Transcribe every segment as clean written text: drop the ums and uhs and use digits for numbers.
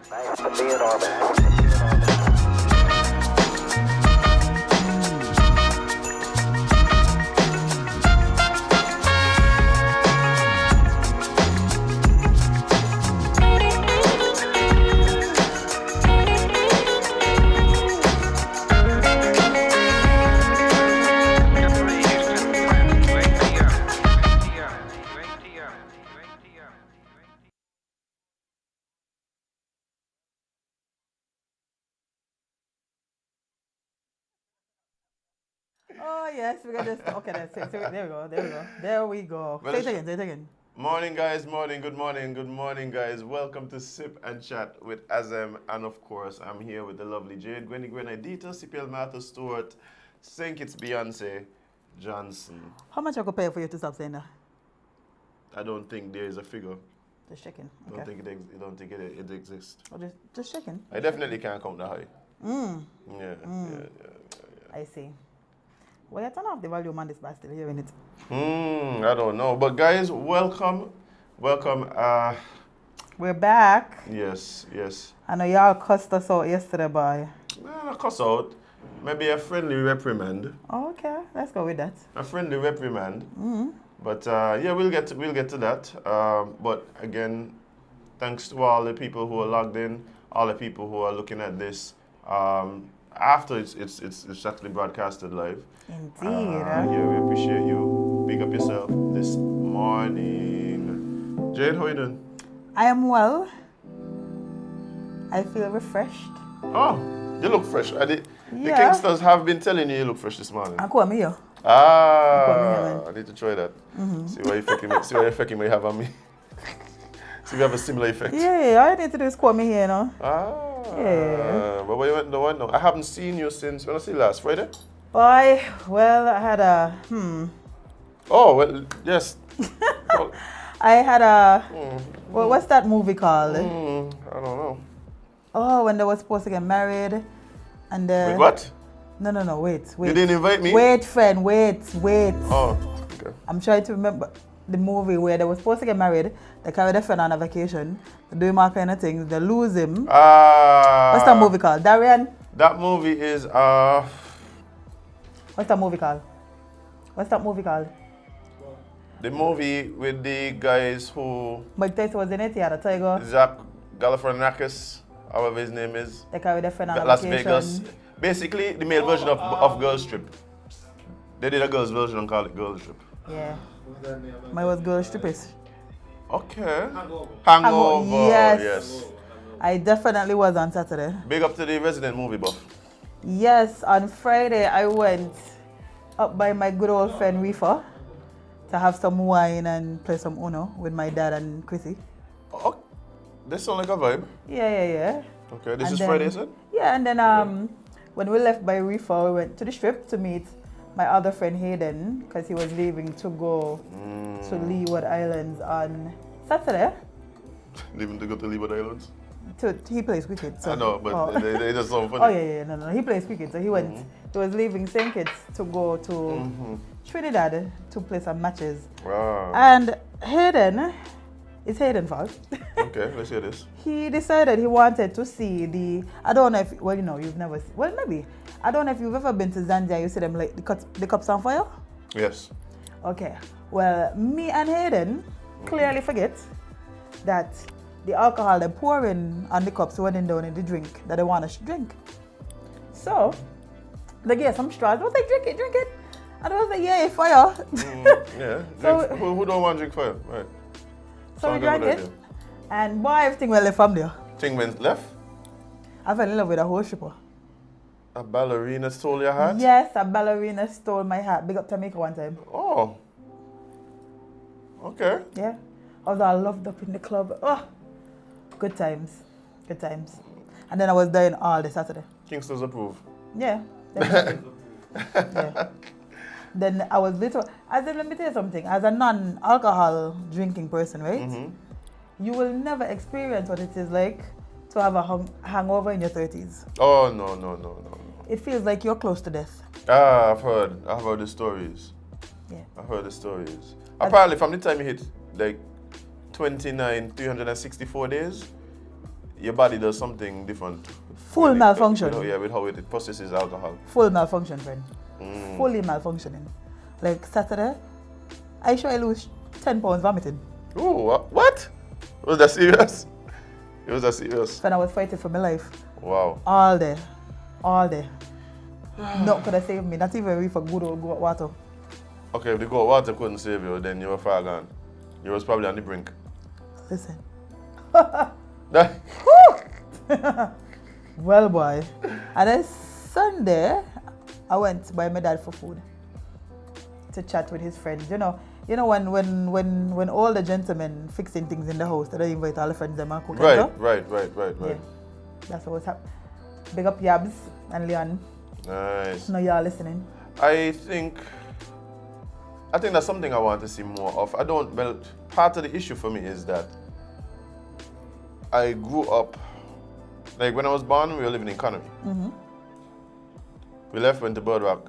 Nice to be in orbit. Oh yes, we got this. Okay, that's it. So, there we go. There we go. There we go. Well, Say it again. Say it again. Morning, guys. Morning. Good morning. Good morning, guys. Welcome to Sip and Chat with Azem. And of course, I'm here with the lovely Jade, Gwenny Grenadito, CPL Martha Stewart, Think It's Beyonce Johnson. How much I could pay for you to stop saying that? I don't think there is a figure. Just checking. I Okay. don't think it exists. Oh, just checking. I definitely can't count that high. Mm. Yeah. I see. Well, you turn off the volume on this, but still hearing it. I don't know. But guys, welcome. Welcome. We're back. Yes. I know y'all cussed us out yesterday, boy. Not cuss out. Maybe a friendly reprimand. Oh, okay, let's go with that. A friendly reprimand. Mm-hmm. But yeah, we'll get to that. But again, thanks to all the people who are logged in, all the people who are looking at this after it's actually broadcasted live. Indeed. Yeah, we appreciate you. Big up yourself this morning. Jade, how you doing? I am well. I feel refreshed. Oh, you look fresh. The Yeah. Kingsters have been telling you look fresh this morning. I call me here. I need to try that. See what effect you may have on me. See if you have a similar effect. Yeah, all I need to do is call me here, you know. Yeah. But where you went? No, I haven't seen you since, when I see you last Friday? Boy, well, I had a, Oh, well, yes. Well, I had a, well, what's that movie called? I don't know. Oh, when they were supposed to get married. And Wait, what? No, wait. You didn't invite me? Wait, friend, wait. Oh, okay. I'm trying to remember the movie where they were supposed to get married. They carry their friend on a vacation. They do all kind of things. They lose him. What's that movie called? Darrione? That movie is, What's that movie called? the movie with the guys who, Mike Tyson was in it. He had a tiger. Zach Galifianakis, however his name is. They carry their friend on a Las vacation. Vegas. Basically, the male version of Girls Trip. They did a girls version and called it Girls Trip. Yeah. Mine was Girl Strippers. Okay. Hangover. Yes. I definitely was on Saturday. Big up to the resident movie buff. Yes, on Friday I went up by my good old friend Reefer to have some wine and play some Uno with my dad and Chrissy. Oh, this sound like a vibe. Yeah. Okay, this And is then- Friday, is it? Yeah, and then when we left by Reefer, we went to the strip to meet my other friend Hayden because he was leaving to go to Leeward Islands on Saturday. Leaving to go to Leeward Islands? He plays cricket. So, I know, but they just so funny. Oh yeah, no. He plays cricket, so he went. He was leaving St. Kitts to go to Trinidad to play some matches. Wow. And Hayden, it's Hayden's fault. Okay, let's hear this. He decided he wanted to see the. I don't know if you've never. Well, maybe. I don't know if you've ever been to Zambia. You see them like the cups on fire. Yes. Okay. Well, me and Hayden clearly forget that the alcohol they're pouring on the cups running down in the drink that they want us to drink. So they gave some straws. I was like, drink it. And I was like, yeah, fire. Yeah. So- who don't want to drink fire? Right. So we Sound like a drank good it. idea. And boy, everything well left from there. Thing went left. I fell in love with a whole stripper. A ballerina stole your hat? Yes, a ballerina stole my hat. Big up Tamika one time. Oh. Okay. Yeah. I was all loved up in the club. Oh, good times. And then I was dying all the Saturday. Kingsters approve. Yeah. Definitely. Yeah. Then I was let me tell you something. As a non-alcohol drinking person, right? You will never experience what it is like to have a hangover in your 30s. Oh, no. It feels like you're close to death. I've heard the stories. Yeah. I've heard the stories. Apparently, from the time you hit like 29, 364 days, your body does something different. Full malfunction. With how it processes alcohol. Full malfunction, friend. Fully malfunctioning. Like Saturday, I sure I lose 10 pounds vomiting. Oh, what? Was that serious? It was that serious? When I was fighting for my life. Wow. All day. Not could have saved me. Not even really for good old goat water. Okay, if the goat water couldn't save you, then you were far gone. You was probably on the brink. Listen. Well, boy. And then Sunday, I went by my dad for food to chat with his friends. You know when all the gentlemen fixing things in the house, they invite all the friends them and cook. Right. Yeah. That's what's happening. Big up Yabs and Leon. Nice. No, y'all listening. I think that's something I want to see more of. Part of the issue for me is that I grew up, like when I was born, we were living in Connery. We went to Birdrock.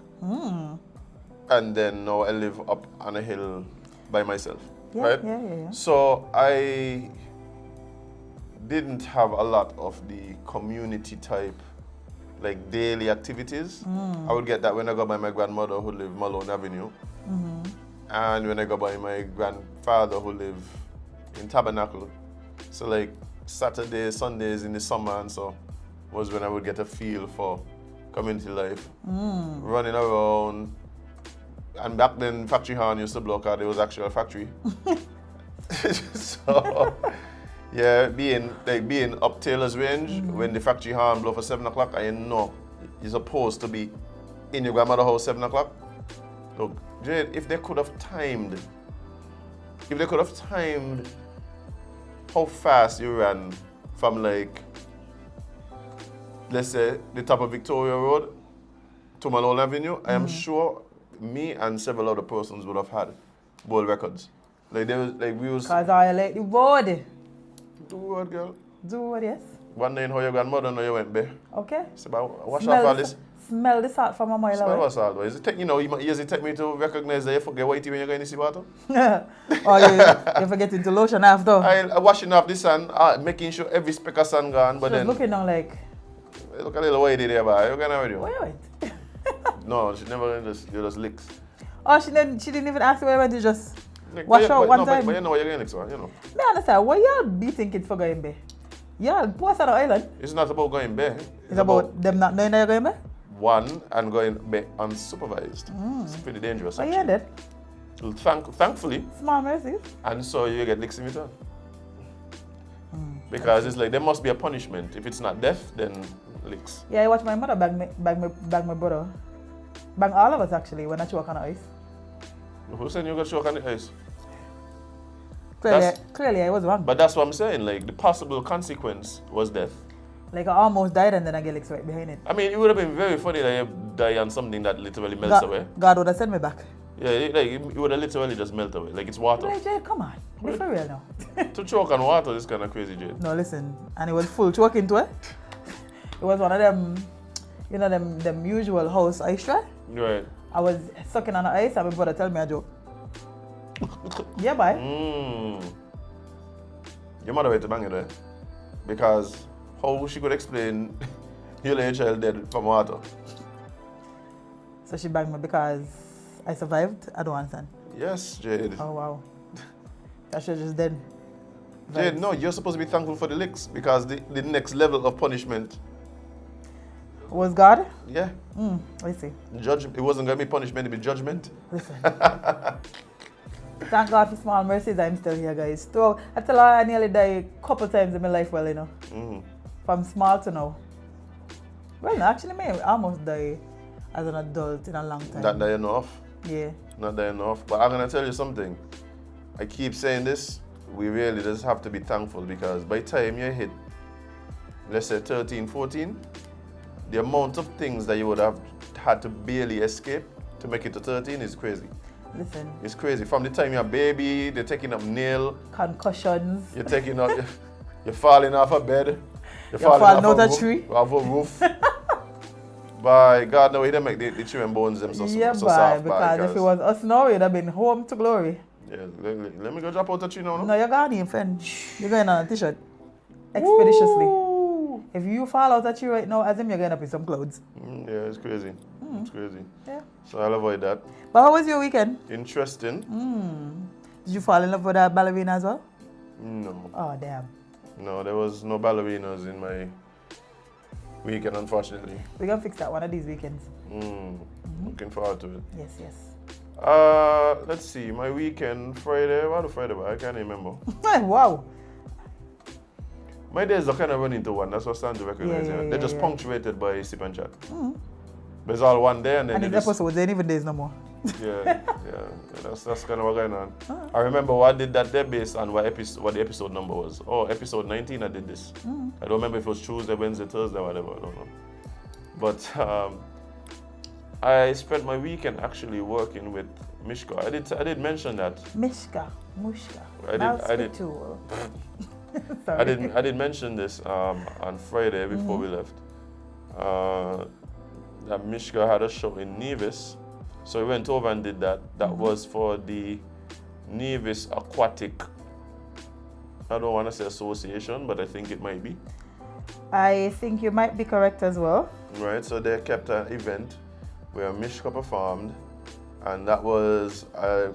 And then now I live up on a hill by myself, right? Yeah. So I didn't have a lot of the community type, like daily activities. I would get that when I go by my grandmother who lived Malone Avenue. And when I go by my grandfather who lived in Tabernacle. So like Saturdays, Sundays in the summer and so was when I would get a feel for community life. Running around. And back then, factory horn used to blow because there was actually a factory. So, yeah, being up Taylor's Range, when the factory horn blow for 7 o'clock, I know you're supposed to be in your grandmother's house 7 o'clock. Look, Jade, if they could have timed how fast you ran from like, let's say, the top of Victoria Road to Malone Avenue, I am sure me and several other persons would have had world records. We was. Cause I like the road. Do what, girl? Do what, yes. One day in how your grandmother know you went there. Okay. So wash off all this. Smell the salt from a mile away. Smell what salt? Is it take it take me to recognize that you forget whitey when you're going to see water? Or you forget into lotion after. I washing off the sand, making sure every speck of sand gone, but she then was looking down like. Look a little whitey there, boy. You gonna with you? Wait. No, she never just licks. Oh, she didn't even ask where I went to just wash out one time. But you know what you're going next one, you know. I understand. Why y'all beating kids for going there? Y'all post on the island. It's not about going bare. It's about them not knowing they're going there? One, and going bare unsupervised. It's pretty dangerous. Oh, yeah, that. Thankfully. Small mercies. And so you get licks in return. Because it's like there must be a punishment. If it's not death, then licks. Yeah, I watched my mother bang my brother. Bang all of us actually when I choke on the ice. Who said you got choke on the ice? Clearly I was wrong. But that's what I'm saying. Like the possible consequence was death. Like I almost died and then I get licks right behind it. I mean, it would have been very funny that you die on something that literally melts away. God would have sent me back. Yeah, it would have literally just melt away. Like it's water. Like, Jade, come on. Be for real now. To choke on water is kind of crazy, Jade. No, listen. And it was full choke into it. It was one of them, you know, them usual house ice tray. Right. I was sucking on the ice and my brother tell me a joke. Yeah, bye. Your mother went to bang it there. Because how she could explain you let your child dead from water? So she banged me because I survived? I don't understand. Yes, Jade. Oh, wow. That shit just dead. Jade, no, you're supposed to be thankful for the licks because the next level of punishment was God? Yeah. I see. It wasn't going to be punishment, it'd be judgment. Listen. Thank God for small mercies, I'm still here, guys. So, I tell you, I nearly died a couple times in my life, well, you know. From small to now. Well, no, actually, I almost died as an adult in a long time. Not that enough. Yeah. Not that enough. But I'm going to tell you something. I keep saying this. We really just have to be thankful because by the time you hit, let's say 13, 14, the amount of things that you would have had to barely escape to make it to 13 is crazy. Listen. It's crazy. From the time you're a baby, they're taking up nail. Concussions. You're taking up, you're falling off a bed. You're falling out a tree. Off a roof. By God, no, he didn't make the children bones them so soft. Because if it was us now, it would have been home to glory. Yeah, let me go drop out the tree now. No, you're going in, friend. You're going on a t-shirt. Expeditiously. If you fall out at you right now, Azem, you're going up with some clothes. Yeah, it's crazy. It's crazy. Yeah. So I'll avoid that. But how was your weekend? Interesting. Did you fall in love with that ballerina as well? No. Oh, damn. No, there was no ballerinas in my weekend, unfortunately. We're going to fix that one of these weekends. Looking forward to it. Yes, yes. Let's see. My weekend, Friday. What was Friday? I can't remember. Wow. My days are kind of running into one. That's what I'm starting to recognize. Yeah, They're just yeah. punctuated by SipNchat. But it's all one day and then And they these just, episodes ain't even days no more. yeah. That's kind of what's going on. I remember what I did that day based on what the episode number was. Oh, episode 19 I did this. I don't remember if it was Tuesday, Wednesday, Thursday, whatever. I don't know. But I spent my weekend actually working with Mishka. I did mention that. Mushka. I did. Too. I did mention this on Friday before we left. That Mishka had a show in Nevis. So we went over and did that. That was for the Nevis Aquatic, I don't want to say association, but I think it might be. I think you might be correct as well. Right, so they kept an event where Mishka performed, and that was, it'll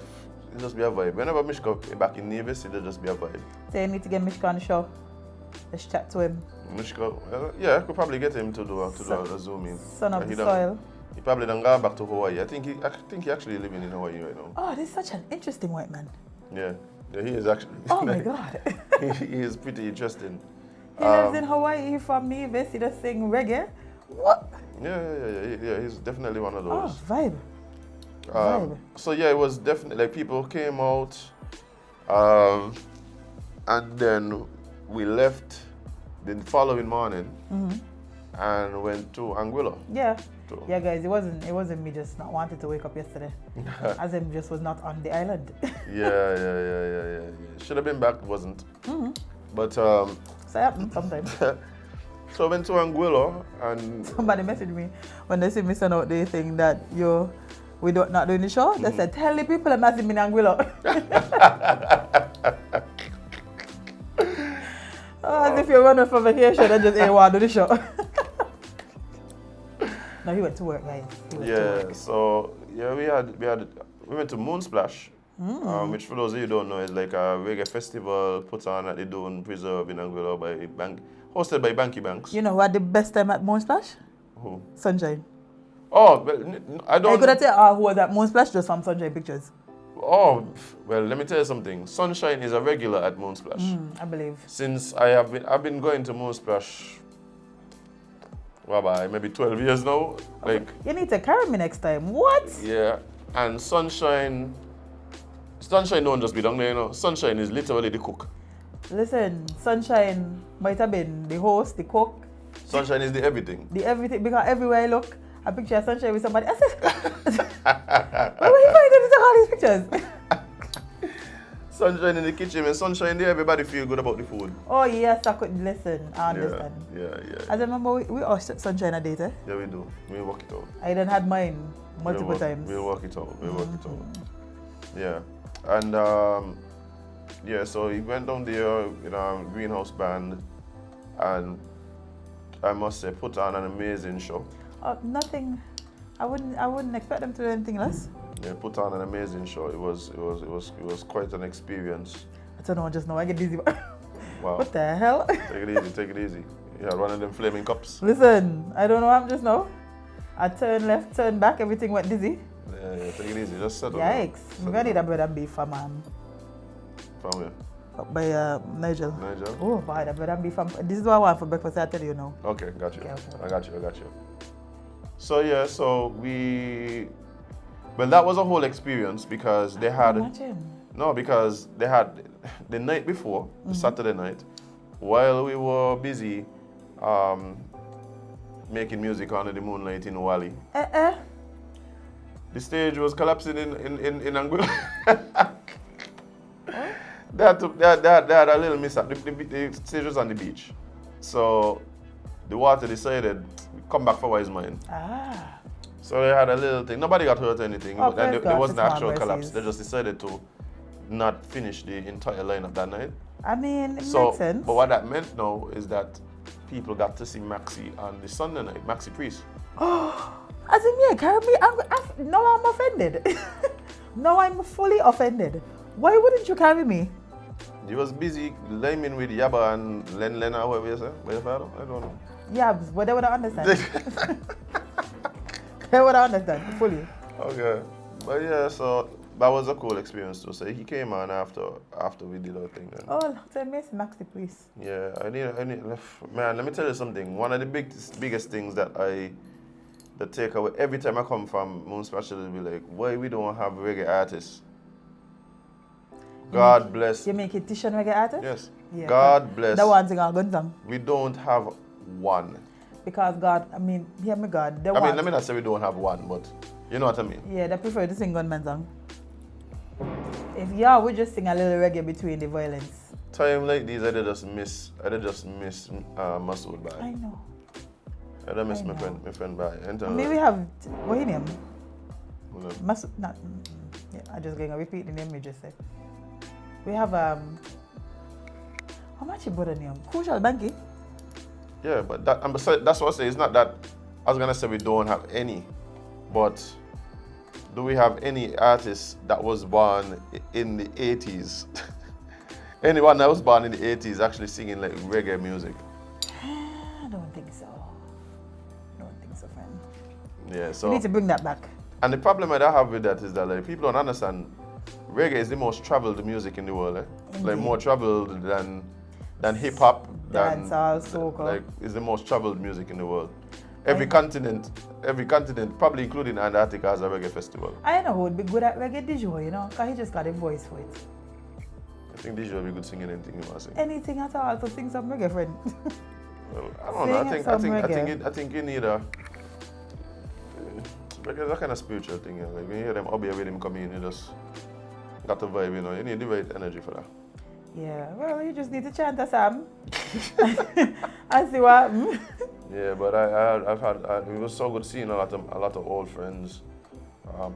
just be a vibe. Whenever Mishka back in Nevis, it'll just be a vibe. So you need to get Mishka on the show. Let's chat to him. Mishka, yeah, I could probably get him to do a Zoom in. Son of the soil. He probably done gone back to Hawaii. I think he actually living in Hawaii right now. Oh, this is such an interesting white man. Yeah, he is actually. Oh my God. he is pretty interesting. He lives in Hawaii. He's from Nevis. He does sing reggae. What? Yeah. He's definitely one of those. Oh, vibe. So yeah, it was definitely like people came out, and then we left the following morning and went to Anguilla. Yeah. So, Yeah, guys, it wasn't me just not wanting to wake up yesterday. Azem just was not on the island. yeah. Should have been back, wasn't. But So it happens sometimes. so I went to Anguilla and Somebody messaged me when they see me send out the thing that we don't not doing the show. They said, tell the people I'm not in Anguilla. As if you're running for vacation and just want to do the show. No, he went to work, guys. So yeah, we went to Moonsplash, which for those of you who don't know is like a reggae festival put on at the Dune Preserve in Anguilla hosted by Banky Banks. You know who had the best time at Moonsplash? Who? Sunshine. Oh, well, I don't. I could have tell who was at Moonsplash just from Sunshine Pictures. Oh, well, let me tell you something. Sunshine is a regular at Moonsplash. I believe. Since I've been going to Moonsplash, maybe 12 years now. Like, you need to carry me next time. What? yeah, and Sunshine don't just be down there, you know. Sunshine is literally the cook. Listen, Sunshine might have been the host, the cook. Sunshine is the everything. The everything, because everywhere I look, I picture Sunshine with somebody. I said, where were you finding to take all these pictures? Sunshine in the kitchen, and Sunshine there, everybody feel good about the food. Oh yes, I could listen. I understand. Yeah. I remember we asked Sunshine a date, eh? Yeah, we do. We work it out. I done had mine multiple times. We'll work it out. Yeah. And so he went down there in a greenhouse band, and I must say put on an amazing show. Oh, nothing. I wouldn't expect them to do anything less. Yeah, put on an amazing show. It was quite an experience. I don't know, just now I get dizzy. Wow. What the hell? Take it easy. You had one of them flaming cups. Listen, I don't know what I'm just now. I turned left, turned back, everything went dizzy. Yeah, take it easy. Just settle Yikes. down. I'm gonna need a bread and beef from From where? up by Nigel. Nigel? Oh, boy, the bread and beef from. This is what I want for breakfast, I tell you now. Okay, got you. Okay. I got you. So yeah, well, that was a whole experience because they had because they had the night before, the Saturday night, while we were busy making music under the moonlight in Wally. The stage was collapsing in Anguilla. They had a little mishap. The stage was on the beach, so the water decided come back for Wise Mind. So they had a little thing. Nobody got hurt or anything. Oh, And there wasn't an actual mercies. collapse. They just decided to not finish the entire lineup that night. I mean, it So, makes sense. but what that meant now is that people got to see Maxi on the Sunday night, Maxi Priest. As in, yeah, carry me. Now I'm offended. Now I'm fully offended. Why wouldn't you carry me? You was busy liming with Yaba and Len or whatever you say. I don't know. Yeah, but they would understand. They would understand fully. Okay. But yeah, so that was a cool experience too. So he came on after we did our thing then. Oh, so I miss Maxi, please. Yeah, I need, man, let me tell you something. One of the biggest things that take away every time I come from Moon Special will be like, why we don't have reggae artists? God bless. You make it Tishan reggae artist? Yes. Yeah, God bless. The one thing I'll go down. We don't have one. Because God, I mean, hear me God. I mean, let me not say we don't have one, but you know what I mean? Yeah, they prefer to sing gunman song. If y'all would just sing a little reggae between the violence. Time like these, I did just miss Masood by. I know. I don't miss my friend by. Maybe we have, what his name? Well, Yeah, I'm just going to repeat the name you just said. We have, how much you put a name? Crucial Banky. yeah, but that's what I say. It's not that I was going to say we don't have any, but do we have any artist that was born in the 80s? Anyone that was born in the 80s actually singing like reggae music? I don't think so. Friend. Yeah, so. We need to bring that back. And the problem that I have with that is that like people don't understand reggae is the most traveled music in the world. Like more traveled than hip hop, dancehall, soca. Like it's the most traveled music in the world. Every continent, probably including Antarctica, has a reggae festival. I know who would be good at reggae, Dijo, you know, because he just got a voice for it. I think Dijo would be good singing anything you want to sing. Anything at all, so sing some reggae, friend. Well, I don't know. I think you need a. Reggae is a kind of spiritual thing. Yeah. Like when you hear them Obi with him come in, you just got the vibe, you know. You need the right energy for that. Yeah, well, you just need to chant a psalm. I see what. Yeah, but it was so good seeing a lot of old friends,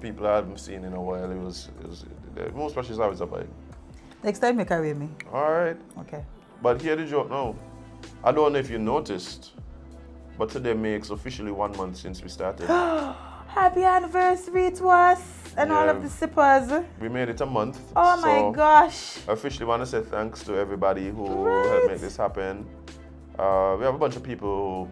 people I hadn't seen in a while. It was most especially is always a vibe. Next time you carry me. All right. Okay. But here the joke now. I don't know if you noticed, but today makes officially 1 month since we started. Happy anniversary to us and all of the sippers. We made it a month. Oh my gosh. I officially want to say thanks to everybody who helped make this happen. We have a bunch of people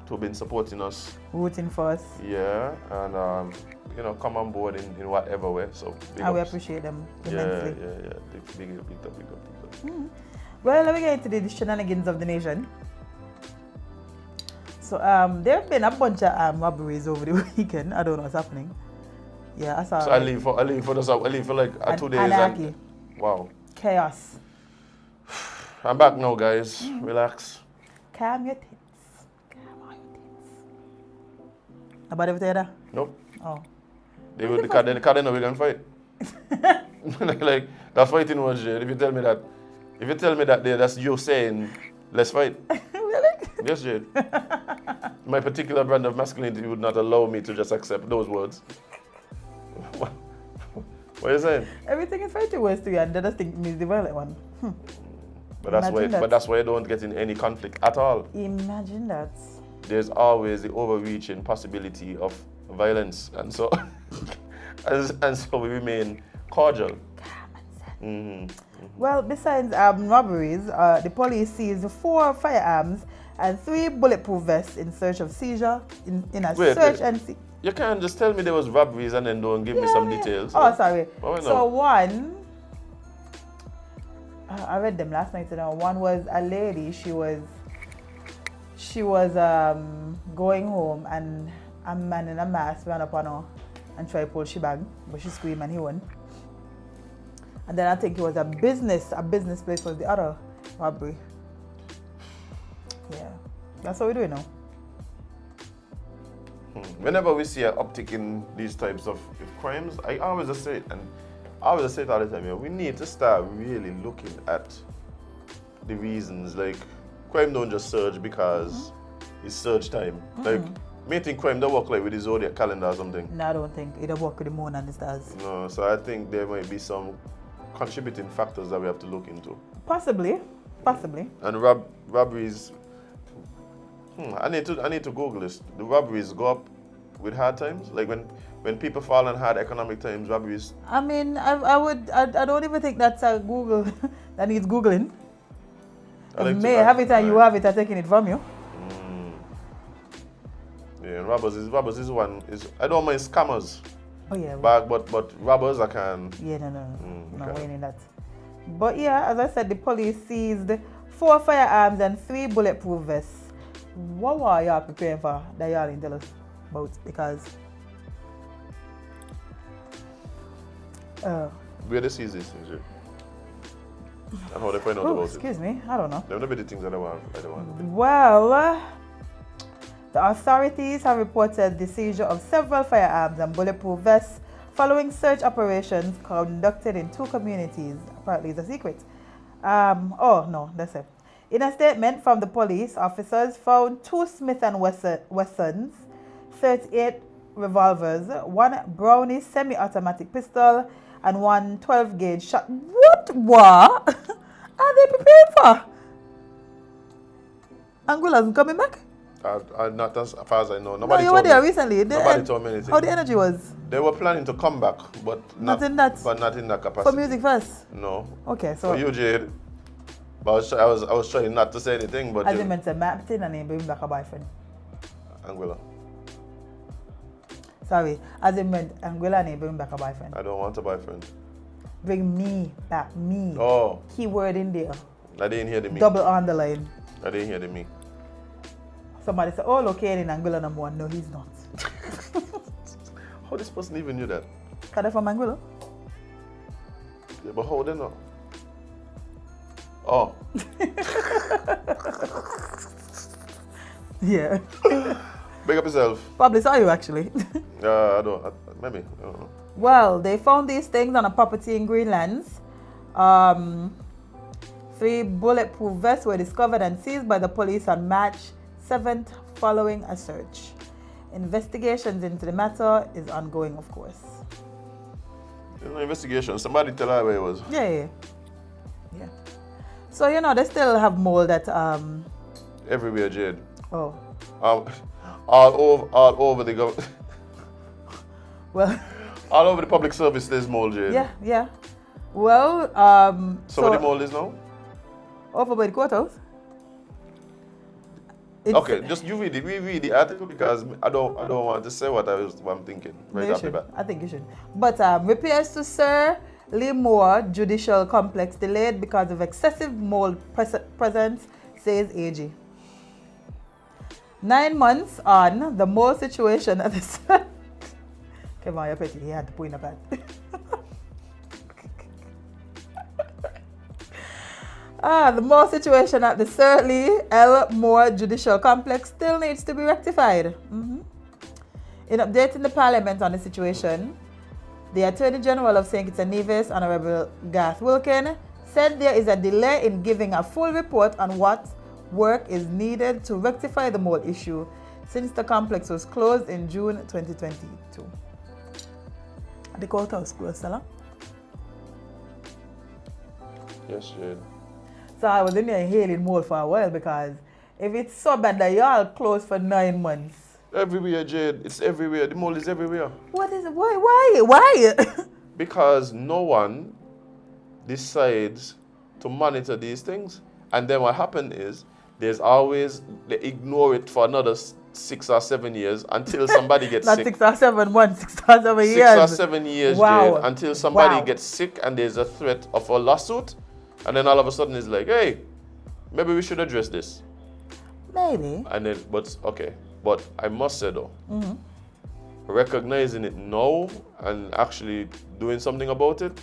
who've been supporting us. Rooting for us. Yeah, and come on board in whatever way. So we appreciate them immensely. Yeah. Big up. Well, let me get into the shenanigans of the nation. So there have been a bunch of robberies over the weekend. I don't know what's happening. Yeah, I saw. So I leave for like 2 days. Anarchy. Wow. Chaos. I'm back now, guys. Relax. Calm your tits. Nobody ever tell you that? Nope. Oh. They know we can fight. like that's fighting was Jade. If you tell me that that's you saying, let's fight. Really? Yes, Jade. My particular brand of masculinity would not allow me to just accept those words. What are you saying? Everything is fighting words to you, and the other thing means the violent one. But that's why you don't get in any conflict at all. Imagine that. There's always the overreaching possibility of violence, and so we remain cordial. Well, besides robberies, the police seized 4 firearms and 3 bulletproof vests in search of seizure and seizure. You can't just tell me there was robberies and then don't give me some details. Oh, sorry. So one, I read them last night. One was a lady. She was going home and a man in a mask ran up on her and tried to pull she bag, but she screamed and he won. And then I think it was a business place was the other robbery. Yeah, that's what we're doing now. Whenever we see an uptick in these types of crimes, I always say it, and I always say it all the time, we need to start really looking at the reasons. Like, crime don't just surge because it's surge time. Like, me think crime don't work like with the zodiac calendar or something. No, I don't think it don't work with the moon and the stars. No, so I think there might be some contributing factors that we have to look into. Possibly. And robberies, I need to Google this. The robberies go up with hard times? Like when people fall on hard economic times, robberies. I mean, I don't even think that's a Google that needs Googling. Every time you have it, they're taking it from you. Yeah, and robbers is one is I don't mind scammers. Oh yeah. But robbers I can. Yeah, no, okay. no way in that. But yeah, as I said, the police seized 4 firearms and 3 bulletproof vests. What were y'all preparing for that y'all didn't tell us about? Because where they seize these things, and how they find out about it. Excuse me, I don't know. There will be the things I don't want. Well, the authorities have reported the seizure of several firearms and bulletproof vests following search operations conducted in 2 communities. Apparently, it's a secret. Oh no, that's it. In a statement from the police, officers found 2 Smith & Wessons, 38 revolvers, 1 Brownie semi-automatic pistol, and 1 12-gauge shot. What are they prepared for? Angola's coming back? Not as far as I know. No, you were there recently. Nobody told me anything. How the energy was? They were planning to come back, but not in that. But not in that capacity. For music first? No. Okay, so. For you, Jade. But I was trying not to say anything, but. As you meant to map and then bring back a boyfriend. Anguilla. Sorry, as in meant Anguilla and bring back a boyfriend. I don't want a boyfriend. Bring me back, me. Oh. Keyword in there. I didn't hear the me. Double underline. I didn't hear the me. Somebody said, oh, look, in Anguilla number 1. No, he's not. How this person even knew that? Are they from Anguilla? Yeah, but how they know? Oh. Yeah. Big up yourself. Probably saw you actually. I don't. Maybe. I don't know. Well, they found these things on a property in Greenlands. 3 bulletproof vests were discovered and seized by the police on March 7th following a search. Investigations into the matter is ongoing, of course. There's no investigation. Somebody tell her where it was. Yeah. So, they still have mold at... Everywhere, Jade. Oh. All over the government. Well... all over the public service, there's mold, Jade. Yeah. Well, So where the mold is now? Over by the courthouse. Okay, just you read it. We read the article because I don't want to say what I'm thinking right after that. I think you should. But repairs to Sir Leeronie Judicial Complex delayed because of excessive mold presence, says AG. 9 months on, the mold situation at the come on, you're petty. He had to put in a bad. The mold situation at the Sir Lee L. Moore Judicial Complex still needs to be rectified. In updating the Parliament on the situation, the Attorney General of St. Kitts and Nevis, Honorable Garth Wilkin, said there is a delay in giving a full report on what work is needed to rectify the mold issue since the complex was closed in June 2022. The courthouse closed, Salah? Yes, Jade. So I was in there hailing mold for a while because if it's so bad that y'all closed for 9 months. Everywhere, Jade. It's everywhere. The mold is everywhere. What is it? Why? Because no one decides to monitor these things. And then what happened is there's always, they ignore it for another 6 or 7 years until somebody gets Not sick. 6 or 7 months, 6 or 7 years. 6 or 7 years, Wow. Jade, until somebody Wow. gets sick and there's a threat of a lawsuit. And then all of a sudden it's like, hey, maybe we should address this. Maybe. And then, but I must say though, recognizing it now and actually doing something about it,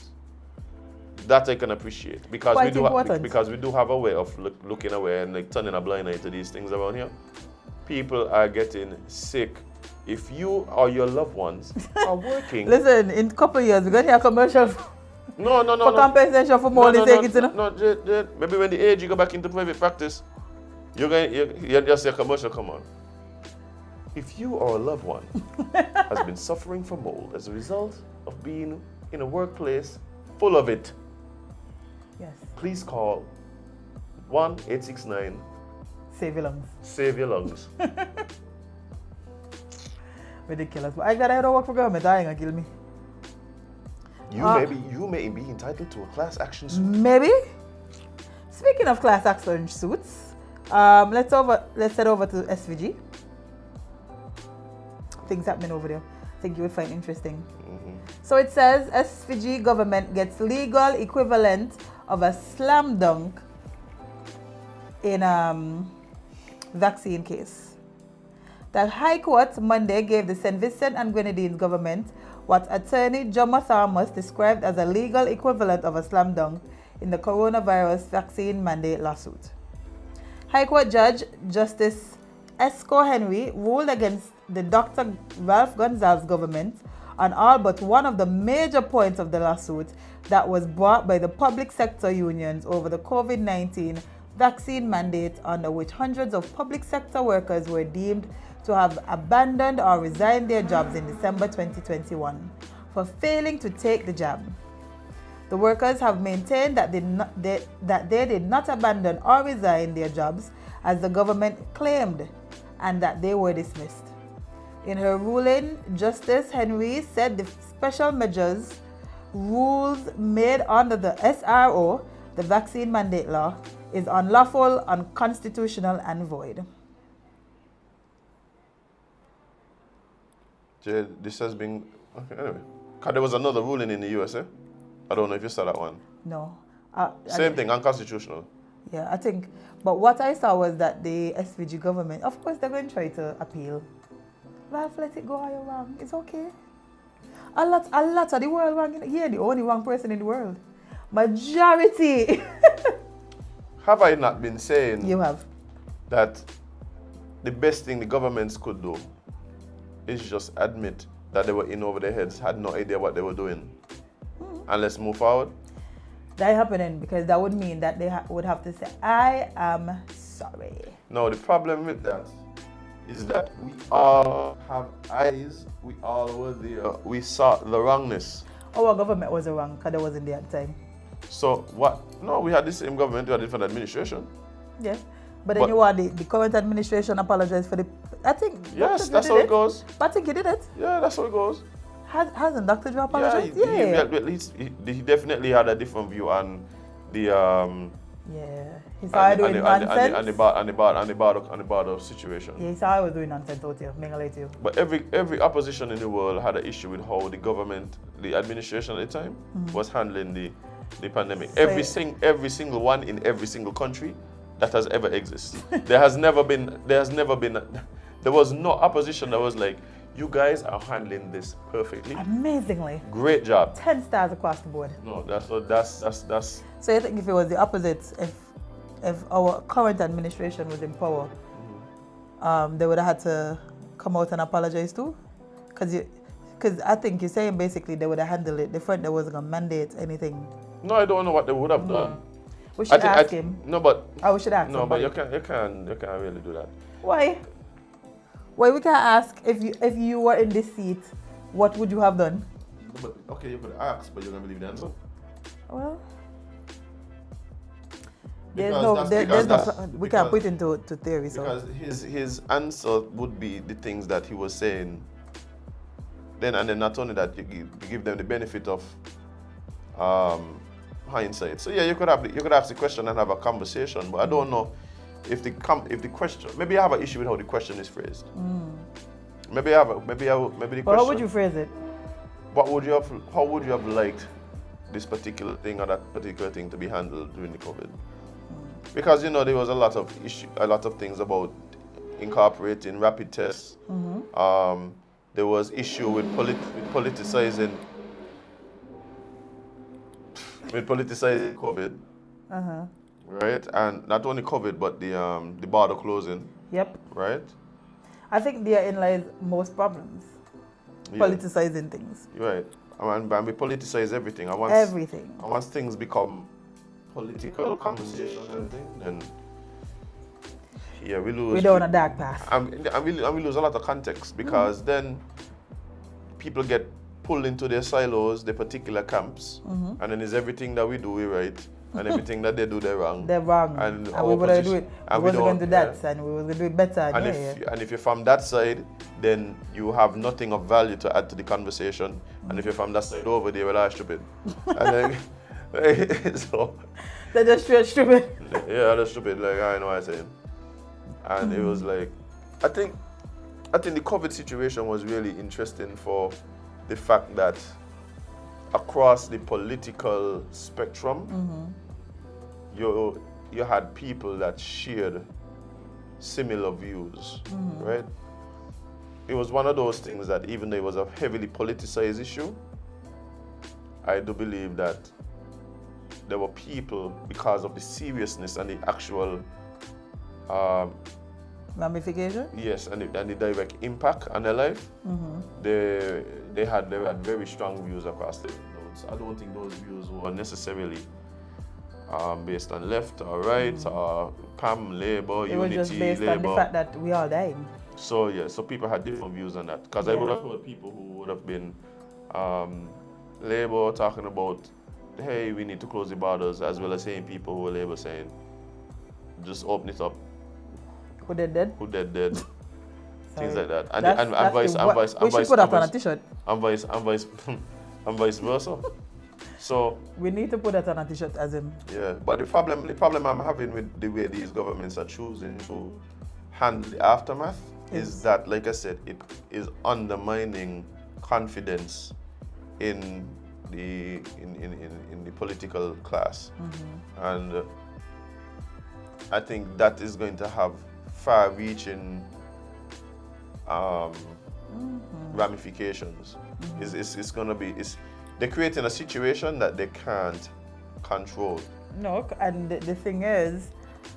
that I can appreciate because Quite important. because we do have a way of looking away and like turning a blind eye to these things around here. People are getting sick. If you or your loved ones are working, Listen, in a couple of years, we're going to hear a commercial for no. compensation for mold in St. Kitts. No, Jade, maybe when the age you go back into private practice, you're just see a commercial come on. If you or a loved one has been suffering from mold as a result of being in a workplace full of it, Yes. please call 1-869 Save your lungs. Save your lungs. Ridiculous. But I got I don't work for government. I ain't gonna kill me. You may be entitled to a class action suit. Maybe. Speaking of class action suits, let's head over to SVG. Things happening over there. I think you would find interesting. So it says SVG government gets legal equivalent of a slam dunk in vaccine case. The High Court Monday gave the St. Vincent and Grenadines government what Attorney John Thomas described as a legal equivalent of a slam dunk in the coronavirus vaccine mandate lawsuit. High Court Judge Justice Esco Henry ruled against the Dr. Ralph Gonsalves government on all but one of the major points of the lawsuit that was brought by the public sector unions over the COVID-19 vaccine mandate, under which hundreds of public sector workers were deemed to have abandoned or resigned their jobs in December 2021 for failing to take the jab. The workers have maintained that they did not abandon or resign their jobs as the government claimed, and that they were dismissed. In her ruling, Justice Henry said the special measures rules made under the SRO, the vaccine mandate law, is unlawful, unconstitutional, and void. Jade, this has been... Okay, anyway. 'Cause there was another ruling in the USA. I don't know if you saw that one. No. Same thing, unconstitutional. Yeah, I think. But what I saw was that the SVG government, of course, they're going to try to appeal. Ralph, let it go, you're wrong. It's okay. A lot of the world wrong. You're the only wrong person in the world. Majority. Have I not been saying You have. that the best thing the governments could do is just admit that they were in over their heads, had no idea what they were doing, and let's move forward? That happening because that would mean that they would have to say, I am sorry. No, the problem with that is that we all have eyes, we all were there, we saw the wrongness. Our government was wrong because they wasn't there at the time. So what? No, we had the same government, we had a different administration. Yes. But then you want the current administration apologize for the... I think... Yes, that's how it goes. But I think he did it. Yeah, that's how it goes. Hasn't Dr. Joe apologized? He definitely had a different view on the Yeah. He started doing nonsense. and the border situation. Yeah, he saw I was doing nonsense out here, mingle to you. But every opposition in the world had an issue with how the government, the administration at the time, was handling the pandemic. So Every single one in every single country that has ever existed. There was no opposition that was like, you guys are handling this perfectly. Amazingly. Great job. 10 stars across the board. No, that's. So you think if it was the opposite, if our current administration was in power, they would have had to come out and apologize too? Because I think you're saying basically they would have handled it different. They wasn't going to mandate anything. No, I don't know what they would have done. We should ask him. No, but... Oh, we should ask him. No, but you can't really do that. Why? Why we can't ask if you were in this seat, what would you have done? But, okay, you could ask, but you're going to believe the answer? Well... we can't put into theory. Because his answer would be the things that he was saying. And then not only that, you give them the benefit of hindsight. So yeah, you could ask the question and have a conversation, but I don't know if the question, maybe I have an issue with how the question is phrased. Maybe the question. How would you phrase it? How would you have liked this particular thing or that particular thing to be handled during the COVID? Because there was a lot of things about incorporating rapid tests. There was issue with politicizing COVID, right? And not only COVID, but the border closing. Yep. Right. I think therein lies most problems. Yeah. Politicizing things. Right. And we politicize everything. Everything. And once things become political conversation and everything, then yeah, we lose. We're down a dark path. And we lose a lot of context because then people get pulled into their silos, their particular camps, and then is everything that we do we right, and everything that they do, they're wrong. They're wrong. And And our we wouldn't do position- it. and We we wasn't going to do don't- that, and we was going to do it better. And if you're from that side, then you have nothing of value to add to the conversation. And if you're from that side over there, well, I'm stupid. And then, so They're just straight stupid. yeah, that's stupid. Like I know what I'm saying. And it was like, I think the COVID situation was really interesting for the fact that across the political spectrum, you had people that shared similar views, right? It was one of those things that even though it was a heavily politicized issue, I do believe that there were people, because of the seriousness and the actual Ramification? yes, and the direct impact on their life, they had very strong views across the nodes. I don't think those views were necessarily based on left or right or PAM, Labour, It was Unity, just based on the Labour. fact that we all dying. So yeah, so people had different views on that. Because I would have heard people who would have been Labour talking about, hey, we need to close the borders, as well as saying people who were Labour saying, just open it up. Who dead? Who dead? Things like that. And, That's- and, that's vice, the and wo- vice, We and should vice, put that and on a vice, t-shirt. and vice versa. So We need to put that on a t-shirt as him. yeah, but the problem I'm having with the way these governments are choosing to handle the aftermath is that, like I said, it is undermining confidence in the political class, and I think that is going to have far-reaching ramifications. It's going to be they're creating a situation that they can't control. No, and the thing is,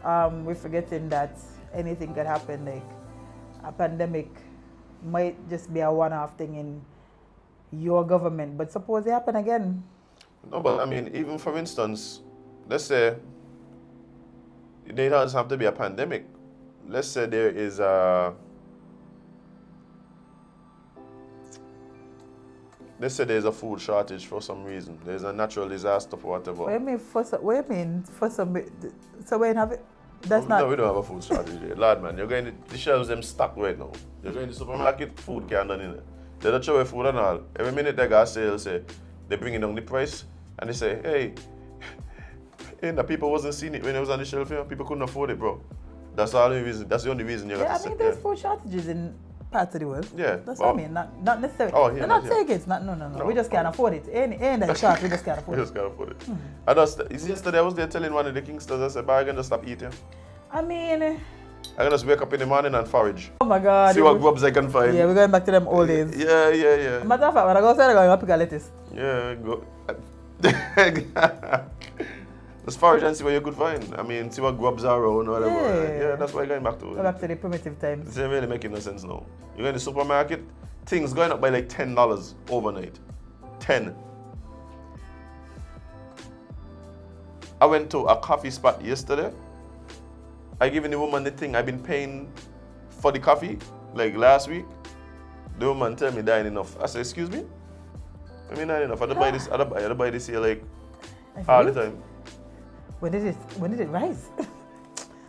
we're forgetting that anything can happen. Like a pandemic might just be a one-off thing in your government, but suppose it happen again. No, but I mean, even for instance, let's say it doesn't have to be a pandemic. Let's say there is let's say there's a food shortage for some reason. There's a natural disaster for whatever. What do you mean for some? So when have it? That's No, not. we don't have a food shortage here. Lad, man, you're going to, the shelves them stocked right now. You're going to the supermarket, food can't done in it. They don't show away food and all. Every minute they got sale, say, they're bringing down the price, and they say, hey, and the people wasn't seeing it when it was on the shelf here. People couldn't afford it, bro. That's the only reason. That's the only reason you got Yeah, to I mean say, there's food shortages in parts of the world. Yeah, That's well- what I mean. Not necessarily. Oh, yeah, We're not not here. saying it's not. No. No. We just can't afford it. Ain't that short. We just can't afford We it. just can't afford it. And that's, yesterday I was there telling one of the Kingsters, I said, but I'm going to stop eating. I mean, I'm going to just wake up in the morning and forage. oh my God. See what grubs I can find. Yeah, we're going back to them old days. Yeah. Matter of fact, when I go outside, I'm going to pick a lettuce. Yeah, go. Just forage and see what you could find. I mean, see what grubs are around or whatever. Yeah. Yeah, that's why you're going back to Go it. back to the primitive times. It's really making no sense now. You go in the supermarket, things going up by like $10 overnight. 10. I went to a coffee spot yesterday. I given the woman the thing I've been paying for the coffee like last week. The woman tell me that ain't enough. I said, excuse me? I mean, not enough. I don't buy this here like all the time. When did it rise?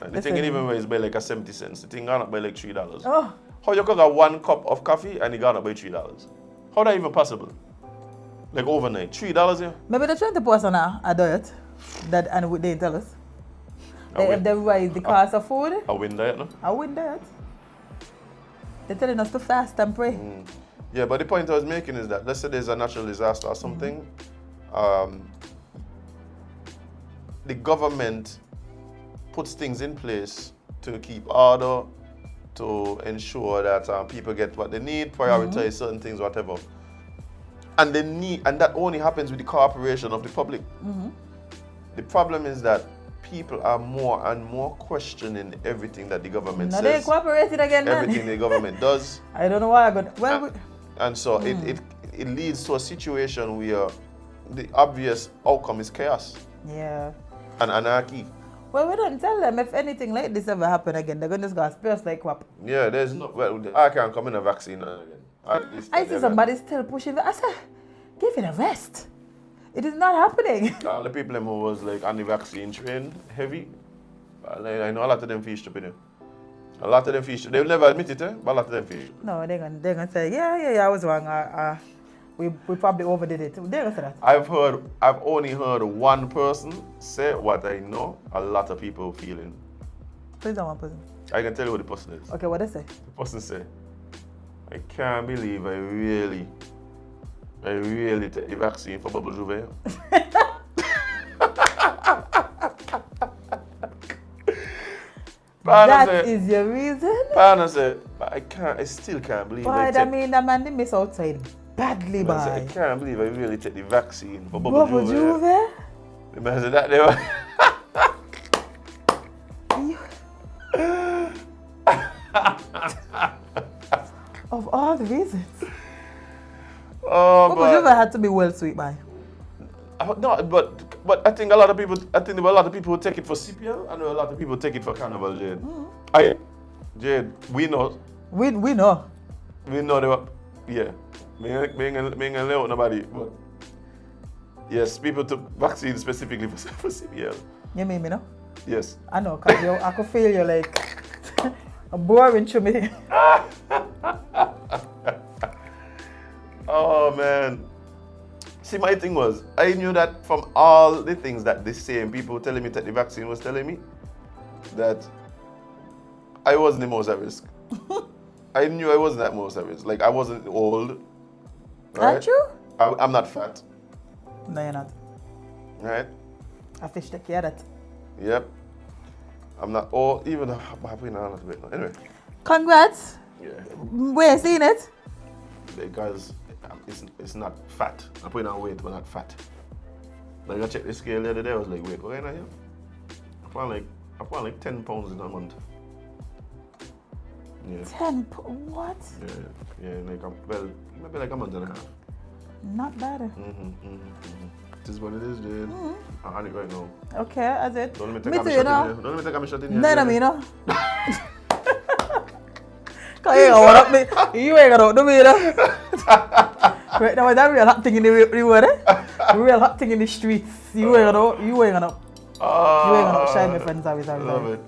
And the thing ain't even raised by like a 70 cents. The thing gone up by like $3. Oh, How you could get 1 cup of coffee and it gone up by $3? How that even possible? Like overnight, $3 here? maybe they're trying to put us on a diet that and they didn't tell us. If they rise the cost of food, A win diet, no? I wouldn't diet. They're telling us to fast and pray. Yeah, but the point I was making is that let's say there's a natural disaster or something, the government puts things in place to keep order, to ensure that people get what they need, prioritize certain things, whatever. And that only happens with the cooperation of the public. The problem is that people are more and more questioning everything that the government Now they says, cooperated again, man. everything the government does. I don't know why I got. Well, And so it leads to a situation where the obvious outcome is chaos yeah. and anarchy. Well, we don't tell them if anything like this ever happen again. They're going to just go spare us like what? Yeah, there's no, well, I can't come in a vaccine again. I see somebody still pushing. I said, give it a rest. It is not happening. All the people who was like on the vaccine train, heavy. I know a lot of them feel stupid. A lot of them feel stupid. They'll never admit it, but a lot of them feel stupid. No, they're gonna say, yeah, I was wrong. We probably overdid it. They're gonna say that. I've only heard one person say what I know a lot of people feeling. Please don't one person. I can tell you what the person is. Okay, what they say? The person say, I can't believe I really take the vaccine for bubble juve. That is your reason? Partner said, but I still can't believe Boy, that mean that man they miss outside badly, boy. I can't believe I really take the vaccine for bubble juve. The man said that they were. Of all the reasons. Oh, Bubble juve had to be well sweet, boy. No, but I think there were a lot of people who take it for CPL, and there were a lot of people who take it for Carnival, Jade. Jade, we know. We know. We know they were, yeah. Me ain't gonna lay out nobody, but yes, people took vaccines specifically for CPL. You mean me, no? Yes. I know, cause I could feel you like boring to me. Oh man. See, my thing was, I knew that from all the things that the same people telling me that the vaccine was telling me, that I wasn't the most at risk. I knew I wasn't at most at risk. Like, I wasn't old. Right? Aren't you? I'm not fat. No, you're not. Right? I fish take care of that. Yep. I'm not old, even though I'm happy now a little bit. Anyway. Congrats. Yeah. Where you seen it? Because it's not fat. I'm putting on weight, but not fat. Like I checked the scale the other day, I was like, wait, what am I here? I found like 10 pounds in a month. Yeah. 10 what? Yeah, like maybe like a month and a half. Not bad. This is what it is, Jade. I'm on it right now. Okay, as it. Don't let me Me take too, a you shot know. in here. Don't let me take a shot in here. No, me, no. Cause you ain't gonna want me. You ain't gonna do me, you know. Right now, that real hot thing in the world, eh? Real hot thing in the streets. You ain't gonna shine my friends. Sorry. Love it.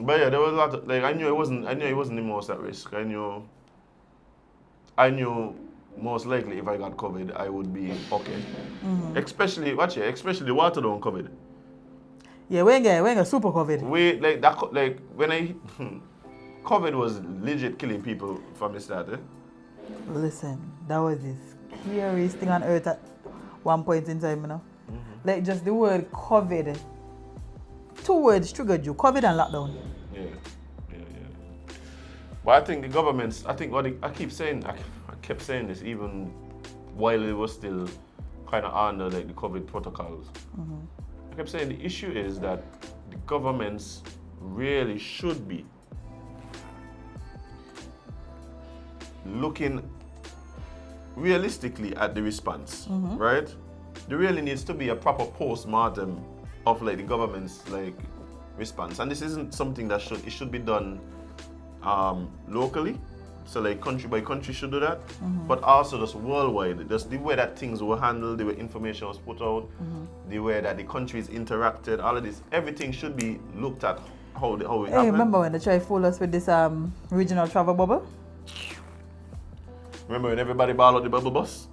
But yeah, there was a lot of, like, I knew it wasn't the most at risk. I knew most likely if I got COVID, I would be okay. Especially the water down COVID. Yeah, we ain't get super COVID. When COVID was legit killing people from the start, eh? Listen, that was the scariest thing on earth at one point in time, you know. Like just the word COVID. 2 words triggered you, COVID and lockdown. Yeah. But I think the governments, I kept saying this even while it was still kind of under like the COVID protocols. I kept saying the issue is that the governments really should be looking realistically at the response, right? There really needs to be a proper post-mortem of like the government's like response, and this isn't something that should be done locally. So like country by country should do that, but also just worldwide. Just the way that things were handled, the way information was put out, the way that the countries interacted, all of this, everything should be looked at how it happened. Hey, remember when they tried to fool us with this regional travel bubble? Remember when everybody balled out the bubble bus?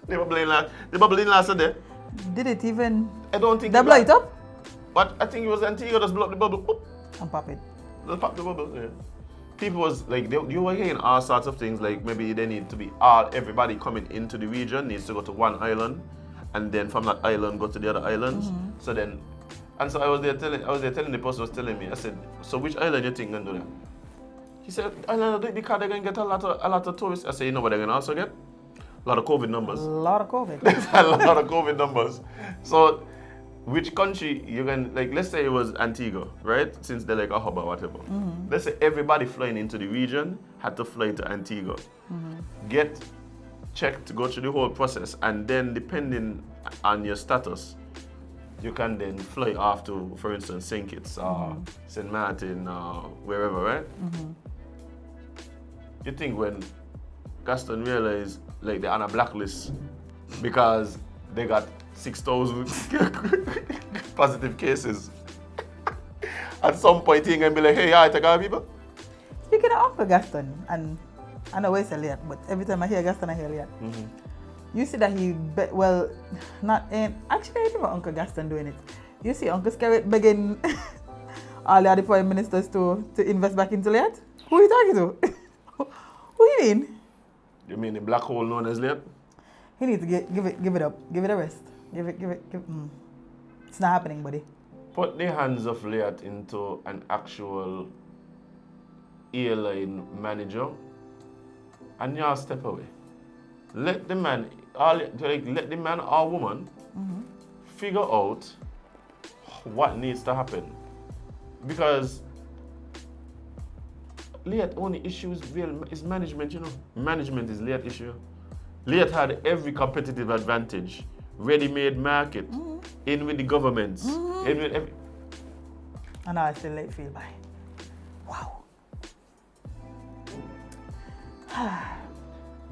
The bubble didn't last a day. Did it even? I don't think they blow it up? But I think it was Antigua just blew up the bubble. Whoop. And pop it. Just pop the bubble, yeah. People was like, you were hearing all sorts of things, like maybe they need to be everybody coming into the region needs to go to one island, and then from that island go to the other islands. So then, and so I was there telling the person was telling me, I said, so which island you think gonna do that? He said, island because they're gonna get a lot of tourists. I said, you know what they're gonna also get? A lot of COVID numbers. A lot of COVID. A lot of COVID numbers. So, which country you can, like, let's say it was Antigua, right? Since they're like a hub or whatever. Let's say everybody flying into the region had to fly to Antigua. Get checked, go through the whole process, and then depending on your status, you can then fly off to, for instance, St. Kitts or St. Martin or wherever, right? You think when Gaston realized like they're on a blacklist because they got 6,000 positive cases. At some point, he's going to be like, hey, I take our people. Speaking of Uncle Gaston, and I know it's late, but every time I hear Gaston, I hear late. You see that actually, I didn't know Uncle Gaston doing it. You see Uncle Scarrett begging all the other prime ministers to invest back into Leat? Who are you talking to? Who you mean? You mean the black hole known as Leat? He needs to give it up. Give it a rest. It's not happening, buddy. Put the hands of Leat into an actual airline manager and y'all step away. Let the man or woman figure out what needs to happen. Because Leat only issue is management, you know. Management is Leat issue. Leat had every competitive advantage. Ready-made market. In with the governments. In with every... And now I still late feel by. Wow.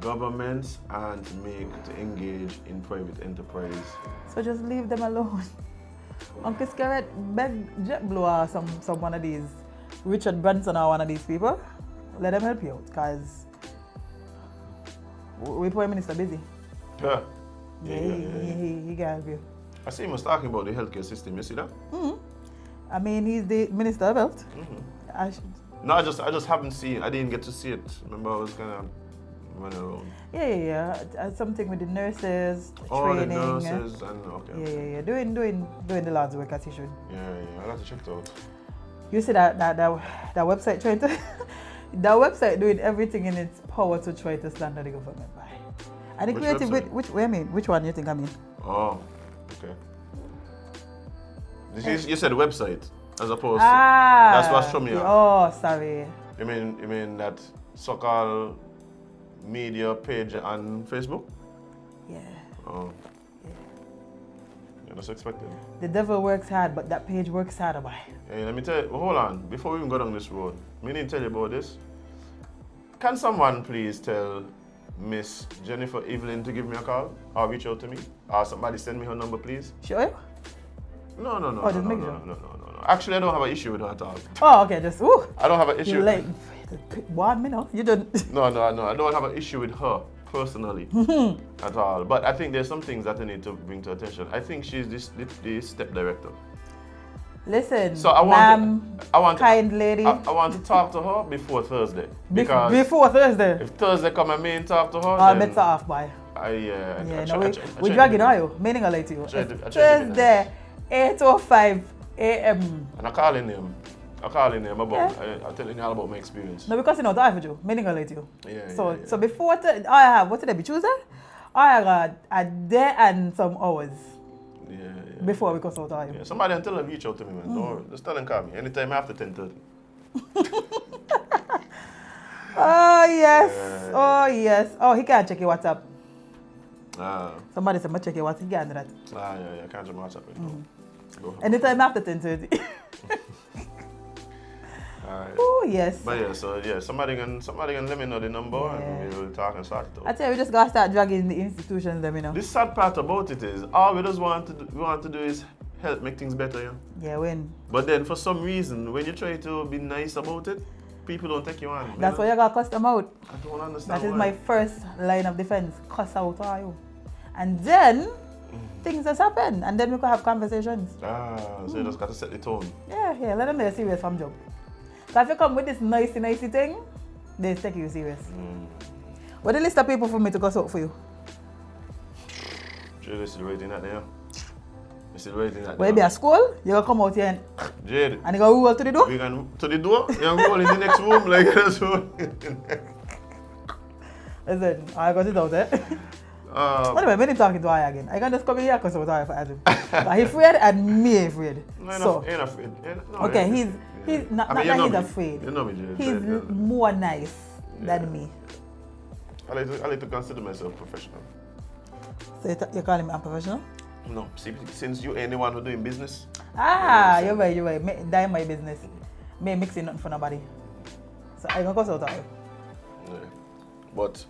Governments aren't made to engage in private enterprise. So just leave them alone. Uncle Scarrett, beg JetBlue or some one of these, Richard Branson or one of these people, let them help you out, because we Prime Minister busy. Yeah. He can help you. I see him was talking about the healthcare system, you see that? I mean, he's the Minister of Health. No, I just haven't seen it. I didn't get to see it. Remember, I was kind of running around. Yeah. Something with the nurses, training. training. The nurses and okay. Yeah. Doing the Lord's work as he should. Yeah. I got to check it out. You see that website trying to that website doing everything in its power to try to slander the government by. And the creative which one you think I mean? Oh, okay. You said website as opposed to that's what's from you. Oh, sorry. You mean that so-called media page on Facebook? Yeah. Oh. Yeah, that's expected. The devil works hard, but that page works harder by. Hey, let me tell you, hold on, before we even go down this road, I need to tell you about this. Can someone please tell Miss Jennifer Evelyn to give me a call or reach out to me? Or somebody send me her number, please? Sure? No. No. Actually, I don't have an issue with her at all. Oh, okay, just, ooh. I don't have an issue. You like, 1 minute, you don't. No. I don't have an issue with her personally at all. But I think there's some things that I need to bring to attention. I think she's the step director. Listen, so kind lady. I want to talk to her before Thursday. Because before Thursday? If Thursday come and me and talk to her, I'll better off by. We dragging on you. Meaning I like to you. Thursday, 8:05 a.m. And I call in him about, I'm telling you all about my experience. No, because you know what I have to do. Meaning I like to you. Yeah. So before, I have, what today be Tuesday? I got a day and some hours. Yeah. Before we cross out time. Yeah, somebody until they reach out to me, man. Don't worry. Just tell them call me. Anytime after 10:30. Oh yes. Oh, he can't check your WhatsApp. Somebody said, check your WhatsApp. He can't do that. Yeah. I can't check my WhatsApp. Go ahead. Anytime after 10:30. Alright. Oh yes. But somebody can let me know the number and we'll talk and start it out. I tell you, we just gotta start dragging the institutions, them, you know. The sad part about it is, all we just want to do is help make things better, yeah. Yeah, when. But then for some reason, when you try to be nice about it, people don't take you on. That's why you gotta cuss them out. I don't understand. That is my first line of defense. Cuss out are you. And then things just happen, and then we can have conversations. So you just got to set the tone. Yeah, let them know you're serious from job. So if you come with this nicey thing, they take you serious. What the list of people for me to cuss out for you? Jade is still waiting at there. You're still waiting at there. When you be at school, you gonna come out here and Jade. And you gonna roll to the door? We can to the door? You gonna roll in the next room like this one. Listen, I got it out there. Anyway, when I'm talking to I again, I can just come in here because I was for Azem. But he's afraid and me afraid. No, ain't afraid. Okay, he's not that he's afraid. You know me, Jade. He's more nice than me. I like to consider myself professional. So you're calling me unprofessional? No, since you ain't the one who doing business. You're right. That my business. Me mixing nothing for nobody. So I gonna cuss out of you. Yeah. But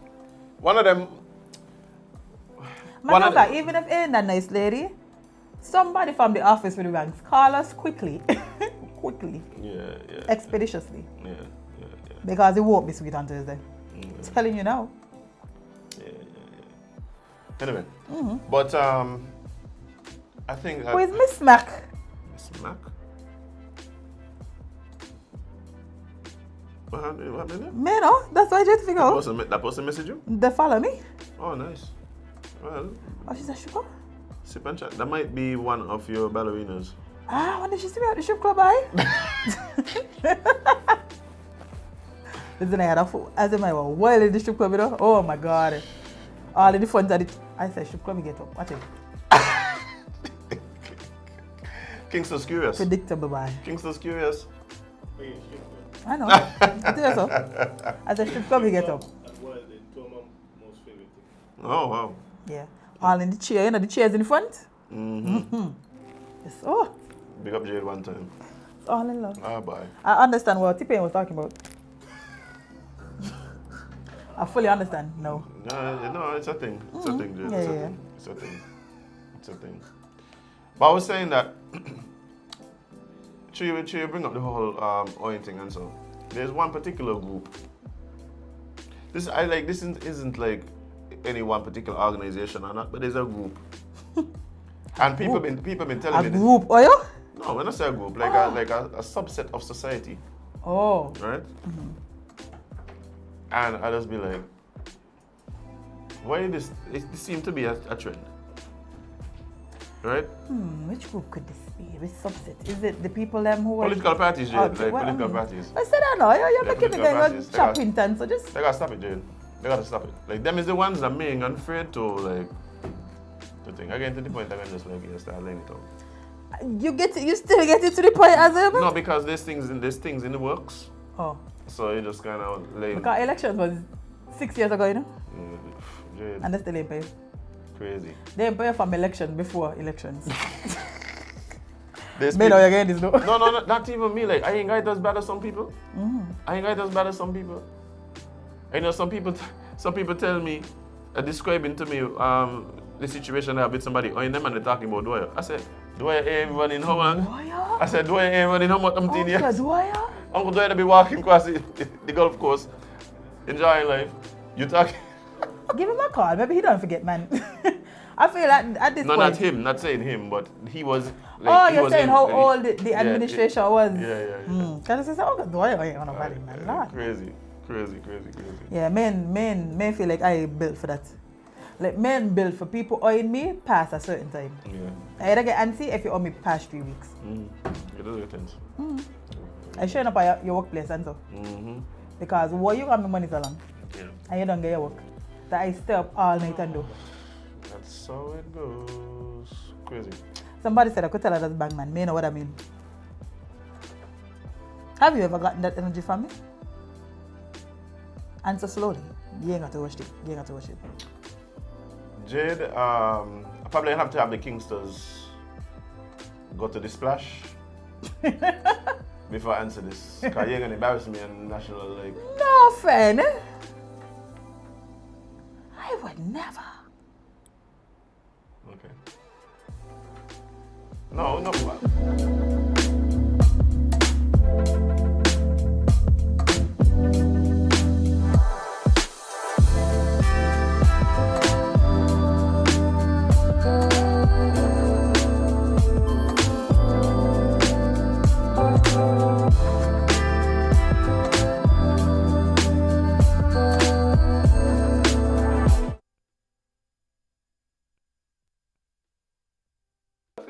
one of them. Matter of fact, even if ain't that nice lady, somebody from the office with the ranks, call us quickly. Quickly. Yeah. Expeditiously. Yeah. Because it won't be sweet on Thursday. Telling you now. Yeah. Anyway, but I think. Who is Miss Mac? Miss Mac? What happened? Me no, that's why I just figure out. That person message you? They follow me. Oh, nice. Well, Oh, she said sugar? Sip and Chat. That might be one of your ballerinas. When did she see me at the strip club, aye? Listen, I had a fool. As in, I was wild in the strip club, you know? Oh my God. All in the front of the... I said, strip club, you get up. Watch it. Kingston's curious. Predictable, boy. Kingston's curious. I know. I tell you so. I said, strip club, you get up. Oh, wow. Yeah. All in the chair, you know, the chairs in the front? Yes. Oh. Big up Jade one time. It's all in love. Ah, bye. I understand what T-Pain was talking about. I fully understand. No. No, it's a thing. It's a thing, Jade. Yeah. It's a thing. But I was saying that, you bring up the whole oil thing and so. There's one particular group. This isn't like any one particular organization or not, but there's a group. And people been telling me A group, oil? No, when I say a group, like a subset of society. Oh. Right? And I just be like, why this seems to be a trend. Right? Which group could this be? Which subset? Is it the people who are... Political parties, Jade. Okay, Political parties. I said I know. You're making me political go parties. shopping time, so just... They gotta stop it, Jade. They gotta stop it. Like, them is the ones that being afraid to, like, to think. I get to the point I can just, like, start laying it out. You still get it to the point, Azem? No, because there's things in the works. Oh. So you just kind of lay. Because elections was 6 years ago, you know? Jade, And they still ain't pay. crazy. They ain't pay from election before elections. There's Me know you're getting this, though. No, not even me. Like, I ain't got as bad as some people. I ain't got as bad as some people. I know some people tell me, describing to me the situation I have with somebody, or in them and they're talking about Dwyer. I said, Dwyer, everyone in how long? Dwyer? I said, Dwyer, everyone in how much I'm telling you? Uncle Dwyer? Uncle Dwyer be walking across the golf course, enjoying life. You talking? Give him a call. Maybe he don't forget, man. I feel like at this point... No, not him. Not saying him, but he was... Like, you're saying how old the administration was? Yeah. Can I say, Uncle Dwyer ain't on nobody, man. Lord. Crazy. Yeah, men feel like I built for that. Like, men built for people owing me past a certain time. Yeah. I either get antsy if you owe me past 3 weeks. It does make sense. I showing up at your workplace and so. Because what you got me money so long, and you don't get your work, that I stay up all night and do. That's how it goes. Crazy. Somebody said I could tell her that's bang man. Me know what I mean. Have you ever gotten that energy from me? Answer slowly. You ain't got to watch it. Jade, I probably have to have the Kingsters go to the splash before I answer this. Because you're going to embarrass me on national, like... No, friend. I would never. Okay. No.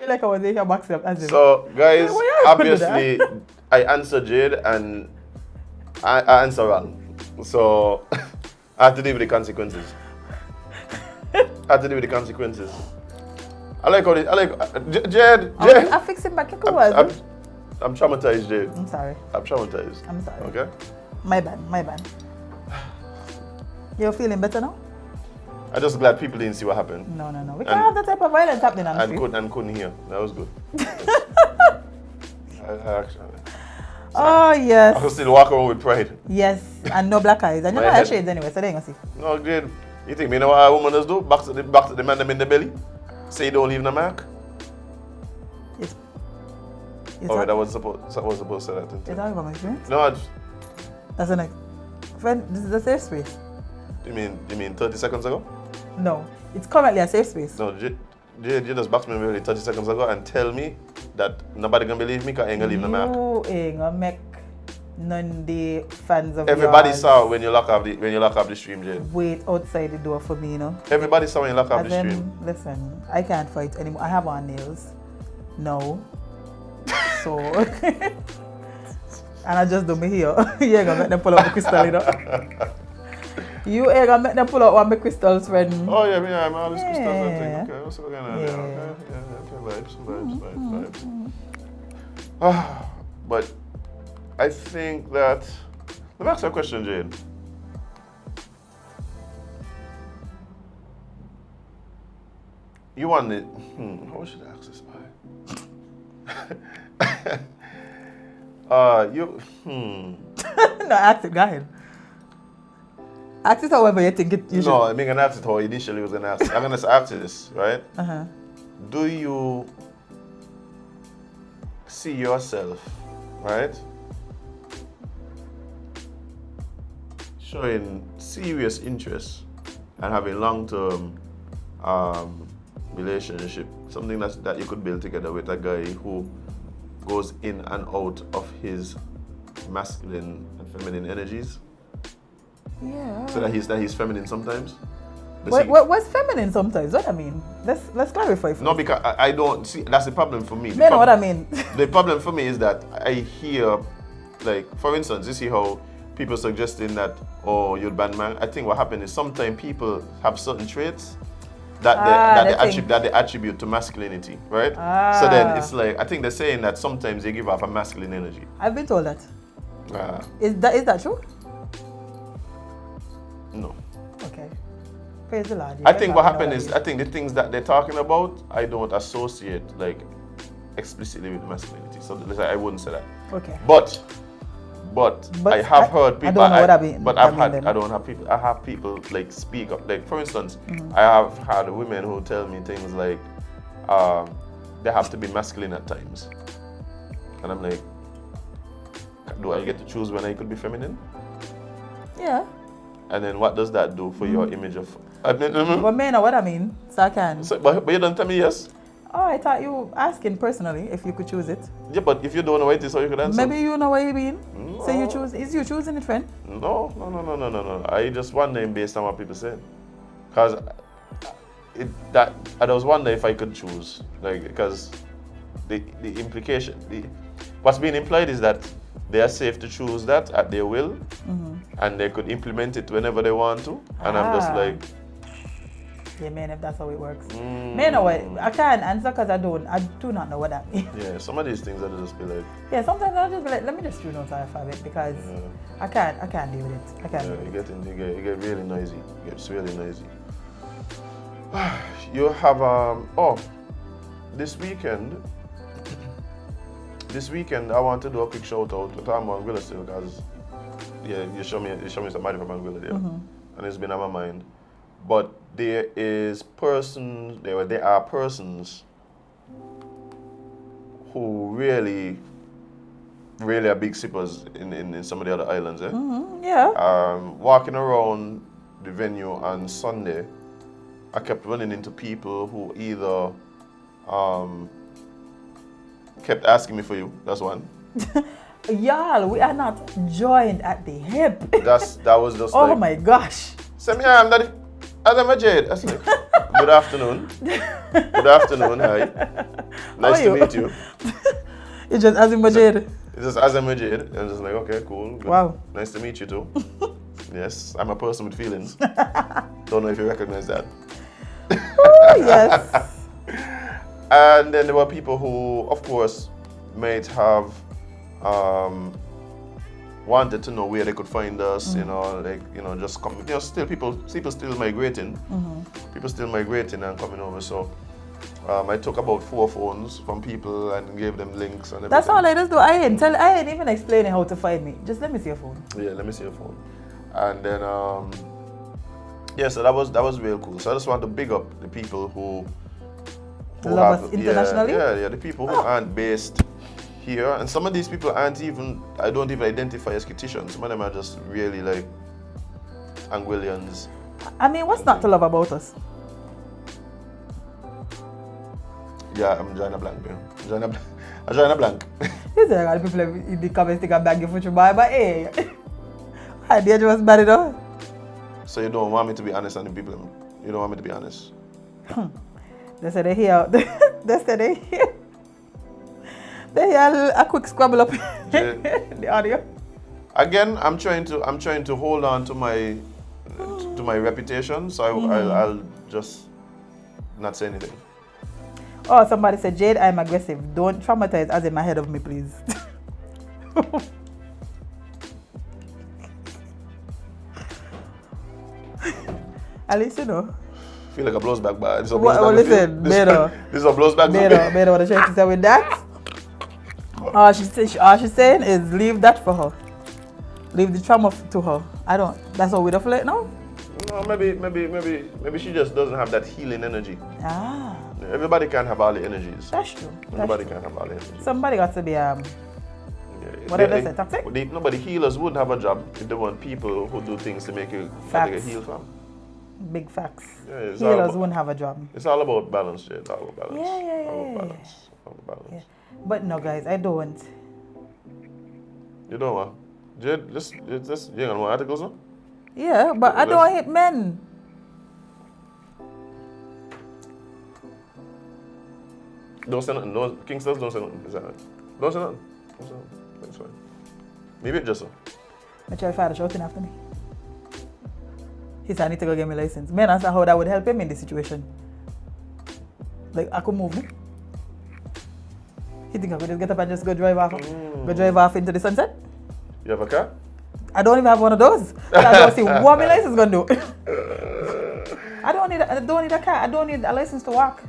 Like I was in here box up as So, guys, Why obviously, I answer Jade and I answer wrong. So, I have to deal with the consequences. I like Jade. I fix it back. I'm traumatized, Jade. I'm sorry. I'm traumatized. I'm sorry. Okay? My bad. You're feeling better now? I'm just glad people didn't see what happened. No. We can't have that type of violence happening on the street. Couldn't hear. That was good. I actually... Oh, yes. I could still walk around with pride. Yes, and no black eyes. And you know I have shades anyway, so they ain't gonna see. No, Jade, You think me know what a woman does do? Back to the man them in the belly? Say don't leave no mark? It's Oh, that was supposed to say that. You're talking about my experience? No, That's the next. Friend, this is a safe space. you mean 30 seconds ago? No, it's currently a safe space. No, you just backed me really 30 seconds ago and tell me that nobody gonna believe me because I ain't gonna leave no mark. You ain't gonna make none of the fans of Everybody yours saw when you lock off the stream, Jade. wait outside the door for me, you know. Everybody saw when you lock off And the then, stream. listen, I can't fight anymore. I have on nails. No. So, and I just do me here. You ain't gonna make them pull out the crystal, you know. You ain't gonna make them pull out one of my crystals, friend. Oh yeah, I'm all these crystals and Yeah. things. Okay, what's going on there? Yeah. Okay, vibes. But I think that, let me ask you a question, Jade. You want it, how should I ask this by? No, ask it, go ahead. Ask it however you think you should. No, I'm gonna ask it how initially was gonna ask. I'm gonna ask you this, right? Uh-huh. Do you see yourself, right, showing serious interest and having long-term relationship, something that you could build together with a guy who goes in and out of his masculine and feminine energies? Yeah. So that he's feminine sometimes? What's feminine sometimes? What I mean? Let's clarify first. No, because I don't see, that's the problem for me. You know what I mean? The problem for me is that I hear, like, for instance, you see how people suggesting that, oh, you're a bad man. I think what happened is sometimes people have certain traits that they attribute to masculinity, right? So then it's like, I think they're saying that sometimes they give off a masculine energy. I've been told that. Is that true? No. Okay. Praise the Lord. I think what happened is, I think the things that they're talking about, I don't associate, like, explicitly with masculinity. So I wouldn't say that. Okay. But I have heard people. I don't know what I mean. But I have people like speak up. Like, for instance, I have had women who tell me things like, they have to be masculine at times, and I'm like, do I get to choose when I could be feminine? Yeah. And then what does that do for your image of? But may know what I mean, so I can. So, but you don't tell me yes. Oh, I thought you were asking personally if you could choose it. Yeah, but if you don't know what it is, how you could answer? Maybe you know what you mean. No. So you choose. Is you choosing it, friend? No. I just wonder based on what people say, because I was wondering if I could choose, like, because the implication, what's being implied is that they are safe to choose that at their will, and they could implement it whenever they want to, and I'm just like, yeah, man, if that's how it works. Man, know what? I can't answer because I do not know what that means. yeah, some of these things I just be like, Yeah, sometimes I'll just be like, let me just tune out the alphabet because I can't deal with it. I can't deal with it. You get really noisy. It gets really noisy. You have this weekend I want to do a quick shout out to Anguilla still, because you show me somebody from Anguilla there, and it's been on my mind. But there are persons who really are big sippers in some of the other islands. Yeah. Walking around the venue on Sunday, I kept running into people who either kept asking me for you. That's one. Y'all, we are not joined at the hip. That was just oh like, my gosh. Send me I'm Daddy. Azem Jade. That's like, good afternoon. Good afternoon. Hi. Nice to meet you. It's just Azem Jade. It's just Azem Jade. I'm just like, okay, cool. Good. Wow. Nice to meet you too. Yes, I'm a person with feelings. Don't know if you recognize that. Oh, yes. And then there were people who, of course, might have wanted to know where they could find us, just come, still people still migrating. People still migrating and coming over. So I took about 4 phones from people and gave them links and everything. That's all I just do. I ain't even explaining how to find me. Just let me see your phone. Yeah, let me see your phone. And then Yeah, so that was real cool. So I just want to big up the people who Love us internationally? Yeah, the people who aren't based here. And some of these people aren't even, I don't even identify as Kititians. Some of them are just really like Anguillians. I mean, what's not to love about us? Yeah, I'm drawing a blank, man. I'm drawing a blank. You say I got people in the comments think I'm begging for you, but hey, I did was bad enough. So you don't want me to be honest on the people? You don't want me to be honest? They said they hear. They said they hear. They hear a quick squabble up the audio. Again, I'm trying to hold on to my reputation, so I'll just not say anything. Oh, somebody said, Jade, I'm aggressive. Don't traumatize as in my head of me, please. At least you know. Feel like a blows back, but this is a Well, blows back. listen, Beto. This is a blows back. Beto, what I'm trying to say with that? All she's saying is leave that for her. Leave the trauma to her. I don't. That's all we don't feel like now? No, maybe she just doesn't have that healing energy. Ah. Everybody can't have all the energies. That's true. Everybody can't have all the energies. Somebody got to be what did I say? Toxic? Nobody healers would have a job if they want people who do things to make you get healed from. Big facts. Yeah, Healers wouldn't have a job. It's all about balance, Jade. It's all about balance. Yeah. All about balance. All about balance. Yeah. But no, guys, I don't. You don't want? Jade, just you ain't got more articles, huh? Yeah, but I don't hate men. Don't say nothing. No, Kingsters don't say nothing. Is that right? Don't say nothing. Don't say nothing. That's fine. Maybe it just so. My child father shouting after me. He said I need to go get my license. Man, I said how that would help him in this situation. Like I could move me. He think I could just get up and just go drive off into the sunset? You have a car? I don't even have one of those. So I don't see what my license gonna do. I don't need a car. I don't need a license to walk.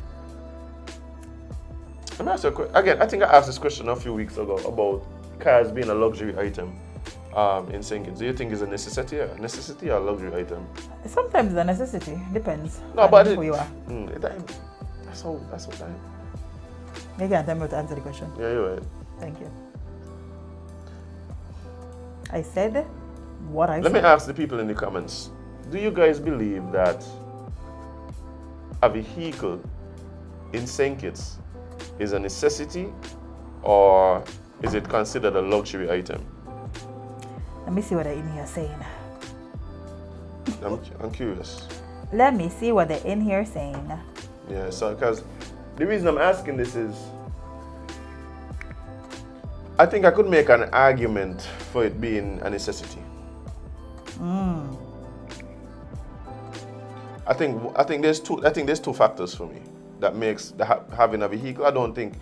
Let me ask you a question. Again, I think I asked this question a few weeks ago about cars being a luxury item in St. Kitts. Do you think it's a necessity or a luxury item? Sometimes it's a necessity. Depends. No, but who you are. That's what I. You can't tell me how to answer the question. Yeah, you're right. Thank you. I said what I said. Let me ask the people in the comments. Do you guys believe that a vehicle in St. Kitts is a necessity or is it considered a luxury item? Let me see what they're in here saying. I'm curious. Let me see what they're in here saying. Yeah, so because the reason I'm asking this is I think I could make an argument for it being a necessity. I think there's two factors for me that makes having a vehicle. I don't think,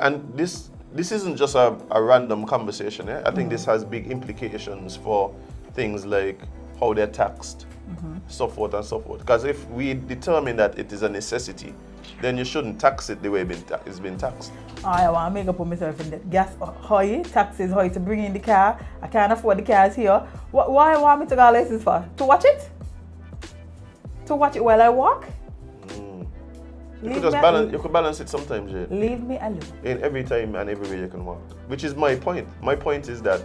and this isn't just a random conversation. I think this has big implications for things like how they're taxed, so forth and so forth. Because if we determine that it is a necessity, then you shouldn't tax it the way it's been taxed. I want to make up for myself in that. Gas high, taxes high to bring in the car. I can't afford the cars here. Why you want me to get a license for? To watch it? To watch it while I walk? You could balance it sometimes, Jade. Leave me alone. In every time and every way you can walk. Which is my point. My point is that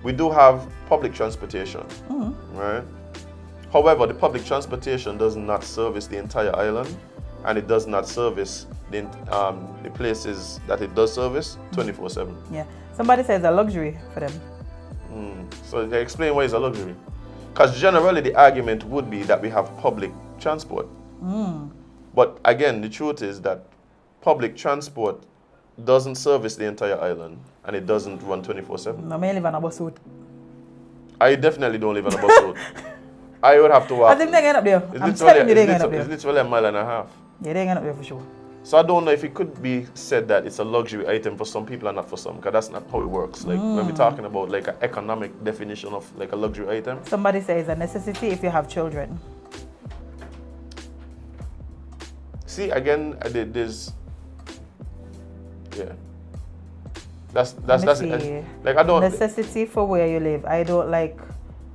we do have public transportation, right? However, the public transportation does not service the entire island, and it does not service the places that it does service 24/7. Yeah. Somebody says a luxury for them. So they explain why it's a luxury. Because generally the argument would be that we have public transport. But again, the truth is that public transport doesn't service the entire island, and it doesn't run 24/7. No, I live on a bus route. I definitely don't live on a bus route. I would have to walk. As if they end up there. I'm telling you they end up there. It's literally a mile and a half. Yeah, they end up there for sure. So I don't know if it could be said that it's a luxury item for some people and not for some, because that's not how it works. Like when we're talking about like an economic definition of like a luxury item. Somebody says a necessity if you have children. See, again, there's, yeah. That's it. Like I don't. Necessity for where you live. I don't like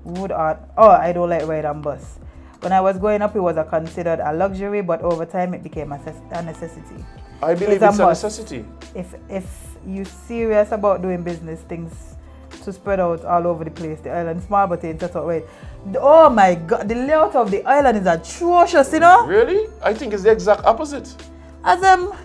wood art. Oh, I don't like ride on bus. When I was growing up, it was considered a luxury, but over time it became a necessity. I believe it's a necessity. If you're serious about doing business, things to spread out all over the place, the island small but in set out right. Oh my God, the layout of the island is atrocious, you know? Really? I think it's the exact opposite. Azem,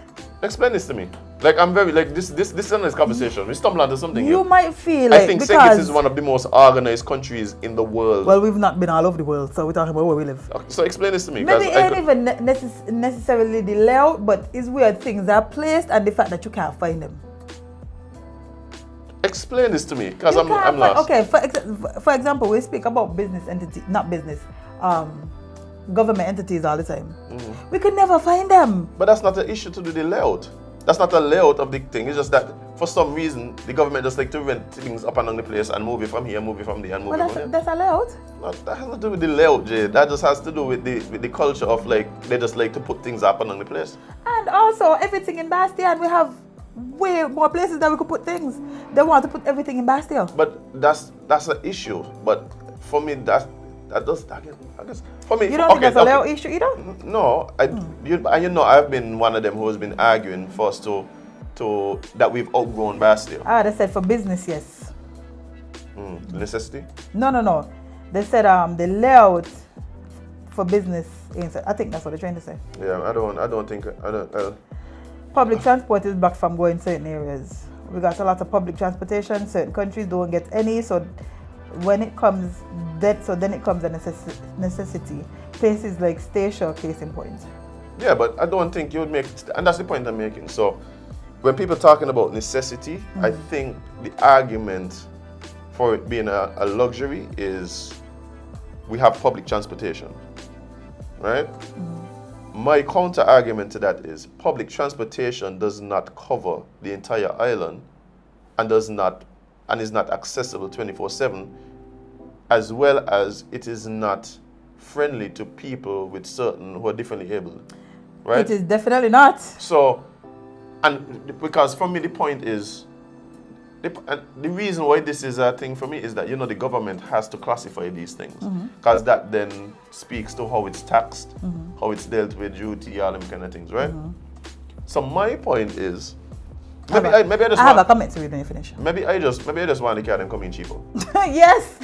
Explain this to me. Like I'm very like this is a nice conversation. We stumble onto something. you here. might feel like I think because St. Kitts is one of the most organized countries in the world. well, we've not been all over the world, so we're talking about where we live. Okay, so explain this to me. Maybe 'cause it ain't even necessarily the layout, but it's where things are placed and the fact that you can't find them. Explain this to me, because You I'm can't lost. Okay, for example, we speak about business entity, not business, government entities all the time. We could never find them. But that's not an issue to do the layout. That's not a layout of the thing. It's just that for some reason the government just like to rent things up and down the place and move it from here, move it from there, and move Well, it from there. that's a layout. No, that has to do with the layout, Jade. That just has to do with the culture of like they just like to put things up and down the place. And also, everything in Bastille, we have way more places that we could put things. They want to put everything in Bastille. But that's an issue. But for me, that does I guess for me. You don't think that's a layout issue either? No, you know I've been one of them who has been arguing for us to that we've outgrown Bastille. They said for business, yes. Necessity. No. They said the layout for business. I think that's what they're trying to say. Yeah, I don't think. Public transport is blocked from going certain areas. We got a lot of public transportation. Certain countries don't get any. So when it comes then it comes a necessity. Places like Stacia, case in point. Yeah, but I don't think you would make, and that's the point I'm making. So when people talking about necessity, I think the argument for it being a luxury is we have public transportation, right? My counter argument to that is public transportation does not cover the entire island and is not accessible 24/7, as well as it is not friendly to people with certain who are differently able, right? It is definitely not. So, and because for me the point is, the reason why this is a thing for me is that, you know, the government has to classify these things, because that then speaks to how it's taxed, how it's dealt with, duty, all them kind of things, right? So my point is, maybe I just have a comment to read when you finish. Maybe I just want the car them come in cheaper. Yes.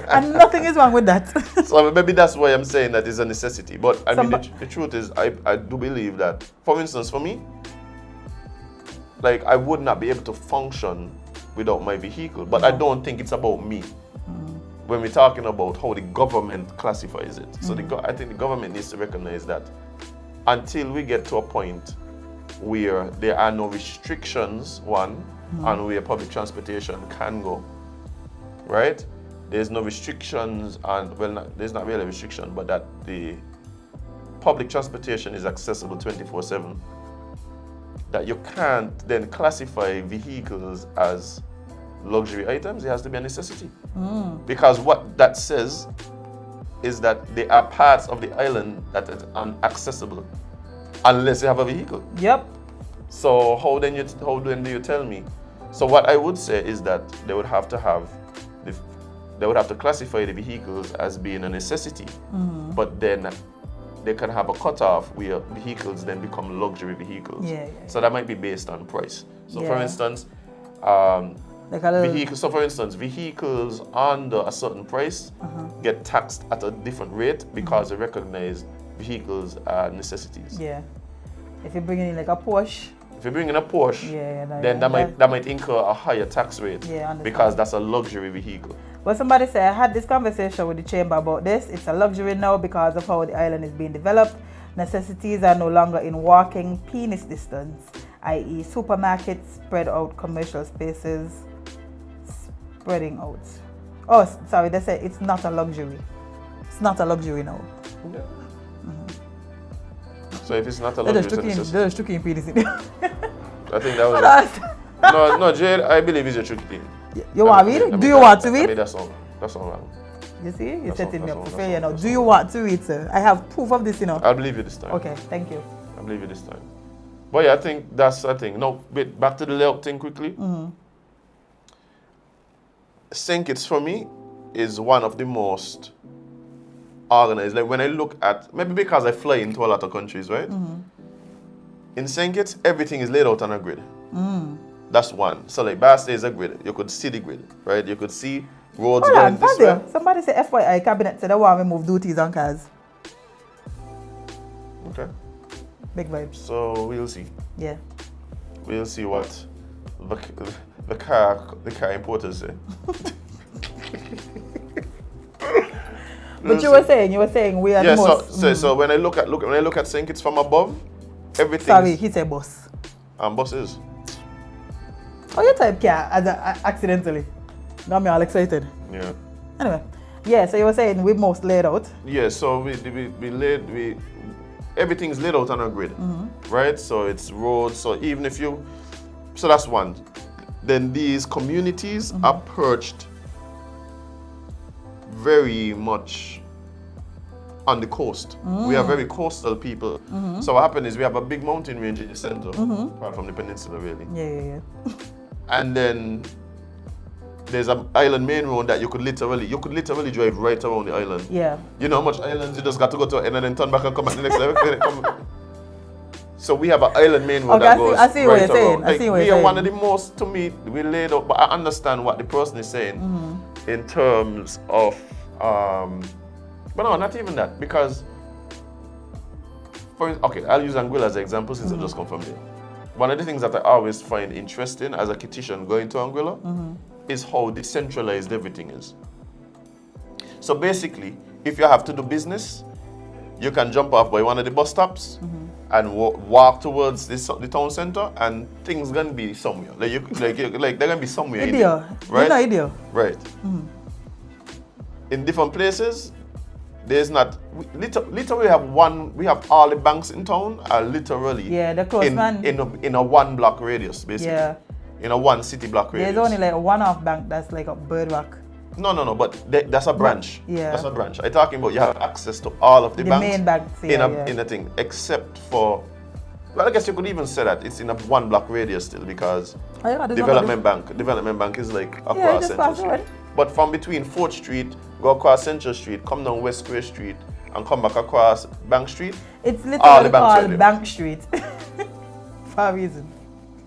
And nothing is wrong with that. So maybe that's why I'm saying that it's a necessity. But I mean, the truth is, I do believe that, for instance, for me, like I would not be able to function without my vehicle. But I don't think it's about me. When we're talking about how the government classifies it. So I think the government needs to recognize that until we get to a point where there are no restrictions, on where public transportation can go, right? There's no restrictions on, there's not really a restriction, but that the public transportation is accessible 24/7. That you can't then classify vehicles as luxury items. It has to be a necessity. Because what that says is that there are parts of the island that are inaccessible unless you have a vehicle. Yep. So how then do you tell me? So what I would say is that they would have to classify the vehicles as being a necessity, but then they can have a cutoff where vehicles then become luxury vehicles. So that might be based on price. So for instance, vehicles under a certain price get taxed at a different rate because they recognize vehicles are necessities. Yeah. If you're bringing in like a Porsche. If you're bringing a Porsche, then that might incur a higher tax rate because that's a luxury vehicle. Well, somebody said, I had this conversation with the chamber about this. It's a luxury now because of how the island is being developed. Necessities are no longer in walking penis distance, i.e. supermarkets, spread out commercial spaces, spreading out. Oh, sorry, they said it's not a luxury. It's not a luxury now. Yeah. So if it's not a luxury, it's a necessity. They're just in penis. I think that was No, Jade, I believe it's a tricky thing. You want to read? Do you want to read? I mean, that's all wrong. You see? You're setting me up for failure now. Do you want to read, sir? I have proof of this, you know. I'll believe you this time. Okay, thank you. I'll believe you this time. But yeah, I think that's the thing. Now, back to the layout thing quickly. St. Kitts for me is one of the most organized. Like when I look at, maybe because I fly into a lot of countries, right? In St. Kitts, everything is laid out on a grid. That's one. So like Basté is a grid. You could see the grid, right? You could see roads Hold going on, this way. Fazio. Somebody say FYI cabinet said they want to move duties on cars. Okay. Big vibes. So we'll see. Yeah. We'll see what the car importers say. But you were saying we are Yeah. the most. So when I look at St. Kitts from above, everything. Sorry, he said boss. Buses. Oh, you type car accidentally. Got me all excited. Yeah. Anyway, yeah. So you were saying we most laid out. Yeah. So everything's laid out on a grid, right? So it's roads. So even if so that's one. Then these communities are perched very much on the coast. We are very coastal people. So what happened is we have a big mountain range in the center, apart from the peninsula, really. Yeah. And then there's an island main road that you could literally drive right around the island. Yeah. You know how much islands you just got to go to and then turn back and come back the next level. So we have an island main road that goes I see what right you're saying. around. Like, I see what we you're are one saying. of the most, to me, we laid out, but I understand what the person is saying in terms of, but no, not even that, because, okay, I'll use Anguilla as an example since I just come from there. One of the things that I always find interesting as a Kittitian going to Anguilla is how decentralized everything is. So basically, if you have to do business, you can jump off by one of the bus stops and walk towards the town center, and things gonna be somewhere. Like they're gonna be somewhere. Ideal. Right? Ideal. Right. In different places, there's not. Literally, we have all the banks in town are literally the Trotman. in a 1 block radius, basically. Yeah. In a 1 city block radius. There's only like a one-off bank that's like a bird rock. No, but that's a branch. Yeah. That's a branch. I'm talking about you have access to all of the banks. Main banks, in a thing, except for, well, I guess you could even say that it's in a 1 block radius still, because Development Bank is like across Central Street. But from between 4th Street, go across Central Street, come down West Square Street, and come back across Bank Street. It's literally called right Bank Street. For a reason.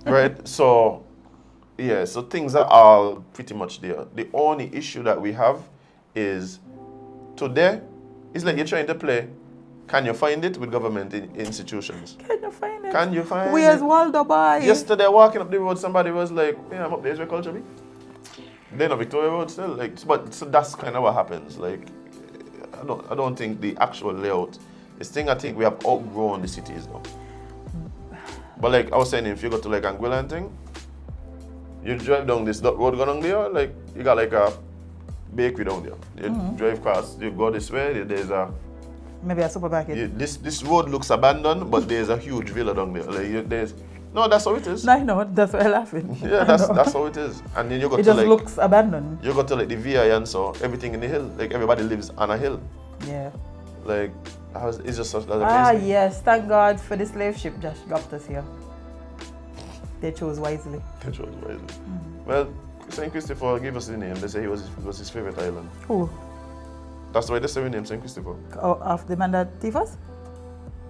Right? So, yeah, so things are all pretty much there. The only issue that we have is today, it's like you're trying to play, can you find it with government institutions? Can you find it? Can you find it? Where's Waldo Boy? Yesterday, walking up the road, somebody was like, yeah, I'm up there, is your culture me? They're not Victoria Road still. Like, but so that's kind of what happens. Like, I don't think the actual layout is thing. I think we have outgrown the cities now. But like I was saying, if you go to like Anguilla and thing, you drive down this road going down there, like you got like a bakery down there. You drive past, you go this way, there's a maybe a supermarket. This road looks abandoned, but there's a huge villa down there. Like no, that's how it is. No, that's why I'm laughing. Yeah, that's how it is. And then you go it to just looks abandoned. You go to like the VI and so everything in the hill. Like everybody lives on a hill. Yeah. Like it's just such amazing. Yes, thank God for the slave ship just dropped us here. They chose wisely. Well, St. Christopher gave us the name. They say it was his favorite island. Who? That's why they say we named St. Christopher. Oh, of the man that thief us?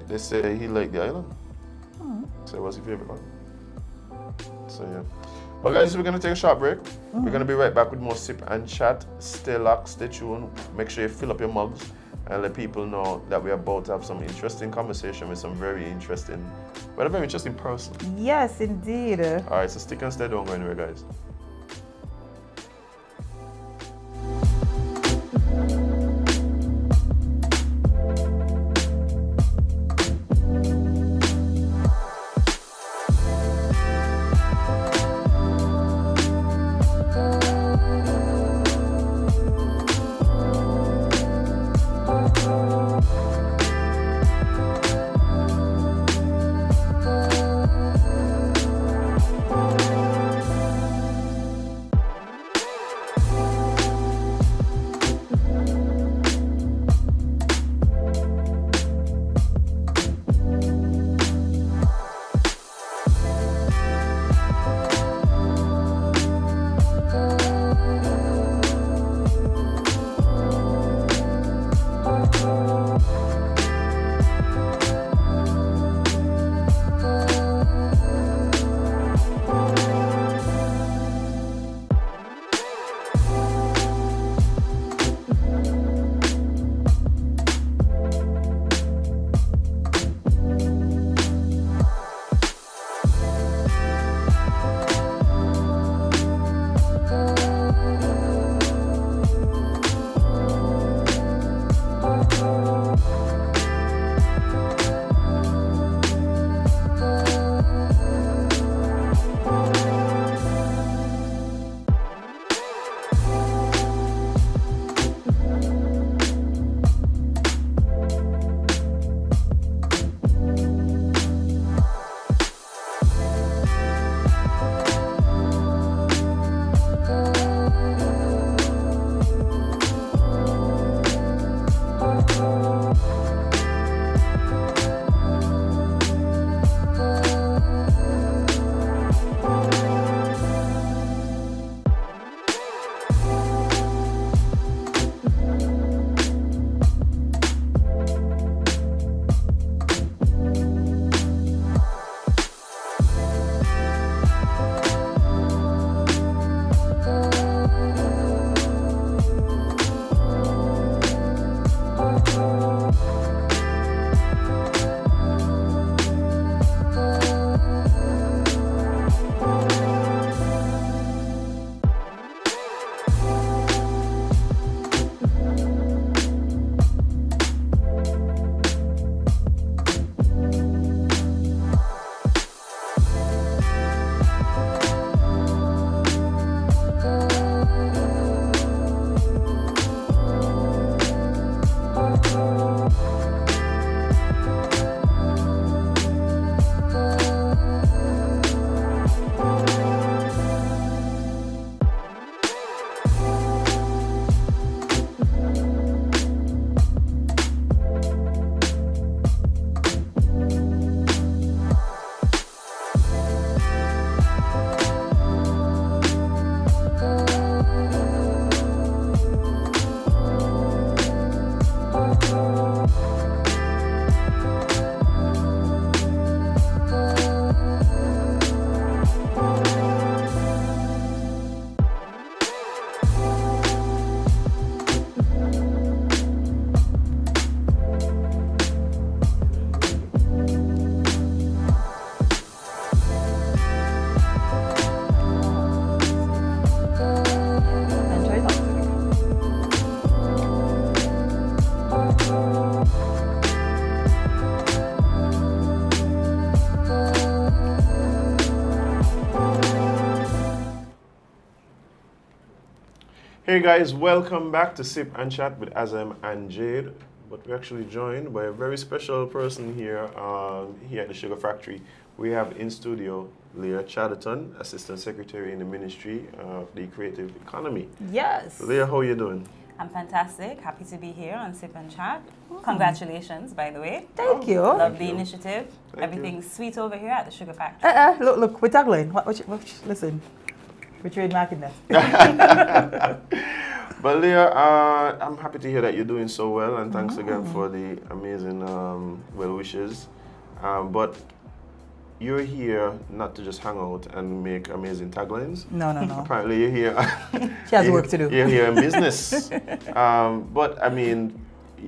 They say he liked the island. So it was his favorite one. So yeah. Well guys, we're gonna take a short break. We're gonna be right back with more Sip and Chat. Stay locked, stay tuned. Make sure you fill up your mugs and let people know that we're about to have some interesting conversation with some very interesting person. Yes, indeed. Alright, so stick and stay, don't go anywhere guys. Hey guys, welcome back to Sip and Chat with Azem and Jade. But we're actually joined by a very special person here, here at the Sugar Factory. We have in studio Leah Chatterton, Assistant Secretary in the Ministry of the Creative Economy. Yes. Leah, how are you doing? I'm fantastic. Happy to be here on Sip and Chat. Congratulations, by the way. Thank you. Love the you. initiative. Thank Everything's sweet over here at the Sugar Factory. Look, we're tackling. Listen, we're trademarking that. But Leah, I'm happy to hear that you're doing so well, and thanks again for the amazing well wishes. But you're here not to just hang out and make amazing taglines. No. Apparently, you're here. She has work to do. You're here in business. But I mean,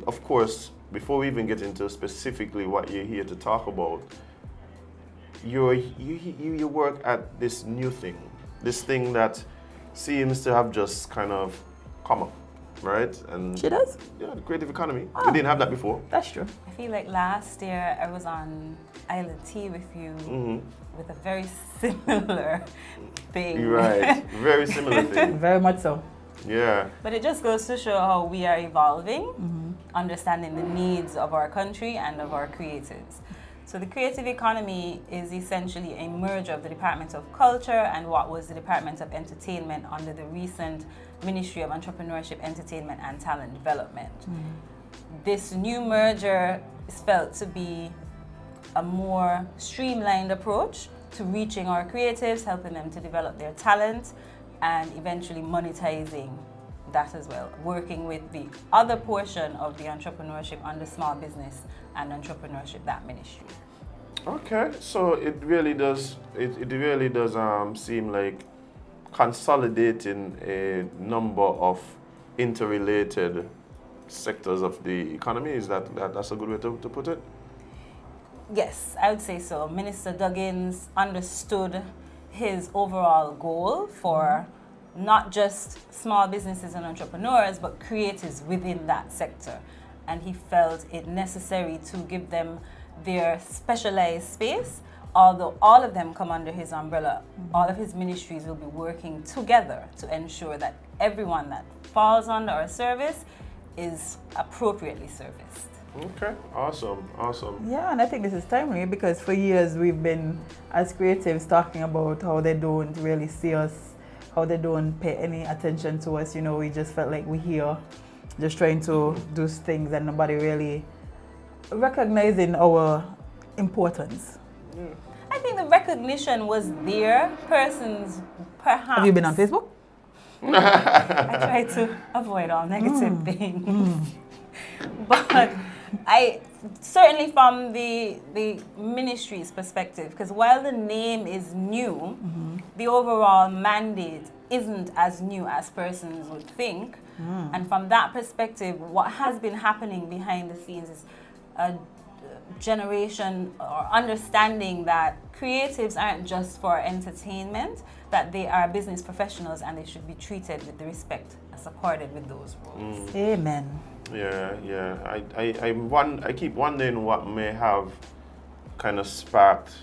of course, before we even get into specifically what you're here to talk about, you work at this new thing, this thing that seems to have just kind of come up, right? And She does? yeah, the creative economy. We didn't have that before. That's true. I feel like last year I was on Island Tea with you with a very similar thing. You're right. Very similar thing. Very much so. Yeah. But it just goes to show how we are evolving, understanding the needs of our country and of our creatives. So the creative economy is essentially a merger of the Department of Culture and what was the Department of Entertainment under the recent Ministry of Entrepreneurship, Entertainment and Talent Development. This new merger is felt to be a more streamlined approach to reaching our creatives, helping them to develop their talent and eventually monetizing that as well, working with the other portion of the entrepreneurship under small business and entrepreneurship, that ministry. Okay, so it really does. It really does seem like consolidating a number of interrelated sectors of the economy. Is that's a good way to put it? Yes, I would say so. Minister Duggins understood his overall goal for not just small businesses and entrepreneurs, but creatives within that sector. And he felt it necessary to give them their specialized space. Although all of them come under his umbrella, all of his ministries will be working together to ensure that everyone that falls under our service is appropriately serviced. Okay, awesome. Yeah, and I think this is timely because for years we've been, as creatives, talking about how they don't really see us, how they don't pay any attention to us. You know, we just felt like we're here just trying to do things and nobody really recognizing our importance. Yeah. I think the recognition was there. Persons, perhaps. Have you been on Facebook? I try to avoid all negative things. But I certainly from the ministry's perspective, because while the name is new, the overall mandate isn't as new as persons would think. And from that perspective, what has been happening behind the scenes is a generation or understanding that creatives aren't just for entertainment, that they are business professionals and they should be treated with the respect as accorded with those roles. Amen. Yeah. I keep wondering what may have kind of sparked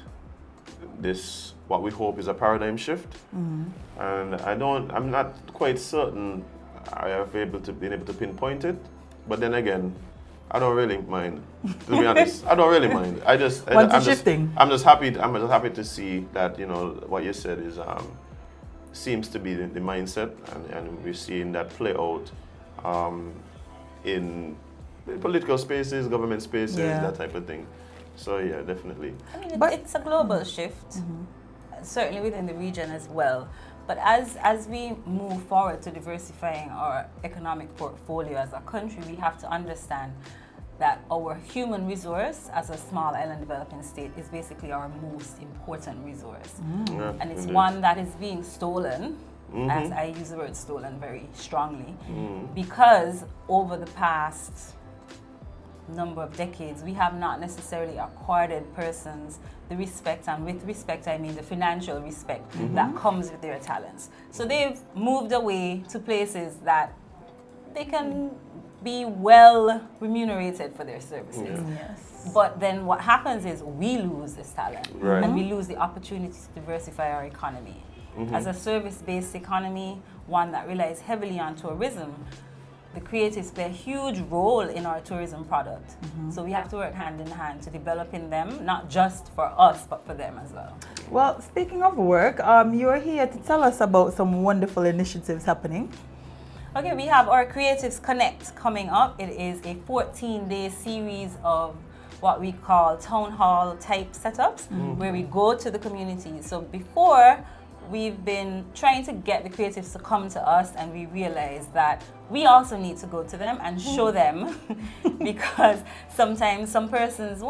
this, what we hope is a paradigm shift. And I'm not quite certain I have been able to pinpoint it, but then again, I don't really mind. To be honest, I don't really mind. I'm just happy to see that, you know, what you said is seems to be the mindset, and we're seeing that play out in political spaces, government spaces, that type of thing. So yeah, definitely. I mean, it's a global shift, certainly within the region as well. But as we move forward to diversifying our economic portfolio as a country, we have to understand that our human resource as a small island developing state is basically our most important resource. Yeah, And it's indeed. one that is being stolen, as I use the word stolen very strongly, because over the past number of decades, we have not necessarily accorded persons the respect, and with respect I mean the financial respect that comes with their talents. So they've moved away to places that they can be well remunerated for their services. Yes. But then what happens is we lose this talent, Right. and we lose the opportunity to diversify our economy. As a service-based economy, one that relies heavily on tourism, the creatives play a huge role in our tourism product. So we have to work hand in hand to developing them, not just for us, but for them as well. Well, speaking of work, you're here to tell us about some wonderful initiatives happening. Okay, we have our Creatives Connect coming up. It is a 14-day series of what we call town hall type setups, where we go to the community. So before, we've been trying to get the creatives to come to us, and we realized that we also need to go to them and show them because sometimes some persons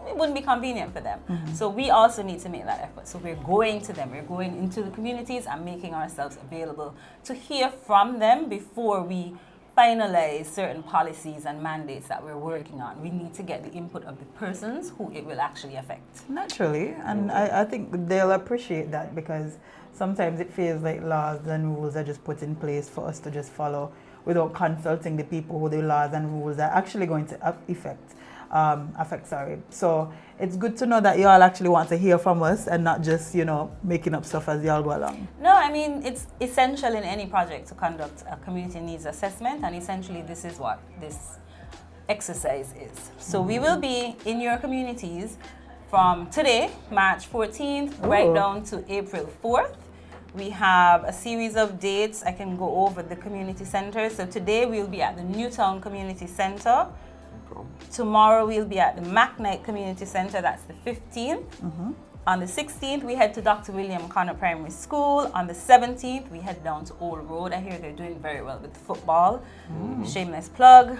it wouldn't be convenient for them. So we also need to make that effort. So we're going to them, we're going into the communities and making ourselves available to hear from them before we finalize certain policies and mandates that we're working on. We need to get the input of the persons who it will actually affect. Naturally, and I think they'll appreciate that, because sometimes it feels like laws and rules are just put in place for us to just follow without consulting the people who the laws and rules are actually going to affect. So it's good to know that you all actually want to hear from us and not just, making up stuff as you all go along. No, I mean, it's essential in any project to conduct a community needs assessment, and essentially this is what this exercise is. So we will be in your communities from today, March 14th, right down to April 4th. We have a series of dates. I can go over the community centers. So today we'll be at the Newtown Community Center. Tomorrow we'll be at the McKnight Community Center, that's the 15th. On the 16th, we head to Dr. William Connor Primary School. On the 17th, we head down to Old Road. I hear they're doing very well with football. Shameless plug.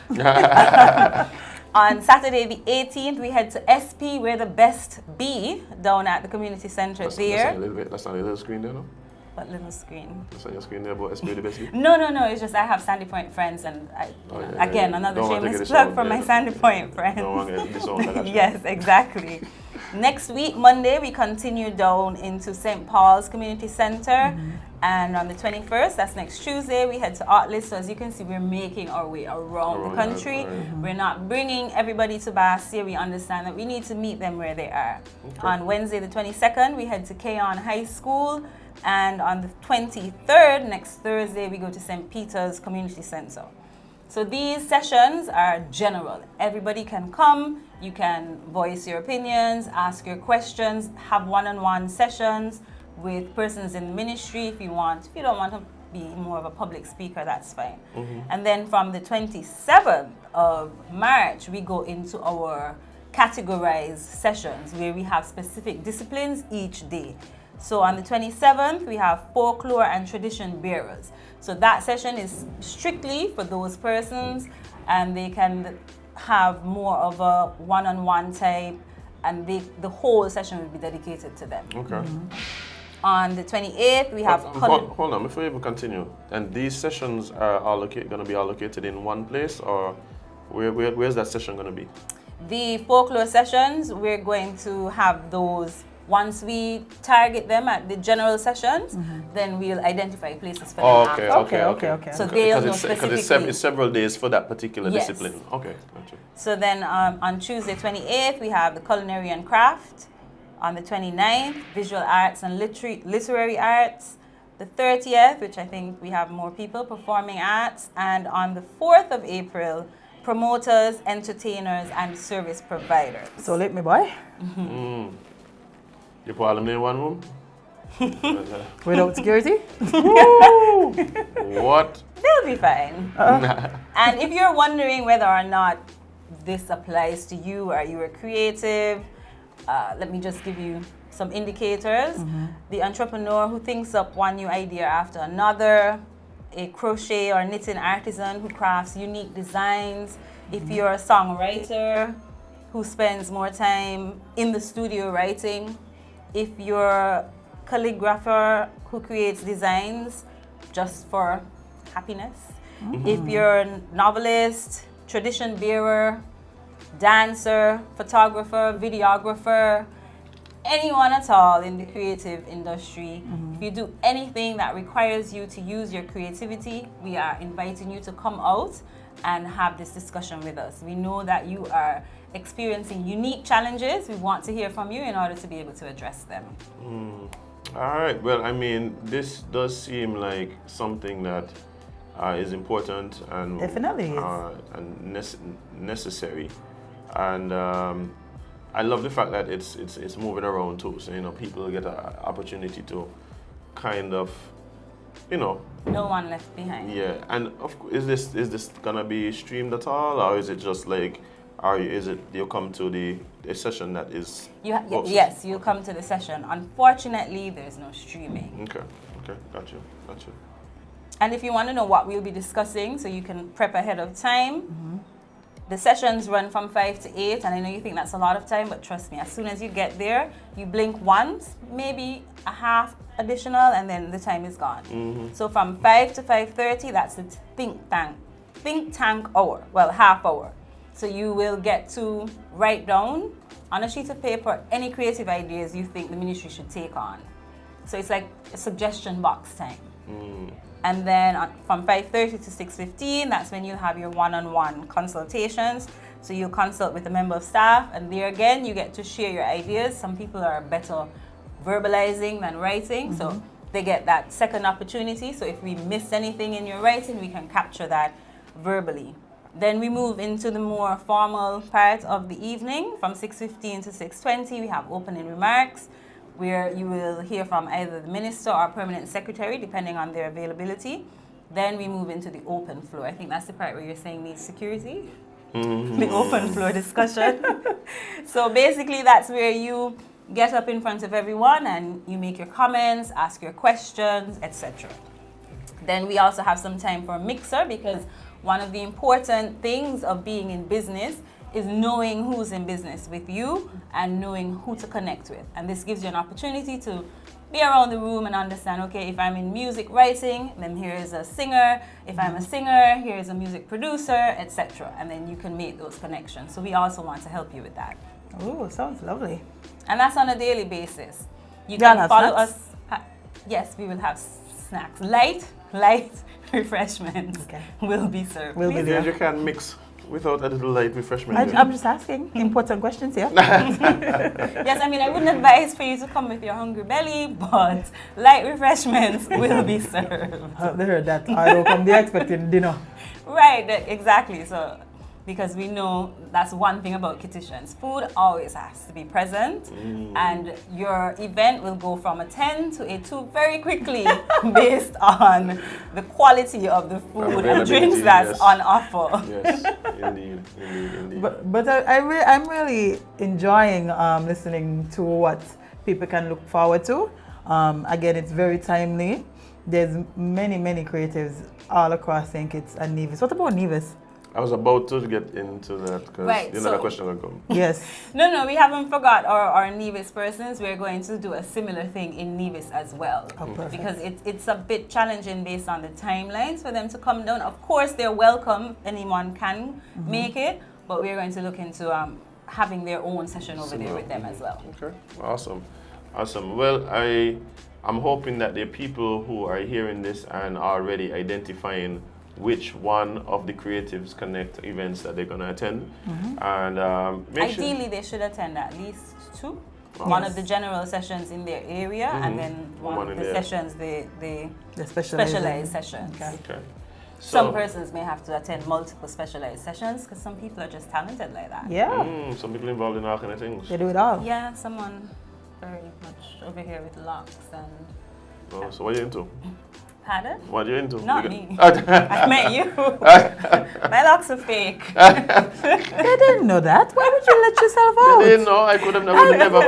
On Saturday, the 18th, we head to SP, where the best be, down at the community center there. That's not a little screen there, no? What little screen? That's on your screen there about SP the best be? No, it's just I have Sandy Point friends, and another shameless plug for my Sandy Point friends. Don't want to get this on. Yes, exactly. Next week, Monday, we continue down into St. Paul's Community Center. And on the 21st, that's next Tuesday, we head to Artlist. So as you can see, we're making our way around the country. We're not bringing everybody to Bastia. We understand that we need to meet them where they are. On Wednesday, the 22nd, we head to Keon High School. And on the 23rd, next Thursday, we go to St. Peter's Community Center. So these sessions are general. Everybody can come. You can voice your opinions, ask your questions, have one-on-one sessions with persons in the ministry if you want. If you don't want to be more of a public speaker, that's fine. And then from the 27th of March, we go into our categorized sessions where we have specific disciplines each day. So on the 27th, we have folklore and tradition bearers. So that session is strictly for those persons, and they can have more of a one-on-one type, and the whole session will be dedicated to them. On the 28th, we have... Hold on, before you even continue. And these sessions are going to be allocated in one place, or where's that session going to be? The folklore sessions, we're going to have those. Once we target them at the general sessions, then we'll identify places for them. Okay. So they'll know specifically. It's several days for that particular discipline. Okay, gotcha. So then on Tuesday 28th, we have the culinary and craft. On the 29th, visual arts and literary arts. The 30th, which I think we have more people, performing arts. And on the 4th of April, promoters, entertainers, and service providers. So let me boy. You put all them in one room? Without security? What? They'll be fine. And if you're wondering whether or not this applies to you, or you are creative, let me just give you some indicators. The entrepreneur who thinks up one new idea after another, a crochet or knitting artisan who crafts unique designs, if you're a songwriter who spends more time in the studio writing, if you're a calligrapher who creates designs just for happiness, if you're a novelist, tradition bearer, dancer, photographer, videographer, anyone at all in the creative industry, if you do anything that requires you to use your creativity, we are inviting you to come out and have this discussion with us. We know that you are experiencing unique challenges. We want to hear from you in order to be able to address them. All right. Well, I mean, this does seem like something that is important and Definitely is. And necessary. And I love the fact that it's moving around too. So people get an opportunity to kind of, No one left behind. Yeah. And is this gonna be streamed at all, or is it just like, is it you come to the session that is? Yes, you come to the session. Unfortunately, there's no streaming. Okay. Got you. And if you want to know what we'll be discussing, so you can prep ahead of time, the sessions run from 5 to 8, and I know you think that's a lot of time, but trust me, as soon as you get there, you blink once, maybe a half additional, and then the time is gone. So from 5 to 5:30, that's the think tank hour, well, half hour. So you will get to write down on a sheet of paper any creative ideas you think the ministry should take on. So it's like a suggestion box time. And then from 5:30 to 6:15, that's when you have your one-on-one consultations. So you consult with a member of staff, and there again, you get to share your ideas. Some people are better verbalizing than writing, so they get that second opportunity. So if we miss anything in your writing, we can capture that verbally. Then we move into the more formal part of the evening. From 6:15 to 6:20, we have opening remarks, where you will hear from either the minister or permanent secretary, depending on their availability. Then we move into the open floor. I think that's the part where you're saying needs security. The open floor discussion. So basically that's where you get up in front of everyone and you make your comments, ask your questions, etc. Then we also have some time for a mixer, because one of the important things of being in business is knowing who's in business with you and knowing who to connect with. And this gives you an opportunity to be around the room and understand, okay, if I'm in music writing, then here is a singer. If I'm a singer, here is a music producer, etc. And then you can make those connections. So we also want to help you with that. Oh, sounds lovely. And that's on a daily basis. You Y'all can have follow snacks? us. Yes, we will have snacks. Light refreshments will be served. Will be Please. there. You can mix without a little light refreshment. I'm just asking important questions here. Yes, I mean, I wouldn't advise for you to come with your hungry belly, but light refreshments will be served. They heard that. I will come be expecting dinner. Right, exactly. So, because we know that's one thing about Kittitians. Food always has to be present, and your event will go from a 10 to a 2 very quickly based on the quality of the food and drinks that's on offer. Yes, indeed. But I'm really enjoying listening to what people can look forward to. Again, it's very timely. There's many creatives all across St. Kitts and Nevis. What about Nevis? I was about to get into that because that question will come. Yes. No, we haven't forgot our Nevis persons. We're going to do a similar thing in Nevis as well. Oh, perfect. Because it's a bit challenging based on the timelines for them to come down. Of course, they're welcome. Anyone can make it. But we're going to look into having their own session over there with them as well. Okay, awesome. Well, I'm hoping that there are people who are hearing this and are already identifying which one of the Creatives Connect events that they're going to attend. And ideally, they should attend at least 2. One of the general sessions in their area, and then one of the sessions, the specialized sessions. Okay. So, Some persons may have to attend multiple specialized sessions because some people are just talented like that. Yeah. some people involved in all kind of things. They do it all. Yeah, someone very much over here with locks and... Oh, so what are you into? Pardon? What are you into? Not me. I met you. My locks are fake. They didn't know that. Why would you let yourself out? They didn't know. I would never.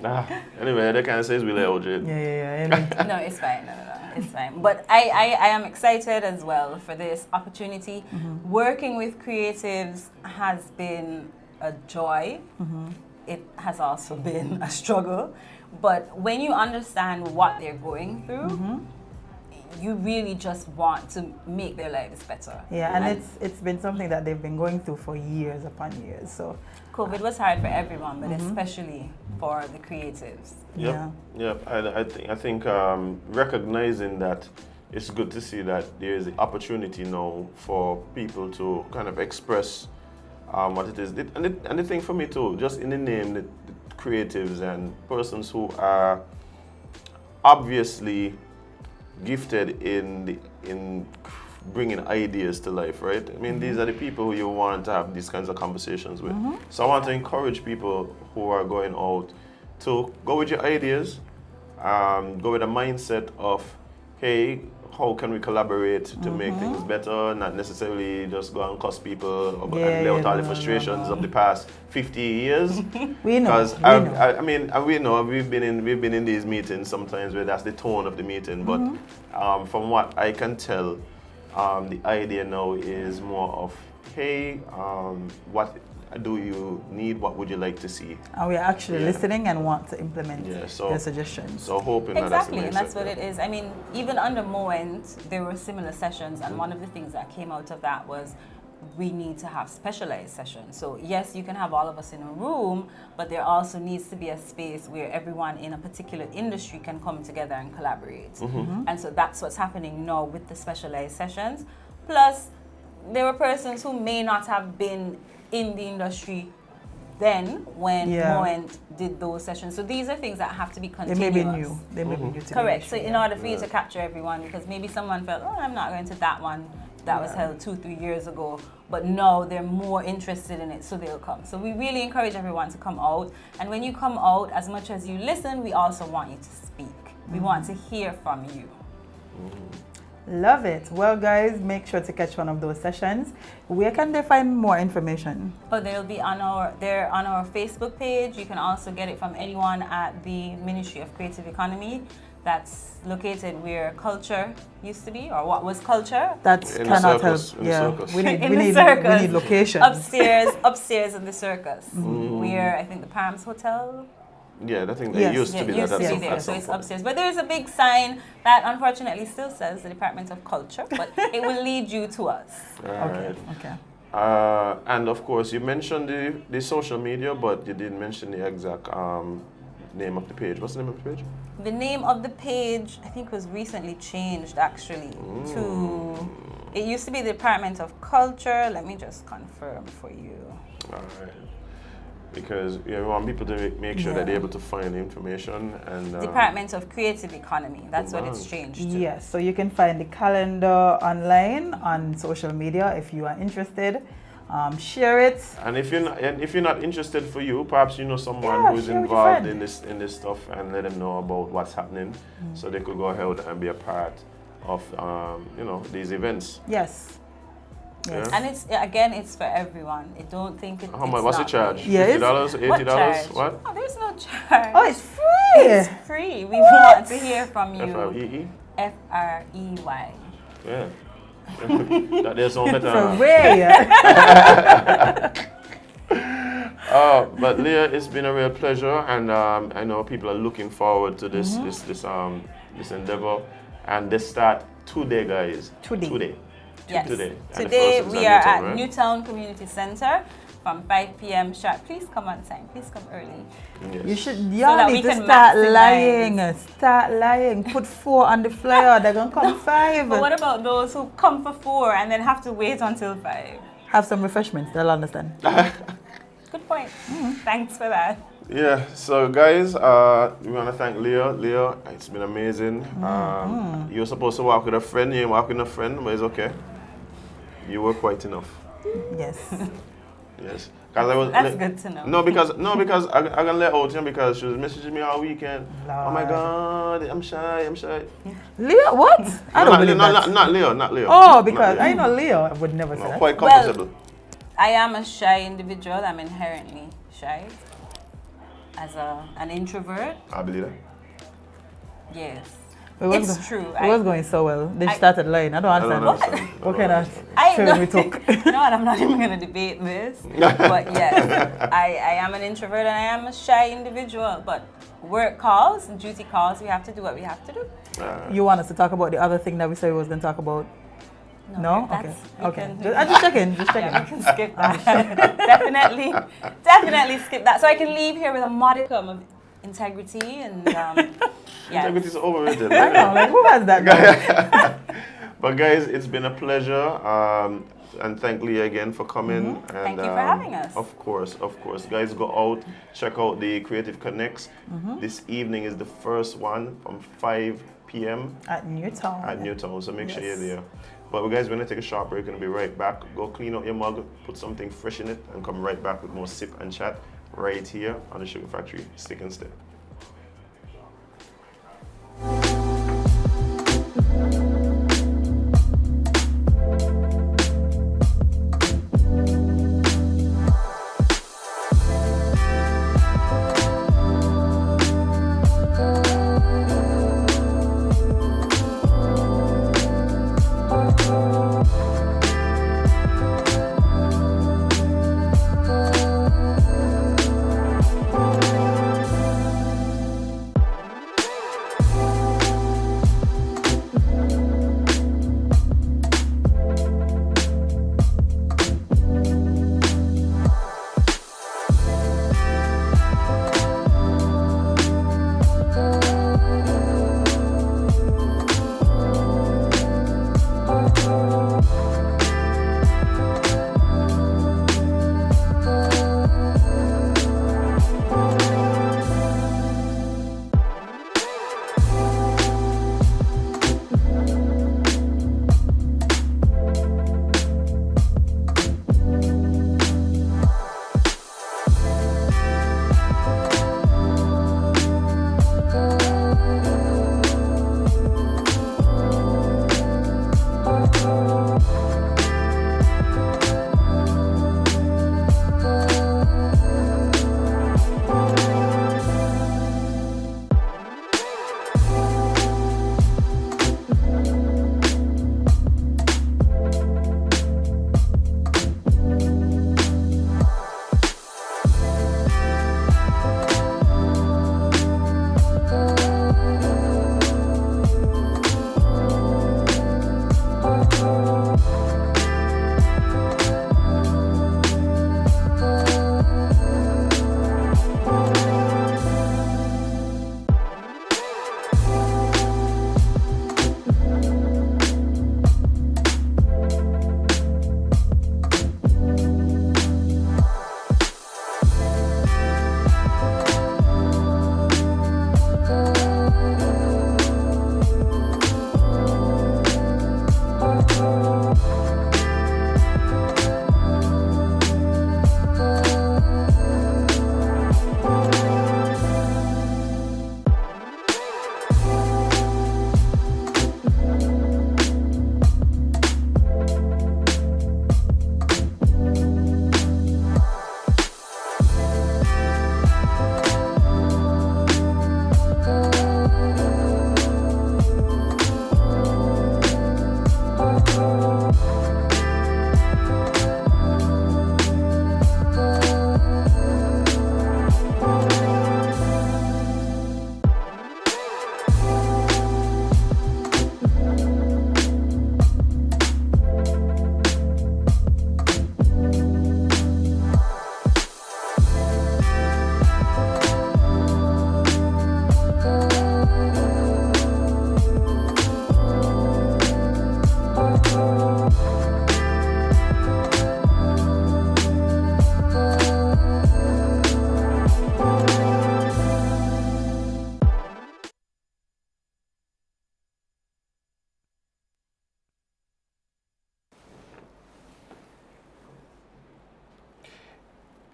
That. Anyway, they kind of says we let OJ. Yeah. No, it's fine. No, it's fine. But I am excited as well for this opportunity. Working with creatives has been a joy. It has also been a struggle. But when you understand what they're going through, you really just want to make their lives better. Yeah, and it's been something that they've been going through for years upon years. So COVID was hard for everyone, but especially for the creatives. Yep. I think recognizing that, it's good to see that there is the opportunity now for people to kind of express what it is. And the thing for me too, just in the name, the creatives and persons who are obviously gifted in bringing ideas to life, right? I mean, these are the people who you want to have these kinds of conversations with. So I want to encourage people who are going out to go with your ideas, go with a mindset of, hey, how can we collaborate to make things better, not necessarily just go and cuss people and lay out all the frustrations of the past 50 years. We know. Because we know we've been in these meetings sometimes where that's the tone of the meeting, but from what I can tell, the idea now is more of, hey, what do you need? What would you like to see? And we're actually listening and want to implement their suggestions. So hoping Exactly, that and that's what it is. I mean, even under Moment, there were similar sessions, and one of the things that came out of that was we need to have specialized sessions. So yes, you can have all of us in a room, but there also needs to be a space where everyone in a particular industry can come together and collaborate. And so that's what's happening now with the specialized sessions. Plus, there were persons who may not have been in the industry then when Moment did those sessions. So these are things that have to be continuous. They may be new. They may be new to Correct. the So in order for you to capture everyone, because maybe someone felt, oh, I'm not going to that one that was held 2-3 years ago, but now they're more interested in it, so they'll come. So we really encourage everyone to come out. And when you come out, as much as you listen, we also want you to speak. We want to hear from you. Love it. Well, guys, make sure to catch one of those sessions. Where can they find more information? Oh, they'll be on our Facebook page. You can also get it from anyone at the Ministry of Creative Economy. That's located where culture used to be, or what was culture. That cannot help. We need locations. Upstairs in the circus, where I think the Palms Hotel. Yeah, I think they used to be there. So it's upstairs. But there's a big sign that unfortunately still says the Department of Culture, but it will lead you to us. Okay. And of course, you mentioned the social media, but you didn't mention the exact name of the page. What's the name of the page? The name of the page, I think, was recently changed actually to. It used to be the Department of Culture. Let me just confirm for you. All right. Because we want people to make sure that they're able to find information and Department of Creative Economy. That's what it's changed to. Yes, so you can find the calendar online on social media if you are interested. Share it. And if you're not interested, for you, perhaps you know someone who's involved in this stuff, and let them know about what's happening, so they could go ahead and be a part of these events. Yes. Yes. And it's for everyone. I don't think it. How much? What's the charge? Yes. $50, $80? What? Oh, there's no charge. Oh, it's free. It's free. We want to hear from you. FREE? FREY. Yeah. That there's so better. For real. But Leah, it's been a real pleasure, and I know people are looking forward to this endeavor, and they start today, guys. Today. Yes. Today we are at Newtown Community Center from 5 p.m. sharp. Please come on time. Please come early. Yes. Y'all need to start lying. Start lying. Put 4 on the flyer. They're going to come 5. But what about those who come for 4 and then have to wait until 5? Have some refreshments. They'll understand. Good point. Thanks for that. Yeah, so guys, we want to thank Leah. Leah, it's been amazing. You were supposed to walk with a friend. You didn't walk with a friend, but it's okay. You were quite enough. Yes. Yes. That's good to know. No, because I'm gonna let out because she was messaging me all weekend. Lord. Oh my God, I'm shy. Leo, what? I don't believe that. Not Leo. Oh, because I know Leo. I would never say that. Quite comfortable. Well, I am a shy individual. I'm inherently shy. As an introvert. I believe that. Yes. It's true. It was going so well. They started lying. I don't understand. What kind of shit we talk? You know what? I'm not even going to debate this. But yes, I am an introvert and I am a shy individual. But work calls, duty calls, we have to do what we have to do. You want us to talk about the other thing that we said we was going to talk about? No? Okay. I'm just checking. Yeah, we can skip that. definitely skip that. So I can leave here with a modicum of integrity and Integrity is overrated. I know, like who has that guy? But guys, it's been a pleasure. And thank Leah again for coming. And, Thank you for having us. Of course. Guys, go out, check out the Creative Connects. This evening is the first one from 5 p.m. At Newtown. So make sure you're there. But guys, we're going to take a short break and be right back. Go clean out your mug, put something fresh in it, and come right back with more Sip and Chat right here on the Sugar Factory. Stick and stay.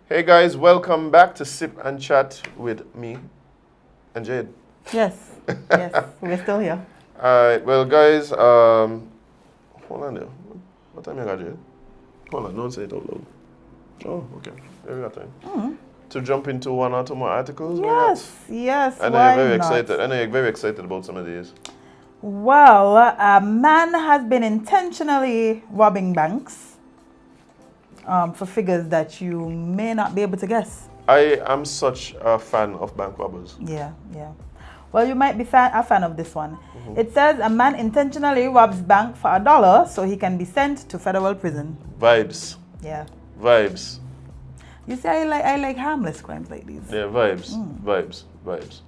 Hey guys, welcome back to Sip and Chat with me and Jade. Yes, we're still here. Alright, well guys, hold on there. What time you got, Jade? Hold on, don't say it out loud. Oh, okay. Yeah, we got time. To jump into one or two more articles? Yes, I know why you're very not? excited. I know you're very excited about some of these. Well, a man has been intentionally robbing banks for figures that you may not be able to guess. I am such a fan of bank robbers. Yeah. Well, you might be a fan of this one. It says a man intentionally robs bank for $1 so he can be sent to federal prison. Vibes. Yeah. Vibes. You see, I like harmless crimes like these. Yeah, vibes. Vibes.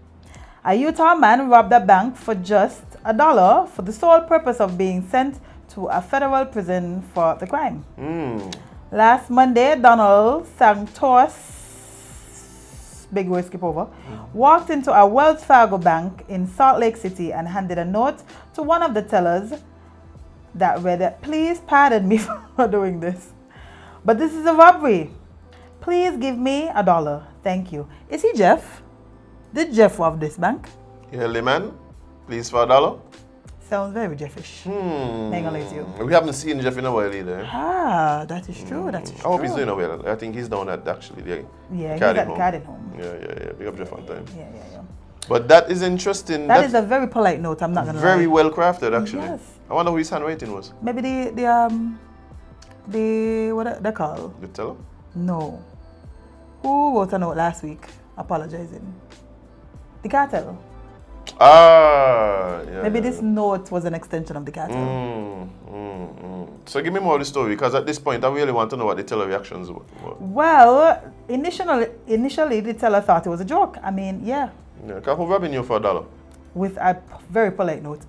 A Utah man robbed a bank for just $1 for the sole purpose of being sent to a federal prison for the crime. Last Monday, Donald Santos, big word skip over, walked into a Wells Fargo bank in Salt Lake City and handed a note to one of the tellers that read, "Please pardon me for doing this, but this is a robbery. Please give me $1. Thank you." Is he Jeff? Did Jeff rob this bank? Yeah, man. Please for $1. Sounds very Jeffish. Ain't gonna lie to you. We haven't seen Jeff in a while either. Ah, that is true. That is true. I hope he's doing well. I think he's down at actually the Yeah, he's Cardiff at home. Cardiff home. Yeah. Big up Jeff on time. Yeah. But that is interesting. That is a very polite note. I'm not gonna very lie. well crafted actually. Yes. I wonder who his handwriting was. Maybe the what they call? The teller? No. Who wrote a note last week apologizing? The cartel. Ah, yeah. Maybe this note was an extension of the cartel. So give me more of the story, because at this point I really want to know what the teller reactions were. Well, initially the teller thought it was a joke. I mean, yeah, Yeah, who robbing you for $1? with a very polite note.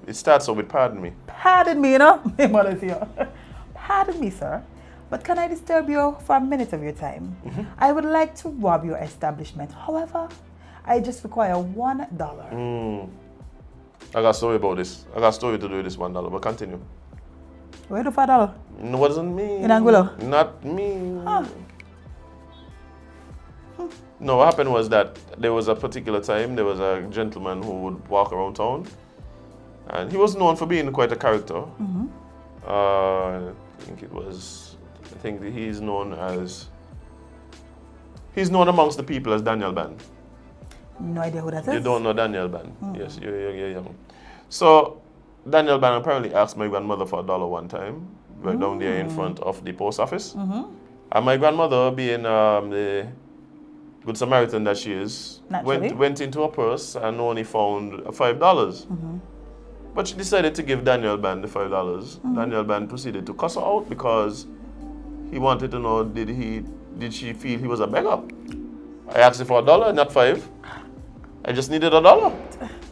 It starts off with "Pardon me." Pardon me, you know? My mother's here. Pardon me, sir, but can I disturb you for a minute of your time? I would like to rob your establishment. However, I just require $1. I got a story about this. I got a story to do with this $1, but continue. Where do $5? No, what doesn't mean? In Anguilla? Not me. Huh. No, what happened was that there was a particular time, there was a gentleman who would walk around town, and he was known for being quite a character. I think he's known amongst the people as Daniel Band. No idea who that is. You don't know Daniel Band? Yes, you're young. So Daniel Band apparently asked my grandmother for $1 one time, right down there in front of the post office. And my grandmother, being the good Samaritan that she is, went into her purse and only found $5. But she decided to give Daniel Band the $5. Daniel Band proceeded to cuss her out because he wanted to know, did she feel he was a beggar? I asked her for $1, not $5. I just needed $1.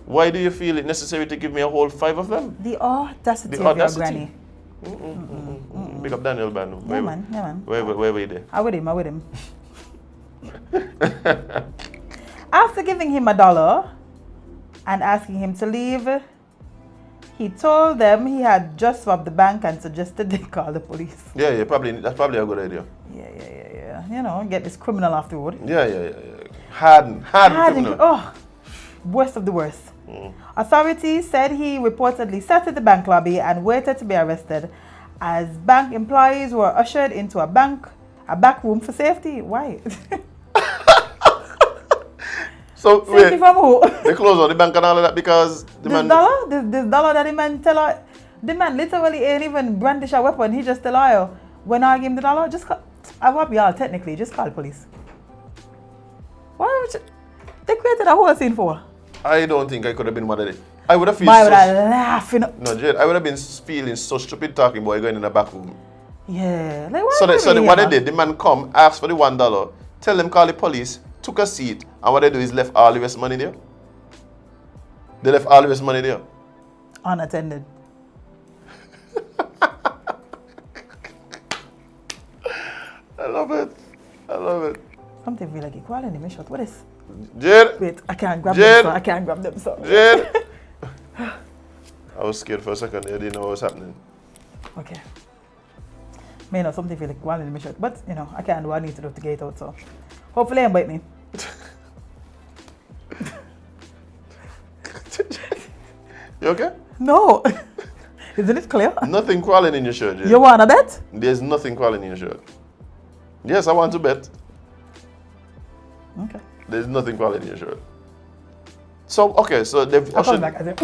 Why do you feel it necessary to give me a whole 5 of them? The audacity of your granny. Big up Daniel Band. Yeah, man. Where were you there? I with him. After giving him $1 and asking him to leave, he told them he had just robbed the bank and suggested they call the police. Yeah, that's probably a good idea. Yeah. You know, get this criminal off the road. Yeah. Hardened criminal. Oh, worst of the worst. Authorities said he reportedly sat at the bank lobby and waited to be arrested as bank employees were ushered into a back room for safety. Why? So safety from who? They closed on the bank and all of that because This dollar that the man tell her, the man literally ain't even brandish a weapon. He just tell her, when I give him the $1, just call, I rob y'all technically, just call the police. Why would you, they created a whole scene for? I don't think I could have been mad at it. I would have felt I would have laughing. No, Jade, I would have been feeling so stupid talking about going in the back room. Yeah. Like, why So what they here? did, the man come, asked for the $1, tell them call the police, took a seat, and what they do is left all the rest money there. They left all the rest money there. Unattended. I love it. Something feel like equality in my shot. What is? Jade! Wait, I can't grab Jade. them, so I can't grab them, so. Jade! I was scared for a second. I didn't know what was happening. Okay. May know something feel like equality in my shot, but you know, I can't do what I need to do to get out, so. Hopefully, they bite me. You okay? No. Isn't it clear? Nothing crawling in your shirt, Jade. You want to bet? There's nothing crawling in your shirt. Yes, I want to bet. Okay. There's nothing crawling in your shirt. So, okay, so they've I'll come ushered... back, Azem.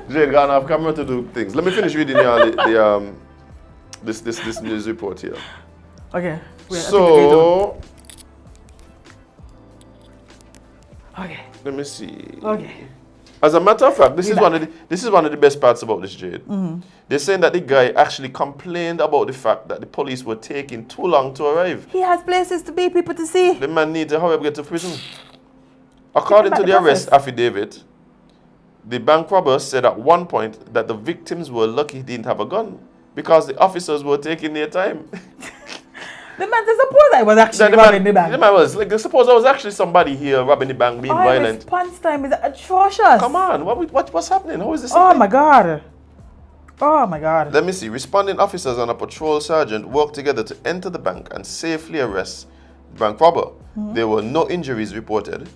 Jade, gonna have camera to do things. Let me finish reading you this news report here. Okay. Wait, So, okay. let me see. Okay. As a matter of fact, this is one of the best parts about this, Jade. They're saying that the guy actually complained about the fact that the police were taking too long to arrive. He has places to be, people to see. The man needs to hurry up get to prison. According to the arrest affidavit, The bank robber said at one point that the victims were lucky he didn't have a gun because the officers were taking their time. The man said, suppose I was actually robbing the bank. The man was like, suppose there was actually somebody here robbing the bank, being violent. Response time is atrocious. Come on, what's happening? How is this? Oh my God. Oh my God. Let me see. Responding officers and a patrol sergeant worked together to enter the bank and safely arrest the bank robber. There were no injuries reported.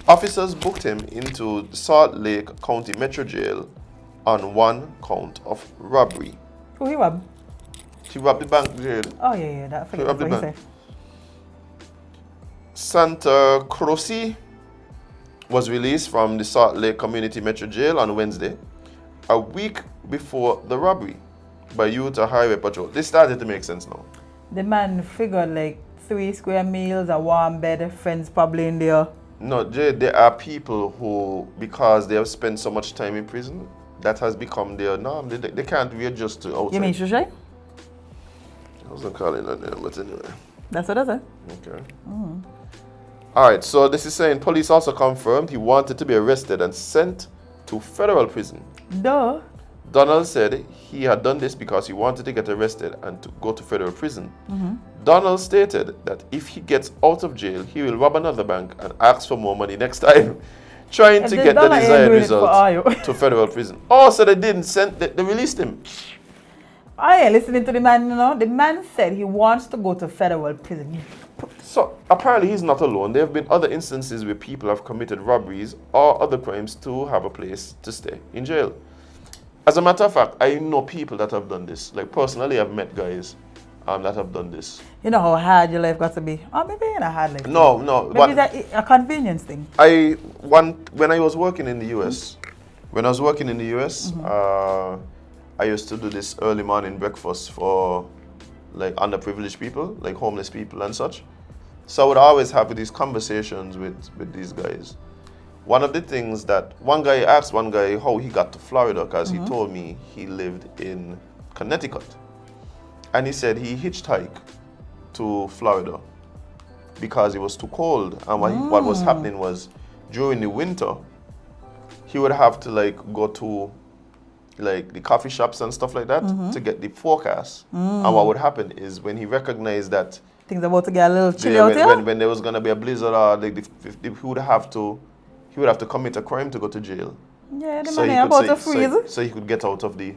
Officers booked him into Salt Lake County Metro Jail on one count of robbery. Who he robbed? He robbed the bank, Jade. Oh yeah, that forget robbed what the he bank. said. Santa Croce was released from the Salt Lake Community Metro Jail on Wednesday, a week before the robbery by Utah Highway Patrol. This started to make sense now. The man figured like 3 square meals, a warm bed, friends probably in there. No, Jade, there are people who, because they have spent so much time in prison, that has become their norm. They can't readjust to outside. You mean Shushay? I wasn't calling that name, but anyway. That's what I said. Okay. All right, so this is saying police also confirmed he wanted to be arrested and sent to federal prison. Duh. Donald said he had done this because he wanted to get arrested and to go to federal prison. Donald stated that if he gets out of jail, he will rob another bank and ask for more money next time, trying to get the desired result to federal prison. Oh, so they didn't send, they released him. I ain't listening to the man, you know. The man said he wants to go to federal prison. So apparently he's not alone. There have been other instances where people have committed robberies or other crimes to have a place to stay in jail. As a matter of fact, I know people that have done this. Like personally, I've met guys that have done this. You know how hard your life got to be? Oh, maybe in a hard life. No. Maybe it's a convenience thing. When I was working in the US, I used to do this early morning breakfast for like underprivileged people, like homeless people and such. So I would always have these conversations with these guys. One of the things that I asked one guy how he got to Florida because he told me he lived in Connecticut. And he said he hitchhiked to Florida because it was too cold. And what was happening was during the winter, he would have to like go to like the coffee shops and stuff like that to get the forecast. And what would happen is when he recognized that things about to get a little chilly out there? When there was gonna be a blizzard or like he would have to commit a crime to go to jail. Yeah, the money about to freeze. So he could get out of the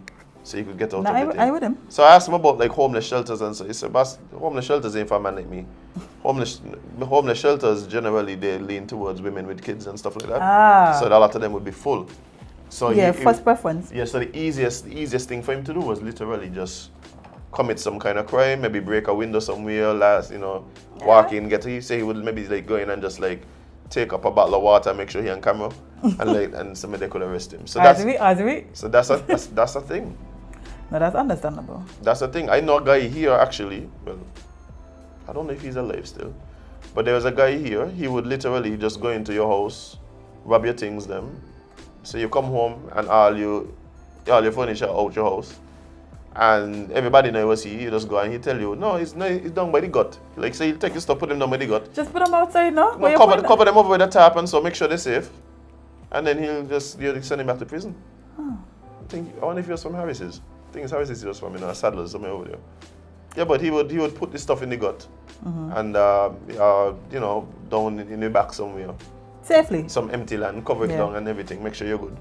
I with him. So I asked him about like homeless shelters and so he said, "Boss, homeless shelters ain't for a man like me. Homeless shelters generally they lean towards women with kids and stuff like that. So a lot of them would be full. So yeah, first preference. Yeah, so the easiest thing for him to do was literally just commit some kind of crime, maybe break a window somewhere, walk in, he say he would maybe like go in and just like take up a bottle of water, make sure he on camera, and somebody could arrest him. So that's a thing. No, that's understandable. That's the thing. I know a guy here actually. Well, I don't know if he's alive still, but there was a guy here. He would literally just go into your house, rob your things, them. So you come home and all your furniture out your house, and everybody know what you just go and he tell you, no, it's done by the gut. Like say you take your stuff, put them down by the gut. Just put them outside, no? Cover them over with a tarp and so make sure they're safe, and then you'll send him back to prison. I wonder if he was from Harris's. I think it's Harris's he was from, Sadler's somewhere over there. Yeah, but he would put this stuff in the gut, and down in the back somewhere. Safely. Some empty land, cover it down and everything, make sure you're good.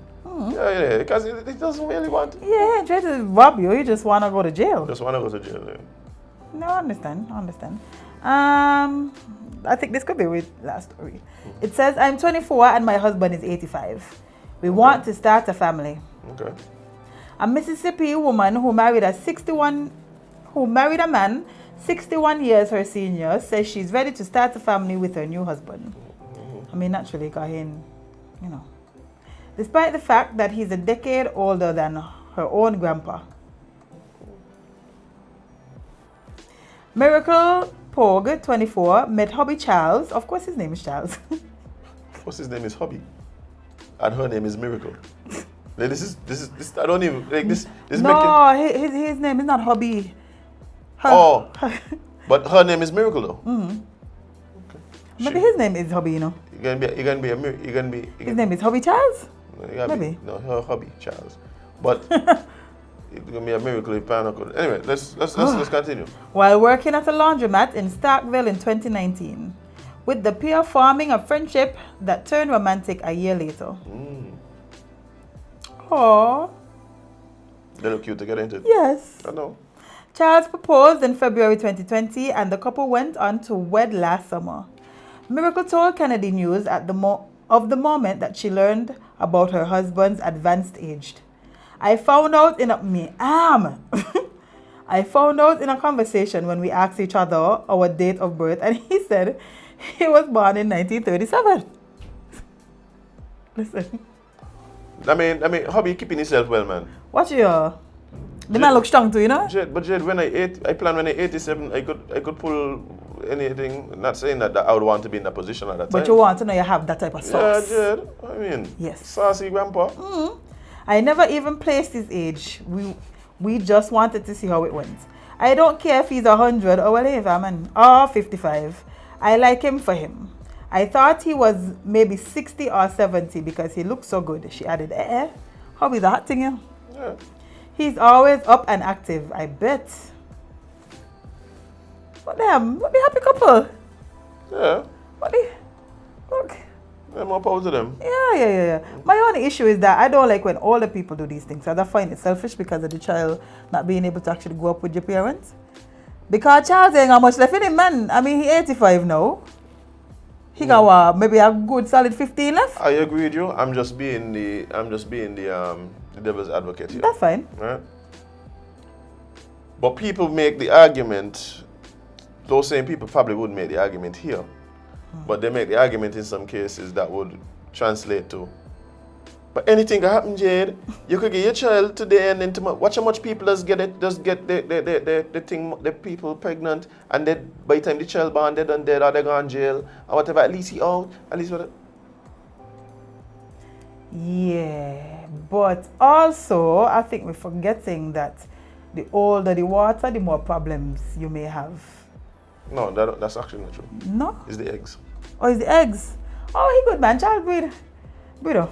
Yeah, because it doesn't really want. Yeah, try to rob you, just want to go to jail. Just want to go to jail, yeah. No, I understand. I think this could be with last story. It says, I'm 24 and my husband is 85. We want to start a family. Okay. A Mississippi woman who married a man 61 years her senior says she's ready to start a family with her new husband. I mean, naturally, Kahin, despite the fact that he's a decade older than her own grandpa. Miracle Pogue, 24, met hubby Charles. Of course, his name is Charles. What's his name is Hubby, and her name is Miracle. Like, this is. I don't even like this. No, his name is not Hubby. But her name is Miracle though. Okay. Maybe his name is Hubby, You're gonna be. His name is Hubby Charles. Maybe. No, her hubby, Charles. But it's gonna be a miracle if Pano could. Anyway, let's continue. While working at a laundromat in Starkville in 2019, with the pair forming a friendship that turned romantic a year later. Aww. They look cute together, ain't it? Yes. I know. Charles proposed in February 2020 and the couple went on to wed last summer. Miracle told Kennedy News at the moment that she learned about her husband's advanced age. I found out in a conversation when we asked each other our date of birth and he said he was born in 1937. Listen. I mean, how are you keeping yourself well, man? Watch your... The man looks strong too, you know? Jade, when I plan when I 87, I could pull anything. Not saying that I would want to be in that position at that time. But you want to know you have that type of sauce. Yeah, Jade. I mean, yes. Saucy grandpa. I never even placed his age. We just wanted to see how it went. I don't care if he's 100 or whatever, man, or 55. I like him for him. I thought he was maybe 60 or 70 because he looked so good. She added, how is that thing, yeah? Yeah. He's always up and active, I bet. What the happy couple? Yeah. Look. Yeah, more power to them. Yeah. My only issue is that I don't like when older people do these things. I find it selfish because of the child not being able to actually go up with your parents. Because Charles ain't got much left in him, man. I mean, he's 85 now. He got maybe a good solid 15 left. I agree with you. I'm just being the devil's advocate here. That's fine. Right? But people make the argument. Those same people probably wouldn't make the argument here. But they make the argument in some cases that would translate to. But anything can happen, Jade. You could get your child today and then tomorrow. Watch how much people just get the people pregnant, and then by the time the child born, they're done dead or they're gone jail or whatever. At least he out. At least what? Yeah, but also I think we're forgetting that the older the water, the more problems you may have. No, that's actually not true. No? It's the eggs. Oh, it's the eggs. Oh, he good, man. Child breed. Breeder.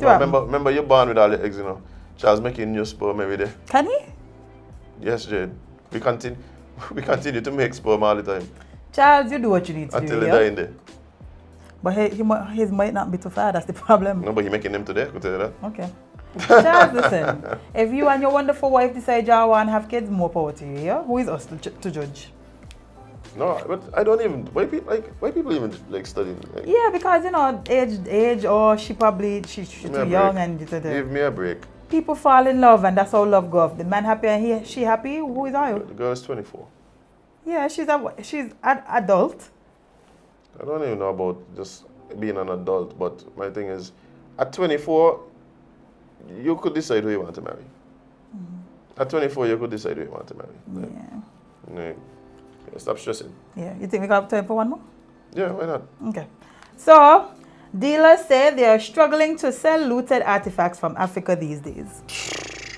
No, remember you're born with all the eggs, you know. Child's making new sperm every day. Can he? Yes, Jade. We continue to make sperm all the time. Charles, you do what you need to until do. Until they die in there. But his might not be too far, that's the problem. No, but he's making them today, I could tell you that. Okay. Charles, listen. If you and your wonderful wife decide you want to have kids, more power to you, yeah? Who is us to judge? No, but I don't even. Why people even like studying? Like, yeah, because you know, age, or she's too young and. Give me a break. People fall in love, and that's how love goes. The man happy and she happy. Who is I? The girl is 24. Yeah, she's an adult. I don't even know about just being an adult, but my thing is, at 24, you could decide who you want to marry. At 24, you could decide who you want to marry. Yeah. Stop stressing. Yeah, you think we got time for one more? Yeah, why not? Okay. So, dealers say they are struggling to sell looted artifacts from Africa these days.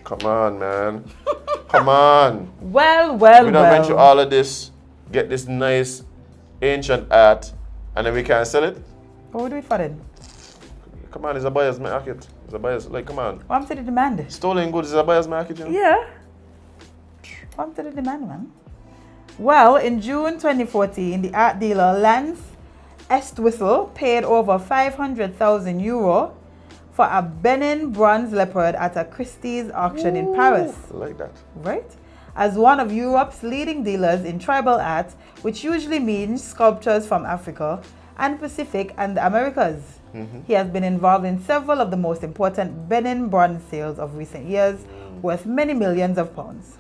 Come on, man. Come on. Well. We don't went through all of this, get this nice ancient art, and then we can't sell it? What would we do for then? Come on, it's a buyer's market. It's a buyer's, like, come on. What to the demand? Stolen goods is a buyer's market, you know? Yeah. What to the demand, man? Well, in June 2014, the art dealer Lance Estwissel paid over €500,000 for a Benin bronze leopard at a Christie's auction in Paris. I like that. Right? As one of Europe's leading dealers in tribal art, which usually means sculptures from Africa and Pacific and the Americas. He has been involved in several of the most important Benin bronze sales of recent years, worth many millions of pounds.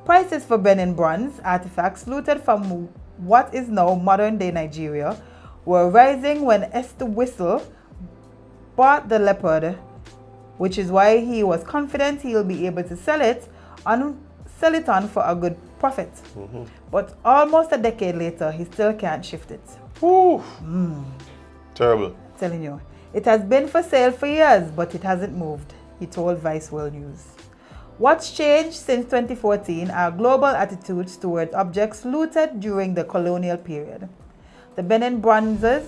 Prices for Benin bronze artifacts looted from what is now modern-day Nigeria were rising when Estwissel bought the leopard, which is why he was confident he'll be able to sell it on for a good profit. But almost a decade later, he still can't shift it. Terrible. Telling you, it has been for sale for years, but it hasn't moved, he told Vice World News. What's changed since 2014 are global attitudes towards objects looted during the colonial period. The Benin bronzes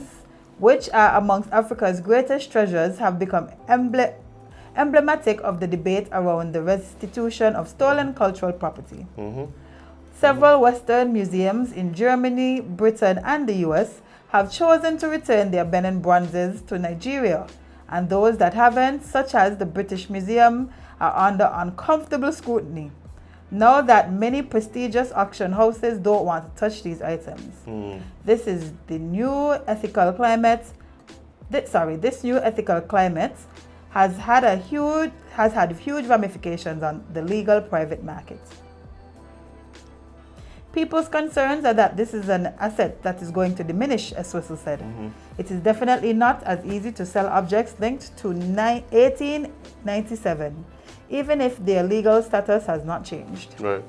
which are amongst Africa's greatest treasures, have become emblematic of the debate around the restitution of stolen cultural property. Several Western museums in Germany, Britain, and the US have chosen to return their Benin bronzes to Nigeria, and those that haven't, such as the British Museum, are under uncomfortable scrutiny. Now that many prestigious auction houses don't want to touch these items. This is the new ethical climate. This new ethical climate has had huge ramifications on the legal private market. People's concerns are that this is an asset that is going to diminish, as Swissel said. It is definitely not as easy to sell objects linked to 1897, even if their legal status has not changed. Right.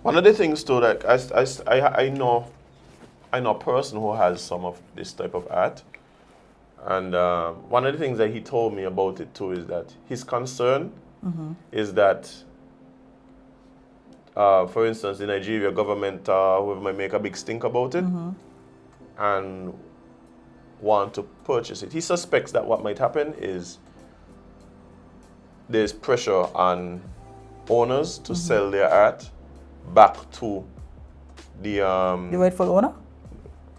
One of the things too, like I know a person who has some of this type of art, and one of the things that he told me about it too is that his concern is that, for instance, the Nigeria government, whoever might make a big stink about it and want to purchase it. He suspects that what might happen is there's pressure on owners to sell their art back to the rightful owner?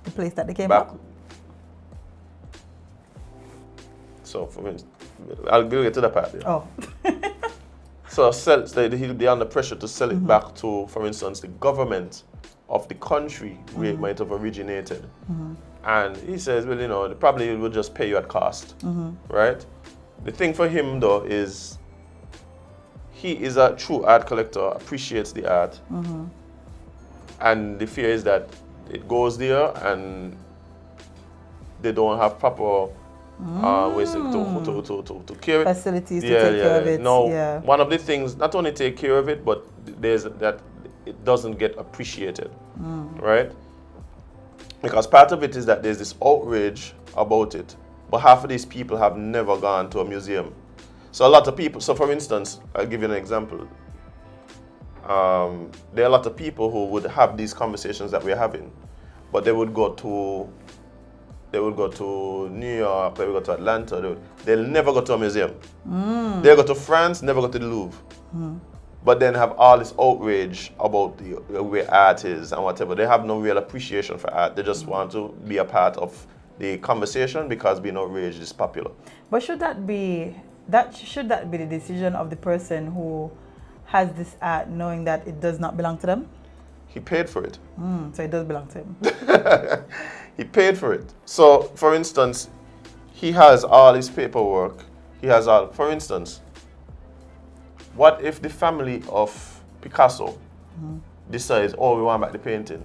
The place that they came back. from? So, for instance, I'll get to that part. Yeah. Oh. So he'll be under pressure to sell it back to, for instance, the government of the country where it might have originated. And he says, well, you know, they probably will just pay you at cost, right? The thing for him, though, is he is a true art collector, appreciates the art. And the fear is that it goes there and they don't have proper ways to care it. Facilities to take care of it. No, one of the things, not only take care of it, but there's that it doesn't get appreciated, right? Because part of it is that there's this outrage about it, but half of these people have never gone to a museum. So a lot of people, so for instance, I'll give you an example. There are a lot of people who would have these conversations that we're having, but they would go to New York, they would go to Atlanta, they'll never go to a museum. They'll go to France, never go to the Louvre. But then have all this outrage about the way art is and whatever. They have no real appreciation for art. They just want to be a part of the conversation because being outraged is popular. But should that be the decision of the person who has this art, knowing that it does not belong to them? He paid for it. So it does belong to him. He paid for it. So, for instance, he has all his paperwork. He has all, for instance, what if the family of Picasso decides, oh, we want back the painting?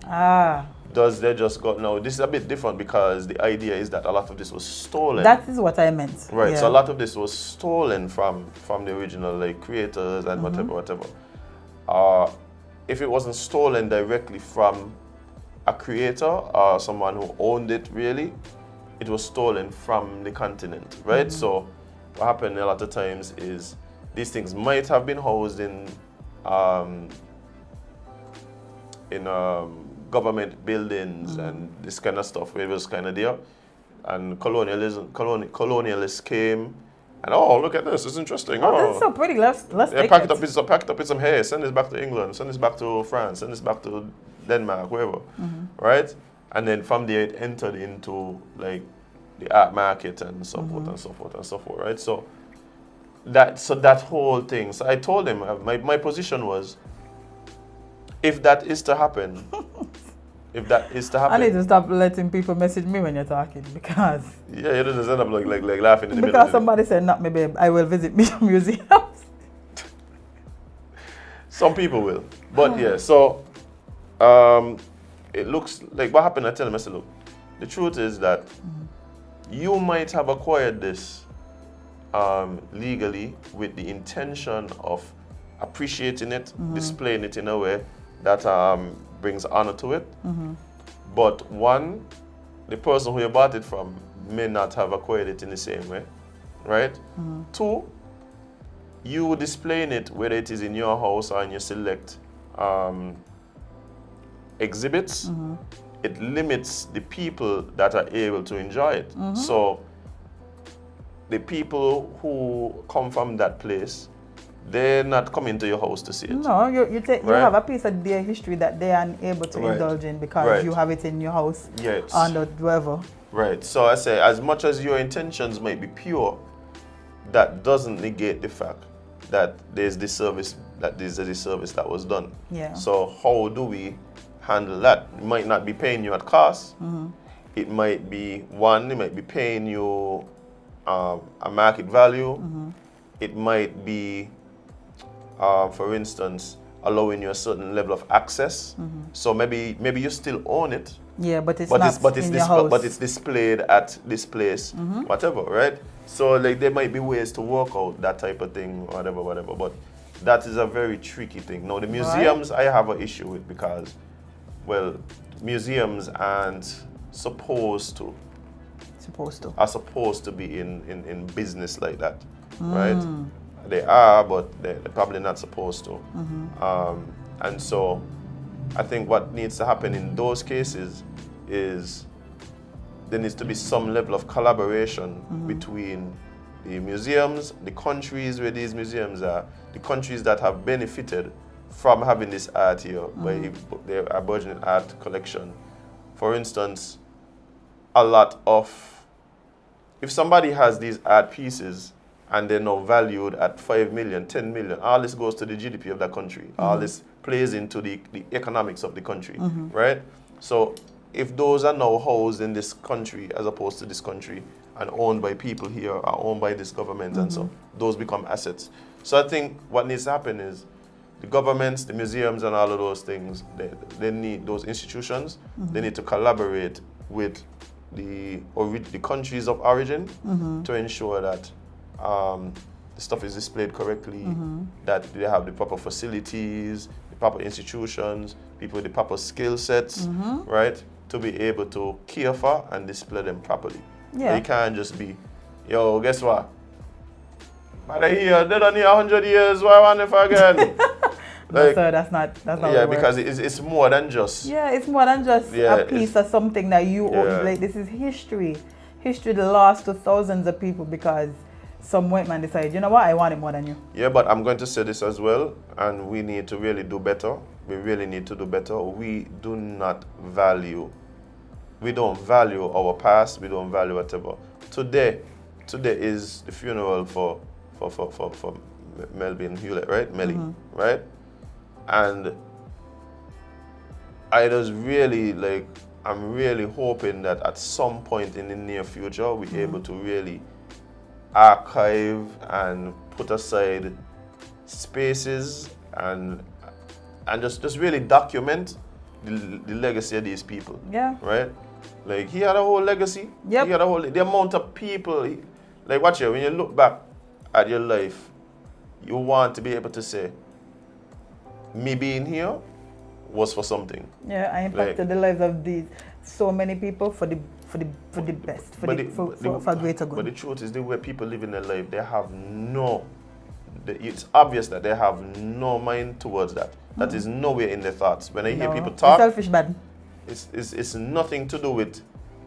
Does they just go, no, this is a bit different because the idea is that a lot of this was stolen. That is what I meant. Right, so a lot of this was stolen from the original like creators and whatever. If it wasn't stolen directly from a creator or someone who owned it really, it was stolen from the continent, right? So what happened a lot of times is these things might have been housed in government buildings and this kind of stuff where it was kind of there. And colonialists came and, oh, look at this, it's interesting. Oh, this is so pretty, let's take pack it. Pack it up with some hair, send this back to England, send this back to France, send this back to Denmark, wherever, right? And then from there it entered into like the art market and so forth and so forth and so forth, right? So that whole thing. So I told him my position was, if that is to happen, I need to stop letting people message me when you're talking because you just end up like laughing in the middle. Because somebody said, "Not me, babe. I will visit museums." Some people will, but yeah. So it looks like what happened. I tell him, I said, look, the truth is that you might have acquired this legally with the intention of appreciating it, displaying it in a way that brings honor to it. But one, the person who you bought it from may not have acquired it in the same way, right? Two, you displaying it, whether it is in your house or in your select exhibits, it limits the people that are able to enjoy it. So the people who come from that place, they're not coming to your house to see it. No, you Right. have a piece of their history that they are unable to Right. indulge in because Right. you have it in your house Yes. and whatever. Right. So I say, as much as your intentions might be pure, that doesn't negate the fact that there's this service, that there's a service that was done. Yeah. So how do we handle that? It might not be paying you at cost. It might be it might be paying you a market value. It might be, for instance, allowing you a certain level of access. So maybe you still own it, Yeah, but it's but not in your house. but it's displayed at this place, whatever, right? So like there might be ways to work out that type of thing, whatever. But that is a very tricky thing. Now the museums I have an issue with because, well, museums aren't are supposed to be in business like that, right? They are, but they're probably not supposed to. And so I think what needs to happen in those cases is there needs to be some level of collaboration between the museums, the countries where these museums are, the countries that have benefited from having this art here, by their Aboriginal art collection. For instance, if somebody has these art pieces and they're now valued at 5 million, 10 million, all this goes to the GDP of that country. All this plays into the economics of the country, right? So if those are now housed in this country as opposed to this country and owned by people here or owned by this government and so, those become assets. So I think what needs to happen is the governments, the museums and all of those things, they need those institutions, they need to collaborate with the countries of origin to ensure that the stuff is displayed correctly, that they have the proper facilities, the proper institutions, people with the proper skill sets, right, to be able to care for and display them properly. Yeah. They can't just be, yo, guess what? But they done here 100 years, why want it again? So that's not yeah, because it's more than just. Yeah, it's more than just a piece of something that you own. Like, this is history. History that lost to thousands of people because some white man decided, you know what, I want it more than you. Yeah, but I'm going to say this as well, and we need to really do better. We really need to do better. We don't value our past, we don't value whatever. Today is the funeral for Melvin Hewlett, right? Melly, right? And I'm really hoping that at some point in the near future, we're able to really archive and put aside spaces and just really document the legacy of these people. Yeah. Right? Like, he had a whole legacy. Yep. He had the amount of people. Like, watch it, when you look back at your life, you want to be able to say, me being here was for something. Yeah, I impacted the lives of so many people for the best, for greater good. But the truth is, the way people live in their life, they have it's obvious that they have no mind towards that. That is nowhere in their thoughts. When I hear people talk, selfish bad. It's nothing to do with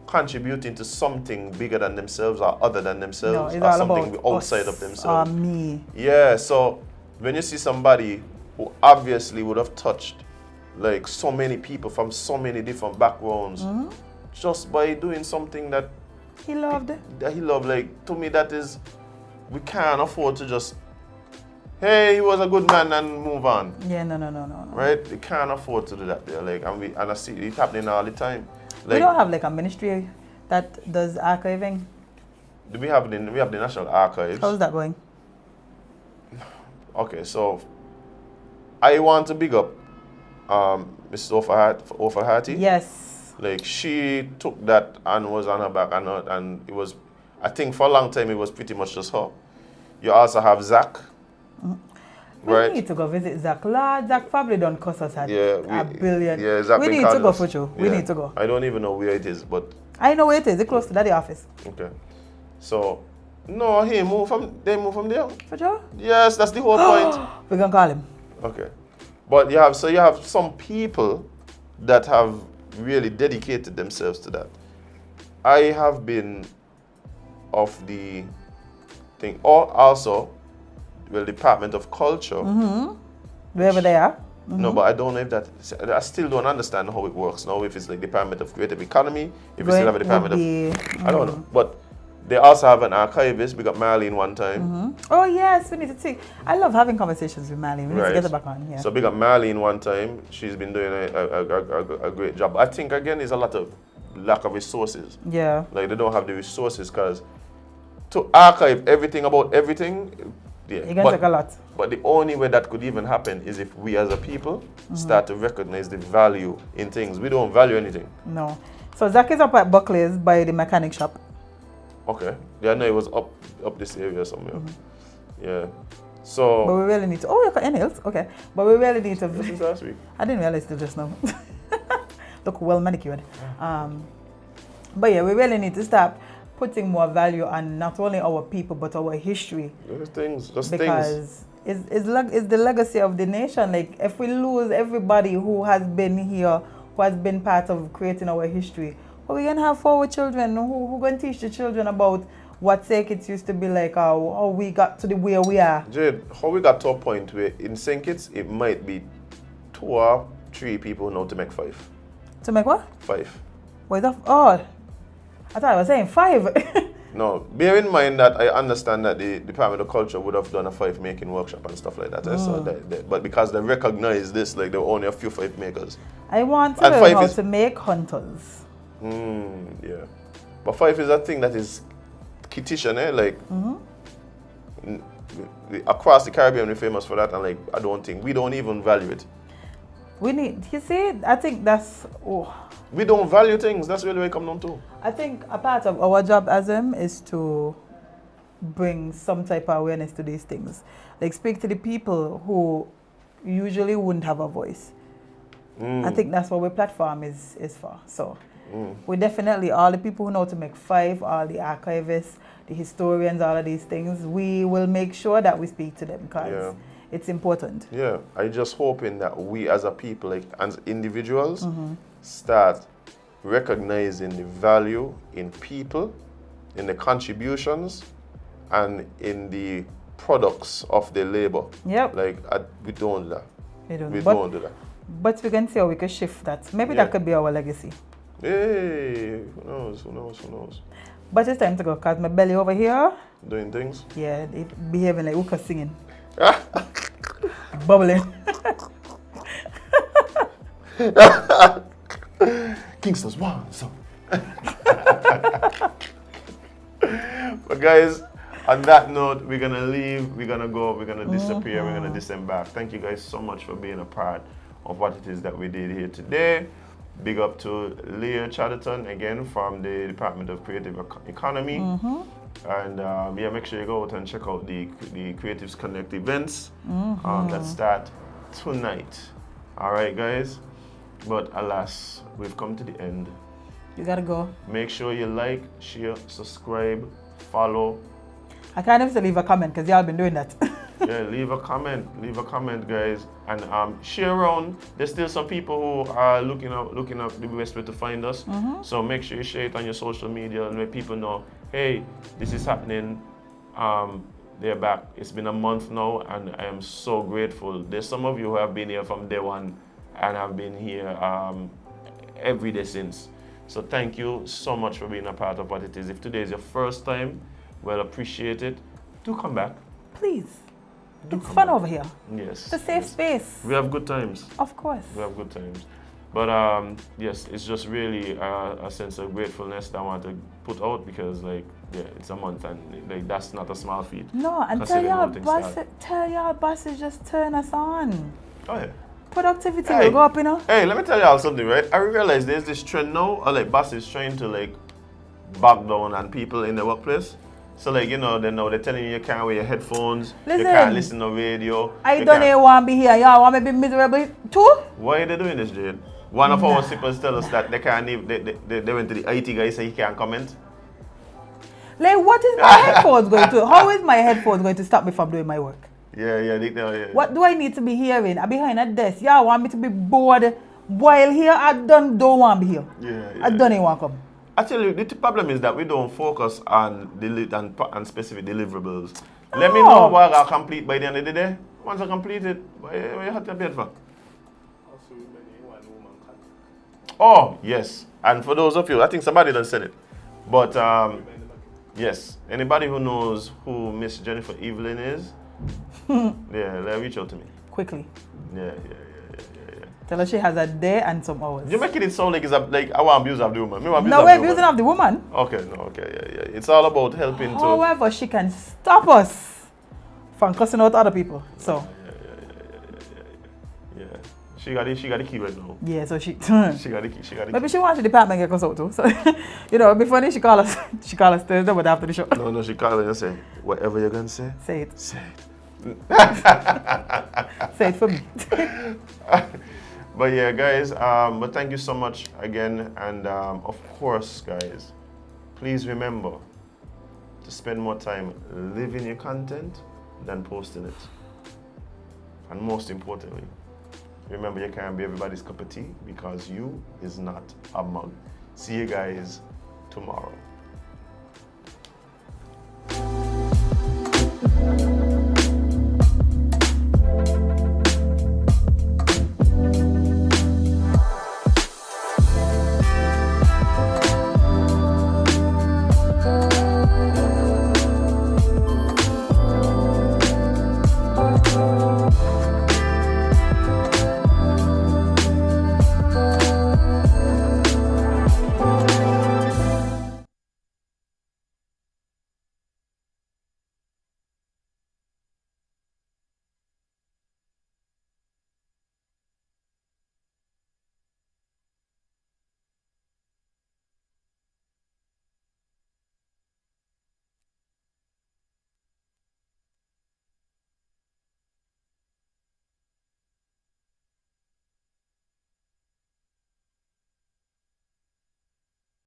contributing to something bigger than themselves or other than themselves, or something outside of themselves. Me. Yeah, so when you see somebody who obviously would have touched like so many people from so many different backgrounds just by doing something that he loved, like, to me, that is, we can't afford to just, hey, he was a good man and move on. Yeah, no. Right? We can't afford to do that there. Like, and I see it happening all the time. Like, we don't have like a ministry that does archiving. We have the National Archives. How's that going? Okay, so I want to big up Mrs. Ofahati. Yes. Like, she took that and was on her back, and it was, I think for a long time it was pretty much just her. You also have Zach. Right? We need to go visit Zach. Lord, Zach probably don't cost us a billion. Yeah, Zach. We need to go for sure. We need to go. I don't even know where it is, but I know where it is. It's close to Daddy office. Okay. So, no, they moved from there. For sure? Yes, that's the whole point. We're gonna call him. Okay. But you have some people that have really dedicated themselves to that. I have been of the thing, or also, well, Department of Culture. Wherever they are. No, but I don't know if that. I still don't understand how it works now. If it's like Department of Creative Economy, if we still have a Department of, I don't know. But they also have an archivist. We got Marlene one time. Oh yes, we need to see. I love having conversations with Marlene. We need to get her back on. Yeah. So we got Marlene one time. She's been doing a great job. I think again, it's a lot of lack of resources. Yeah. Like they don't have the resources because to archive everything about everything. Yeah, it can take a lot. But the only way that could even happen is if we as a people start to recognize the value in things. We don't value anything. No. So Zach is up at Buckley's by the mechanic shop. Okay. Yeah, I know it was up this area somewhere. Yeah. So. But we really need to. Oh, you got any else? Okay. But we really need to. This is last week. I didn't realize till just now. Look well manicured. But yeah, we really need to start putting more value on not only our people but our history. Those things, because it's the legacy of the nation. Like if we lose everybody who has been here, who has been part of creating our history, what we gonna have for our children? Who gonna teach the children about what St. Kitts used to be like, how we got to the where we are? Jade, how we got to a point where in St. Kitts it might be 2 or 3 people now to make 5. To make what? 5. What is that? Oh, I thought I was saying 5. No, bear in mind that I understand that the Department of Culture would have done a 5 making workshop and stuff like that. So but because they recognize this, like there were only a few 5 makers. I want to learn how to make hunters. Yeah. But 5 is a thing that is Kittitian, eh? Like across the Caribbean we're famous for that, and like I don't think we don't even value it. We need, you see, I think that's we don't value things. That's really where it comes down to. I think a part of our job, Azem, is to bring some type of awareness to these things. Like speak to the people who usually wouldn't have a voice. I think that's what our platform is for. So we definitely, all the people who know to make 5, all the archivists, the historians, all of these things, we will make sure that we speak to them because it's important. Yeah, I just hoping that we as a people, like as individuals, start recognizing the value in people, in the contributions, and in the products of their labor. Yep. Like we don't do that. We but, don't do that. But we can see how we can shift that. Maybe that could be our legacy. Hey, who knows? Who knows? Who knows? But it's time to go because my belly over here. Doing things? Yeah, they behaving like Uka singing. Bubbling. Kingston's one, so. But guys, on that note, we're gonna leave, we're gonna go, we're gonna disappear, we're gonna disembark. Thank you guys so much for being a part of what it is that we did here today. Big up to Leah Chatterton again from the Department of Creative Economy. And yeah, make sure you go out and check out the Creatives Connect events that start tonight. All right, guys. But alas, we've come to the end. You gotta go. Make sure you like, share, subscribe, follow. I can't even leave a comment because y'all been doing that. Yeah, leave a comment, guys, and share around. There's still some people who are looking up the best way to find us. So make sure you share it on your social media and let people know, hey, this is happening. They're back. It's been a month now, and I am so grateful. There's some of you who have been here from day one and have been here every day since. So thank you so much for being a part of what it is. If today is your first time, well, appreciate it. Do come back. Please. It's fun over here. Yes. It's a safe space. We have good times. Of course. We have good times. But yes, it's just really a sense of gratefulness that I want to put out because, like, yeah, it's a month and like that's not a small feat. No, and tell y'all bosses just turn us on. Oh yeah. Productivity will go up, you know. Hey, let me tell y'all something, right? I realize there's this trend now, like bosses trying to like back down on people in the workplace. So like, you know, they're telling you can't wear your headphones, you can't listen to radio. I don't want to be here. Y'all want me to be miserable too? Why are they doing this, Jade? One of our sippers tell us that they can't even, they went to the IT guy, say he can't comment. Like, what is my headphones going to, how is my headphones going to stop me from doing my work? Yeah. What do I need to be hearing? I'm behind a desk. Y'all want me to be bored While here, I don't want to be here. Yeah. I don't want to come. Actually, the problem is that we don't focus on on specific deliverables. Let me know what I complete by the end of the day. Once I complete it, what you have to pay for? Oh, yes. And for those of you, I think somebody done said it. But, yes, anybody who knows who Miss Jennifer Evelyn is, yeah, reach out to me. Quickly. Yeah. Tell her she has a day and some hours. You're making it sound like it's like I want abuse of the woman. No, we're abusing of the woman. Okay, yeah. It's all about helping to... However, she can stop us from cussing out other people. So. Yeah. She got the key right now. Yeah, so she got the key. Maybe she wants the department to get us out too. So, it'd be funny she call us Thursday, but after the show. No, she call her and say, whatever you're gonna say. Say it. Say it. Say it for me. But yeah, guys, but thank you so much again. And of course, guys, please remember to spend more time living your content than posting it. And most importantly, remember you can't be everybody's cup of tea because you is not a mug. See you guys tomorrow.